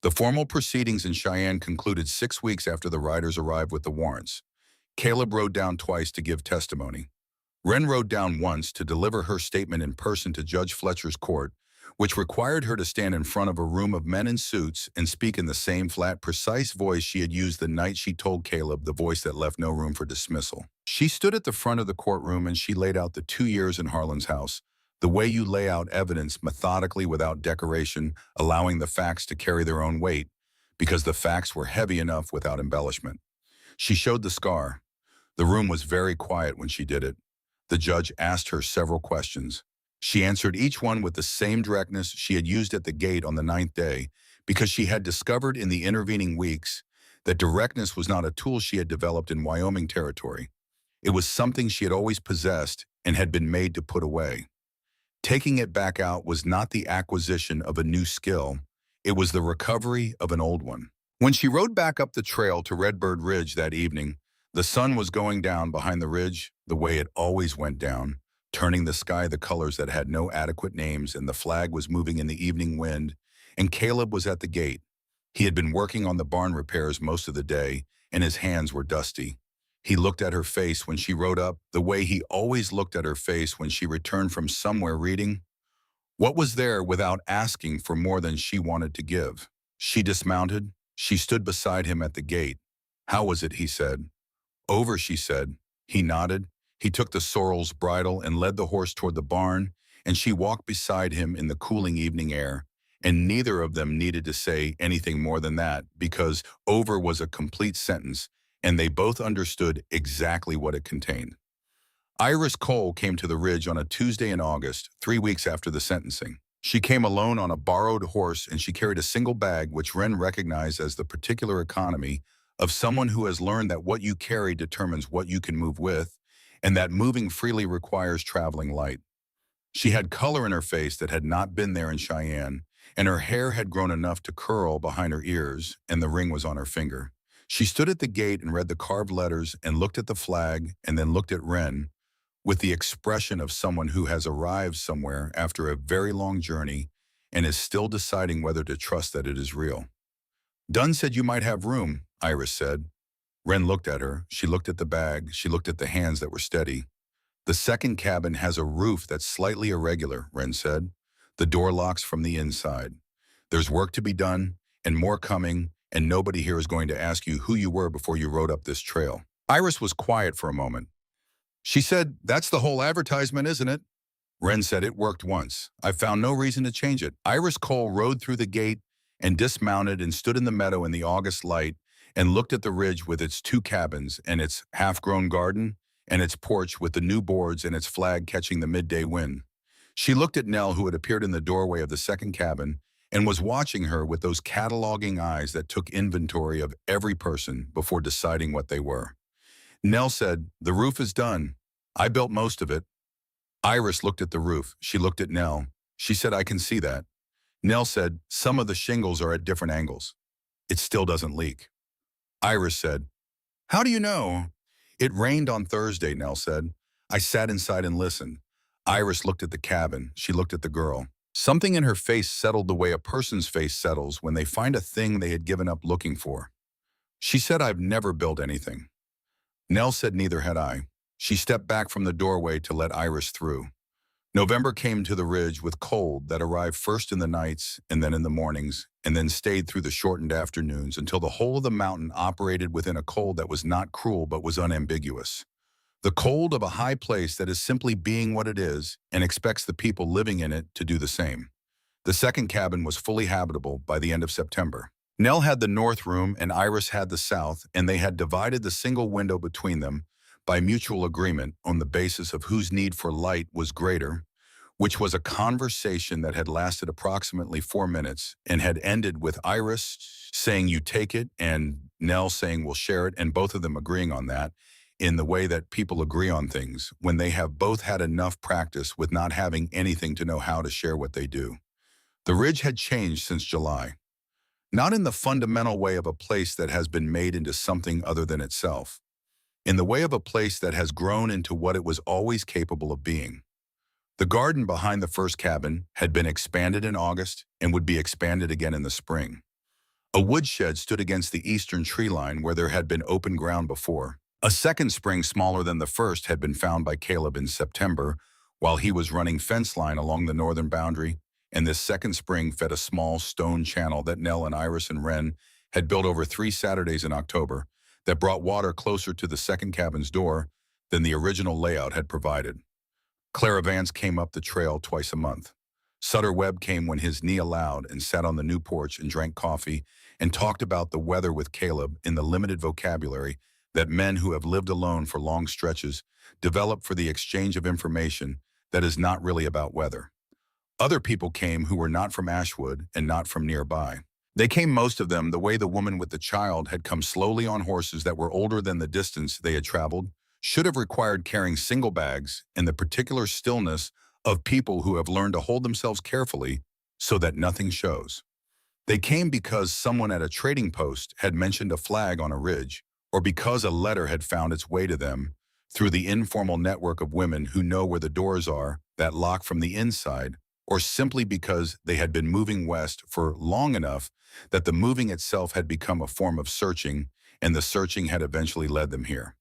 The formal proceedings in Cheyenne concluded 6 weeks after the riders arrived with the warrants. Caleb rode down twice to give testimony. Wren rode down once to deliver her statement in person to Judge Fletcher's court, which required her to stand in front of a room of men in suits and speak in the same flat, precise voice she had used the night she told Caleb, the voice that left no room for dismissal. She stood at the front of the courtroom and she laid out the 2 years in Harlan's house, the way you lay out evidence methodically without decoration, allowing the facts to carry their own weight, because the facts were heavy enough without embellishment. She showed the scar. The room was very quiet when she did it. The judge asked her several questions. She answered each one with the same directness she had used at the gate on the 9th day, because she had discovered in the intervening weeks that directness was not a tool she had developed in Wyoming territory. It was something she had always possessed and had been made to put away. Taking it back out was not the acquisition of a new skill, it was the recovery of an old one. When she rode back up the trail to Redbird Ridge that evening, the sun was going down behind the ridge the way it always went down, turning the sky the colors that had no adequate names, and the flag was moving in the evening wind, and Caleb was at the gate. He had been working on the barn repairs most of the day, and his hands were dusty. He looked at her face when she rode up, the way he always looked at her face when she returned from somewhere reading. What was there without asking for more than she wanted to give? She dismounted. She stood beside him at the gate. "How was it?" he said. "Over," she said. He nodded. He took the sorrel's bridle and led the horse toward the barn, and she walked beside him in the cooling evening air, and neither of them needed to say anything more than that, because over was a complete sentence, and they both understood exactly what it contained. Iris Cole came to the ridge on a Tuesday in August, 3 weeks after the sentencing. She came alone on a borrowed horse, and she carried a single bag, which Wren recognized as the particular economy of someone who has learned that what you carry determines what you can move with, and that moving freely requires traveling light. She had color in her face that had not been there in Cheyenne, and her hair had grown enough to curl behind her ears, and the ring was on her finger. She stood at the gate and read the carved letters and looked at the flag and then looked at Wren with the expression of someone who has arrived somewhere after a very long journey and is still deciding whether to trust that it is real. "Dunn said you might have room," Iris said. Wren looked at her. She looked at the bag. She looked at the hands that were steady. "The second cabin has a roof that's slightly irregular," Wren said. "The door locks from the inside. There's work to be done, and more coming, and nobody here is going to ask you who you were before you rode up this trail." Iris was quiet for a moment. She said, "That's the whole advertisement, isn't it?" Wren said, "It worked once. I found no reason to change it." Iris Cole rode through the gate and dismounted and stood in the meadow in the August light and looked at the ridge with its 2 cabins and its half-grown garden and its porch with the new boards and its flag catching the midday wind. She looked at Nell, who had appeared in the doorway of the second cabin, and was watching her with those cataloging eyes that took inventory of every person before deciding what they were. Nell said, "The roof is done. I built most of it." Iris looked at the roof. She looked at Nell. She said, "I can see that." Nell said, "Some of the shingles are at different angles. It still doesn't leak." Iris said, "How do you know?" "It rained on Thursday," Nell said. "I sat inside and listened." Iris looked at the cabin. She looked at the girl. Something in her face settled the way a person's face settles when they find a thing they had given up looking for. She said, "I've never built anything." Nell said, "Neither had I." She stepped back from the doorway to let Iris through. November came to the ridge with cold that arrived first in the nights and then in the mornings, and then stayed through the shortened afternoons until the whole of the mountain operated within a cold that was not cruel but was unambiguous. The cold of a high place that is simply being what it is and expects the people living in it to do the same. The second cabin was fully habitable by the end of September. Nell had the north room and Iris had the south, and they had divided the single window between them by mutual agreement on the basis of whose need for light was greater, which was a conversation that had lasted approximately 4 minutes and had ended with Iris saying, "You take it," and Nell saying, "We'll share it," and both of them agreeing on that in the way that people agree on things when they have both had enough practice with not having anything to know how to share what they do. The ridge had changed since July. Not in the fundamental way of a place that has been made into something other than itself. In the way of a place that has grown into what it was always capable of being. The garden behind the first cabin had been expanded in August and would be expanded again in the spring. A woodshed stood against the eastern tree line where there had been open ground before. A second spring smaller than the first had been found by Caleb in September while he was running fence line along the northern boundary, and this second spring fed a small stone channel that Nell and Iris and Wren had built over 3 Saturdays in October that brought water closer to the second cabin's door than the original layout had provided. Clara Vance came up the trail twice a month. Sutter Webb came when his knee allowed and sat on the new porch and drank coffee and talked about the weather with Caleb in the limited vocabulary that men who have lived alone for long stretches develop for the exchange of information that is not really about weather. Other people came who were not from Ashwood and not from nearby. They came, most of them, the way the woman with the child had come slowly on horses that were older than the distance they had traveled, should have required carrying single bags, and the particular stillness of people who have learned to hold themselves carefully so that nothing shows. They came because someone at a trading post had mentioned a flag on a ridge, or because a letter had found its way to them through the informal network of women who know where the doors are that lock from the inside, or simply because they had been moving west for long enough that the moving itself had become a form of searching, and the searching had eventually led them here.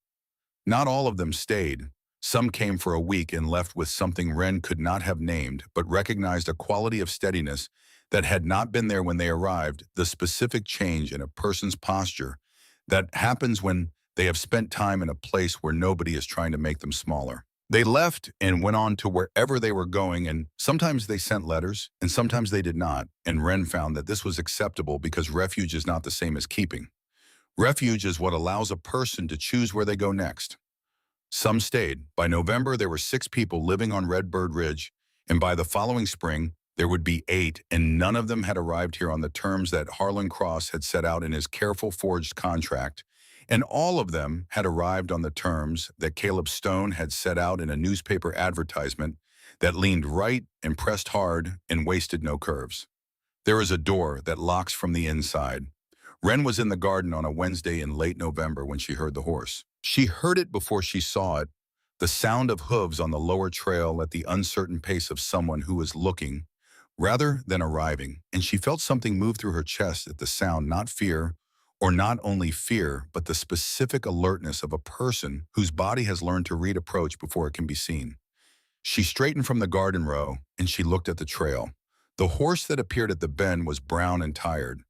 Not all of them stayed. Some came for a week and left with something Wren could not have named, but recognized a quality of steadiness that had not been there when they arrived, the specific change in a person's posture that happens when they have spent time in a place where nobody is trying to make them smaller. They left and went on to wherever they were going, and sometimes they sent letters, and sometimes they did not, and Wren found that this was acceptable because refuge is not the same as keeping. Refuge is what allows a person to choose where they go next. Some stayed. By November, there were 6 people living on Redbird Ridge, and by the following spring, there would be 8, and none of them had arrived here on the terms that Harlan Cross had set out in his careful forged contract, and all of them had arrived on the terms that Caleb Stone had set out in a newspaper advertisement that leaned right and pressed hard and wasted no curves. There is a door that locks from the inside. Wren was in the garden on a Wednesday in late November when she heard the horse. She heard it before she saw it, the sound of hooves on the lower trail at the uncertain pace of someone who is looking, rather than arriving, and she felt something move through her chest at the sound, not fear, or not only fear, but the specific alertness of a person whose body has learned to read approach before it can be seen. She straightened from the garden row, and she looked at the trail. The horse that appeared at the bend was brown and tired.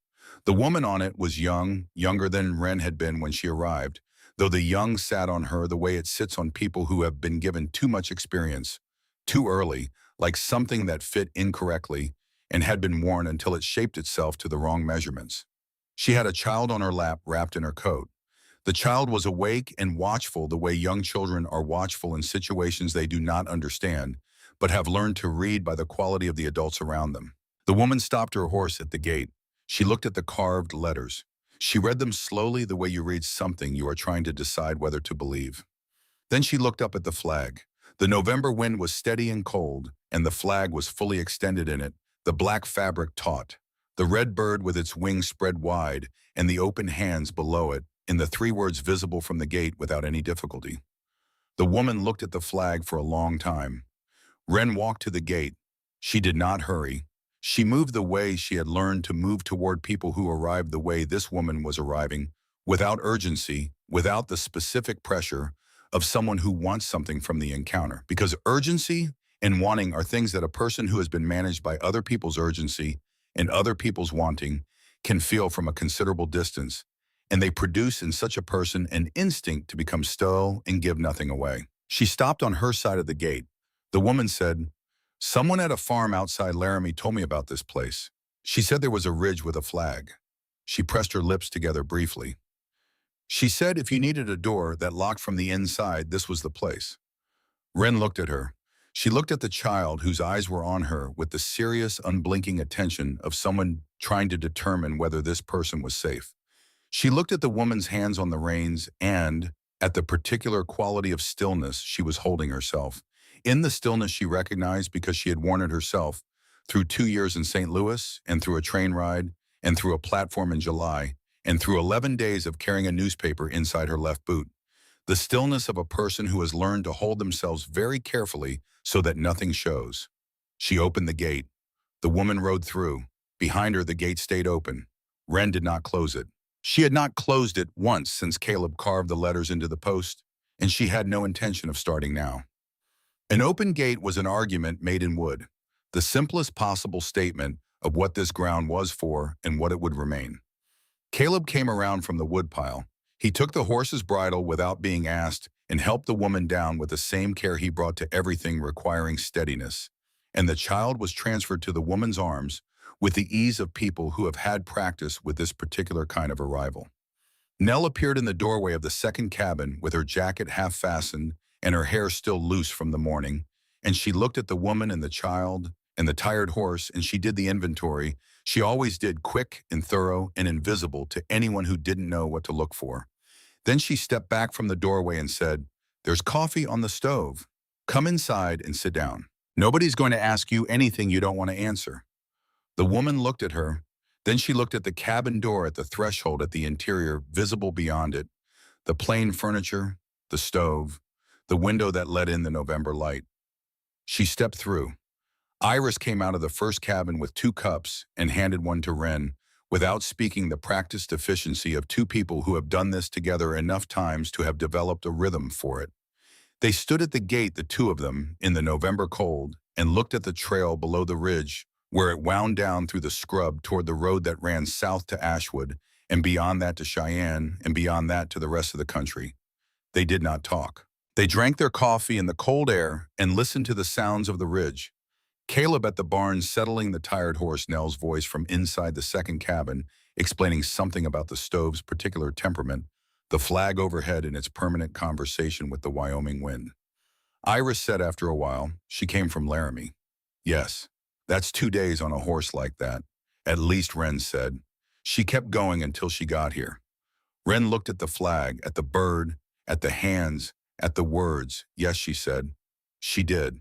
The woman on it was young, younger than Wren had been when she arrived, though the young sat on her the way it sits on people who have been given too much experience, too early, like something that fit incorrectly and had been worn until it shaped itself to the wrong measurements. She had a child on her lap wrapped in her coat. The child was awake and watchful the way young children are watchful in situations they do not understand, but have learned to read by the quality of the adults around them. The woman stopped her horse at the gate. She looked at the carved letters. She read them slowly the way you read something you are trying to decide whether to believe. Then she looked up at the flag. The November wind was steady and cold, and the flag was fully extended in it, the black fabric taut, the red bird with its wings spread wide, and the open hands below it, in the three words visible from the gate without any difficulty. The woman looked at the flag for a long time. Wren walked to the gate. She did not hurry. She moved the way she had learned to move toward people who arrived the way this woman was arriving, without urgency, without the specific pressure of someone who wants something from the encounter. Because urgency and wanting are things that a person who has been managed by other people's urgency and other people's wanting can feel from a considerable distance, and they produce in such a person an instinct to become still and give nothing away. She stopped on her side of the gate. The woman said, "Someone at a farm outside Laramie told me about this place. She said there was a ridge with a flag." She pressed her lips together briefly. She said if you needed a door that locked from the inside, this was the place. Wren looked at her. She looked at the child whose eyes were on her with the serious, unblinking attention of someone trying to determine whether this person was safe. She looked at the woman's hands on the reins and at the particular quality of stillness she was holding herself. In the stillness she recognized because she had worn it herself through 2 years in St. Louis and through a train ride and through a platform in July and through 11 days of carrying a newspaper inside her left boot. The stillness of a person who has learned to hold themselves very carefully so that nothing shows. She opened the gate. The woman rode through. Behind her, the gate stayed open. Wren did not close it. She had not closed it once since Caleb carved the letters into the post, and she had no intention of starting now. An open gate was an argument made in wood, the simplest possible statement of what this ground was for and what it would remain. Caleb came around from the woodpile. He took the horse's bridle without being asked and helped the woman down with the same care he brought to everything requiring steadiness. And the child was transferred to the woman's arms with the ease of people who have had practice with this particular kind of arrival. Nell appeared in the doorway of the second cabin with her jacket half fastened and her hair still loose from the morning, and she looked at the woman and the child and the tired horse, and she did the inventory she always did, quick and thorough and invisible to anyone who didn't know what to look for. Then she stepped back from the doorway and said, "There's coffee on the stove. Come inside and sit down. Nobody's going to ask you anything you don't want to answer." The woman looked at her. Then she looked at the cabin door at the threshold at the interior, visible beyond it, the plain furniture, the stove, the window that let in the November light. She stepped through. Iris came out of the first cabin with 2 cups and handed one to Wren, without speaking the practiced efficiency of 2 people who have done this together enough times to have developed a rhythm for it. They stood at the gate, the 2 of them, in the November cold, and looked at the trail below the ridge, where it wound down through the scrub toward the road that ran south to Ashwood, and beyond that to Cheyenne, and beyond that to the rest of the country. They did not talk. They drank their coffee in the cold air and listened to the sounds of the ridge. Caleb at the barn settling the tired horse, Nell's voice from inside the second cabin, explaining something about the stove's particular temperament, the flag overhead in its permanent conversation with the Wyoming wind. Iris said after a while, she came from Laramie. "Yes, that's 2 days on a horse like that," at least Wren said. She kept going until she got here. Wren looked at the flag, at the bird, at the hands, at the words. "Yes," she said. She did.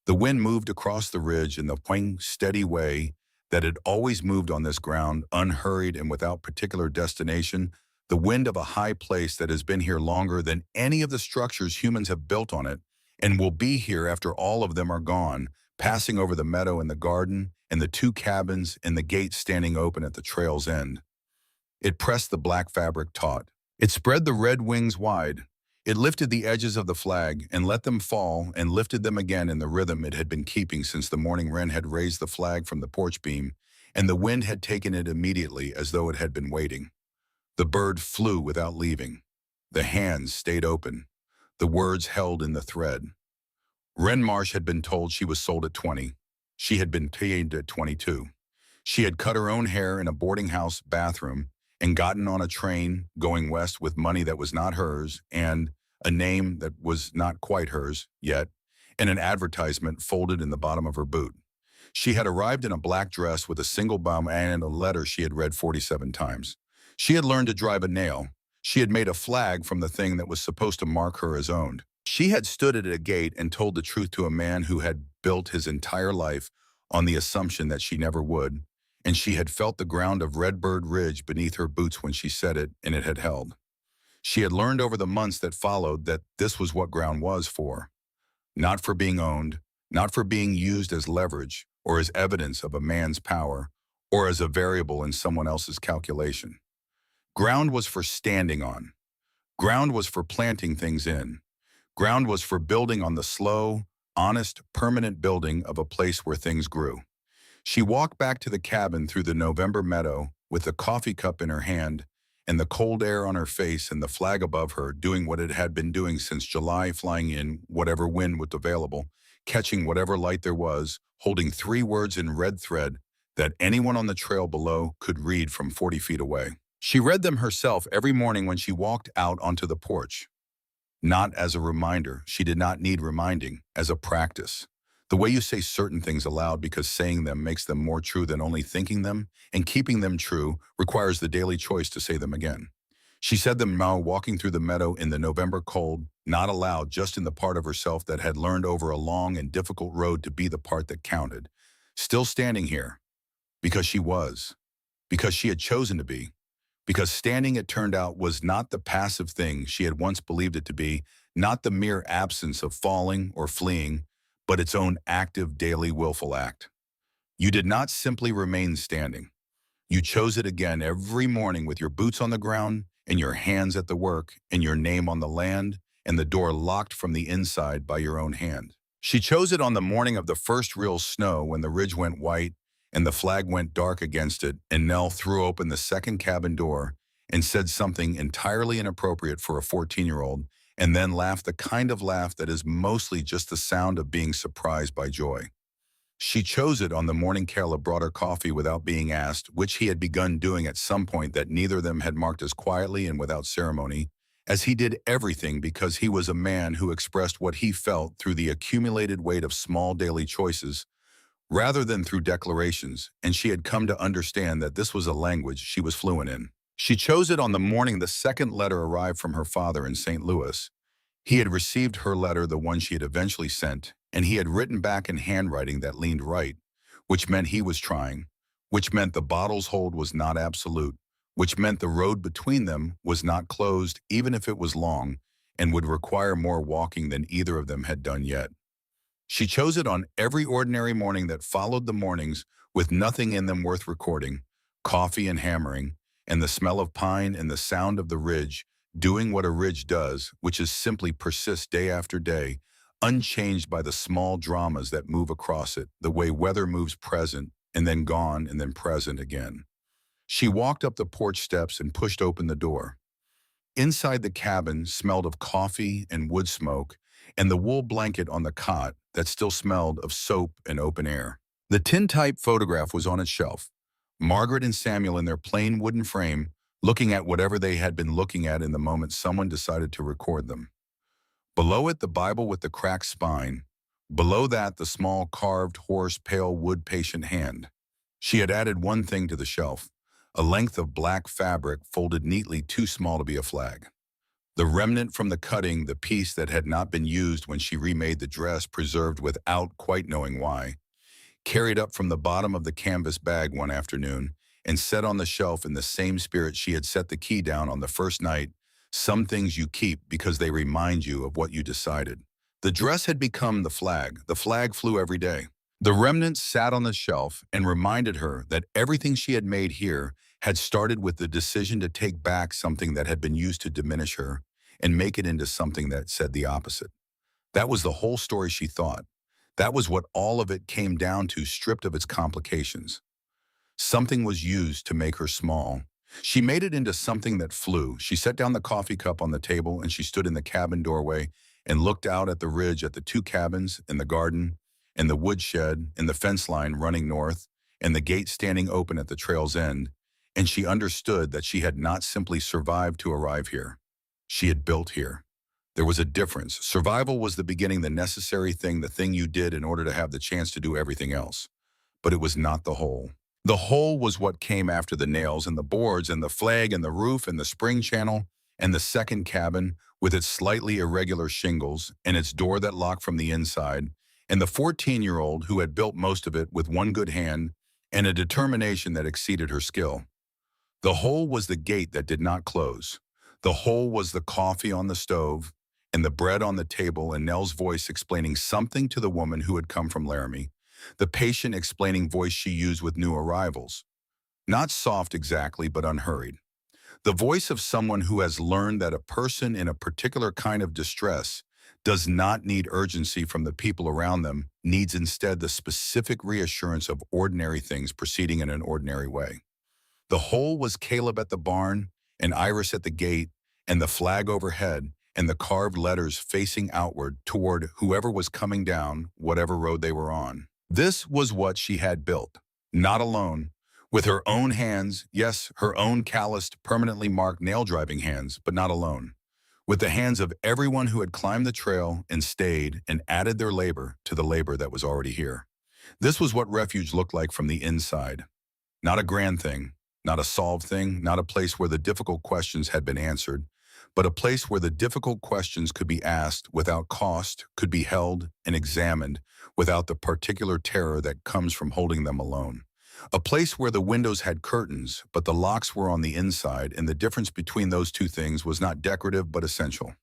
The wind moved across the ridge in the wing, steady way that it always moved on this ground, unhurried and without particular destination, the wind of a high place that has been here longer than any of the structures humans have built on it, and will be here after all of them are gone, passing over the meadow and the garden, and the 2 cabins and the gate standing open at the trail's end. It pressed the black fabric taut. It spread the red wings wide. It lifted the edges of the flag and let them fall and lifted them again in the rhythm it had been keeping since the morning Wren had raised the flag from the porch beam, and the wind had taken it immediately as though it had been waiting. The bird flew without leaving. The hands stayed open. The words held in the thread. Wren Marsh had been told she was sold at 20. She had been paid at 22. She had cut her own hair in a boarding house bathroom and gotten on a train going west with money that was not hers and a name that was not quite hers yet, and an advertisement folded in the bottom of her boot. She had arrived in a black dress with a single bum and a letter she had read 47 times. She had learned to drive a nail. She had made a flag from the thing that was supposed to mark her as owned. She had stood at a gate and told the truth to a man who had built his entire life on the assumption that she never would, and she had felt the ground of Redbird Ridge beneath her boots when she said it, and it had held. She had learned over the months that followed that this was what ground was for. Not for being owned, not for being used as leverage or as evidence of a man's power or as a variable in someone else's calculation. Ground was for standing on. Ground was for planting things in. Ground was for building on the slow, honest, permanent building of a place where things grew. She walked back to the cabin through the November meadow with a coffee cup in her hand and the cold air on her face and the flag above her doing what it had been doing since July, flying in whatever wind was available, catching whatever light there was, holding 3 words in red thread that anyone on the trail below could read from 40 feet away. She read them herself every morning when she walked out onto the porch. Not as a reminder, she did not need reminding, as a practice. The way you say certain things aloud because saying them makes them more true than only thinking them, and keeping them true requires the daily choice to say them again. She said them now walking through the meadow in the November cold, not aloud, just in the part of herself that had learned over a long and difficult road to be the part that counted. Still standing here, because she was, because she had chosen to be, because standing, it turned out, was not the passive thing she had once believed it to be, not the mere absence of falling or fleeing, but its own active, daily, willful act. You did not simply remain standing. You chose it again every morning with your boots on the ground and your hands at the work and your name on the land and the door locked from the inside by your own hand. She chose it on the morning of the first real snow when the ridge went white and the flag went dark against it, and Nell threw open the second cabin door and said something entirely inappropriate for a 14-year-old, and then laughed the kind of laugh that is mostly just the sound of being surprised by joy. She chose it on the morning Caleb brought her coffee without being asked, which he had begun doing at some point that neither of them had marked as quietly and without ceremony, as he did everything because he was a man who expressed what he felt through the accumulated weight of small daily choices, rather than through declarations, and she had come to understand that this was a language she was fluent in. She chose it on the morning the second letter arrived from her father in St. Louis. He had received her letter, the one she had eventually sent, and he had written back in handwriting that leaned right, which meant he was trying, which meant the bottle's hold was not absolute, which meant the road between them was not closed even if it was long and would require more walking than either of them had done yet. She chose it on every ordinary morning that followed the mornings with nothing in them worth recording, coffee and hammering, and the smell of pine and the sound of the ridge, doing what a ridge does, which is simply persist day after day, unchanged by the small dramas that move across it, the way weather moves present and then gone and then present again. She walked up the porch steps and pushed open the door. Inside the cabin smelled of coffee and wood smoke, and the wool blanket on the cot that still smelled of soap and open air. The tintype photograph was on its shelf. Margaret and Samuel in their plain wooden frame, looking at whatever they had been looking at in the moment someone decided to record them. Below it, the Bible with the cracked spine. Below that, the small carved horse pale wood patient hand. She had added one thing to the shelf, a length of black fabric folded neatly too small to be a flag. The remnant from the cutting, the piece that had not been used when she remade the dress, preserved without quite knowing why, carried up from the bottom of the canvas bag one afternoon and set on the shelf in the same spirit she had set the key down on the first night. Some things you keep because they remind you of what you decided. The dress had become the flag. The flag flew every day. The remnants sat on the shelf and reminded her that everything she had made here had started with the decision to take back something that had been used to diminish her and make it into something that said the opposite. That was the whole story, she thought. That was what all of it came down to, stripped of its complications. Something was used to make her small. She made it into something that flew. She set down the coffee cup on the table and she stood in the cabin doorway and looked out at the ridge, at the 2 cabins and the garden and the woodshed and the fence line running north and the gate standing open at the trail's end. and she understood that she had not simply survived to arrive here. She had built here. There was a difference. Survival was the beginning, the necessary thing, the thing you did in order to have the chance to do everything else. But it was not the whole. The whole was what came after the nails and the boards and the flag and the roof and the spring channel and the second cabin with its slightly irregular shingles and its door that locked from the inside, and the 14-year-old who had built most of it with one good hand and a determination that exceeded her skill. The whole was the gate that did not close. The whole was the coffee on the stove and the bread on the table and Nell's voice explaining something to the woman who had come from Laramie, the patient explaining voice she used with new arrivals. Not soft exactly, but unhurried. The voice of someone who has learned that a person in a particular kind of distress does not need urgency from the people around them, needs instead the specific reassurance of ordinary things proceeding in an ordinary way. The whole was Caleb at the barn, and Iris at the gate, and the flag overhead, and the carved letters facing outward toward whoever was coming down, whatever road they were on. This was what she had built, not alone, with her own hands, yes, her own calloused, permanently marked nail-driving hands, but not alone. With the hands of everyone who had climbed the trail and stayed and added their labor to the labor that was already here. This was what refuge looked like from the inside. Not a grand thing, not a solved thing, not a place where the difficult questions had been answered, but a place where the difficult questions could be asked without cost, could be held and examined without the particular terror that comes from holding them alone. A place where the windows had curtains, but the locks were on the inside, and the difference between those two things was not decorative but essential.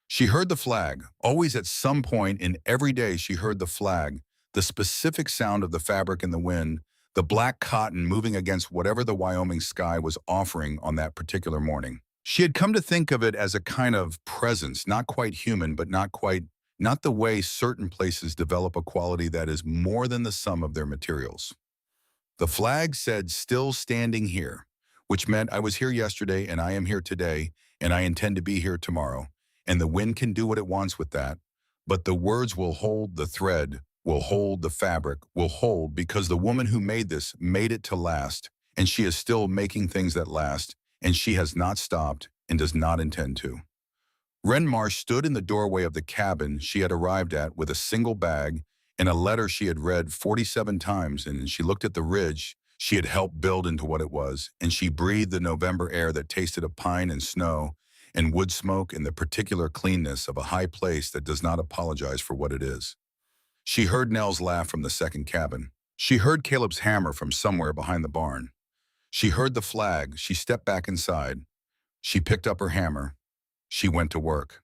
She heard the flag. Always at some point in every day she heard the flag, the specific sound of the fabric in the wind, the black cotton moving against whatever the Wyoming sky was offering on that particular morning. She had come to think of it as a kind of presence, not quite human, but not the way certain places develop a quality that is more than the sum of their materials. The flag said, "Still standing here," which meant I was here yesterday and I am here today and I intend to be here tomorrow. And the wind can do what it wants with that. But the words will hold, the thread will hold, the fabric will hold, because the woman who made this made it to last, and she is still making things that last, and she has not stopped and does not intend to. Wren Marsh stood in the doorway of the cabin she had arrived at with a single bag and a letter she had read 47 times, and she looked at the ridge she had helped build into what it was, and she breathed the November air that tasted of pine and snow and wood smoke and the particular cleanness of a high place that does not apologize for what it is. She heard Nell's laugh from the second cabin. She heard Caleb's hammer from somewhere behind the barn. She heard the flag. She stepped back inside. She picked up her hammer. She went to work.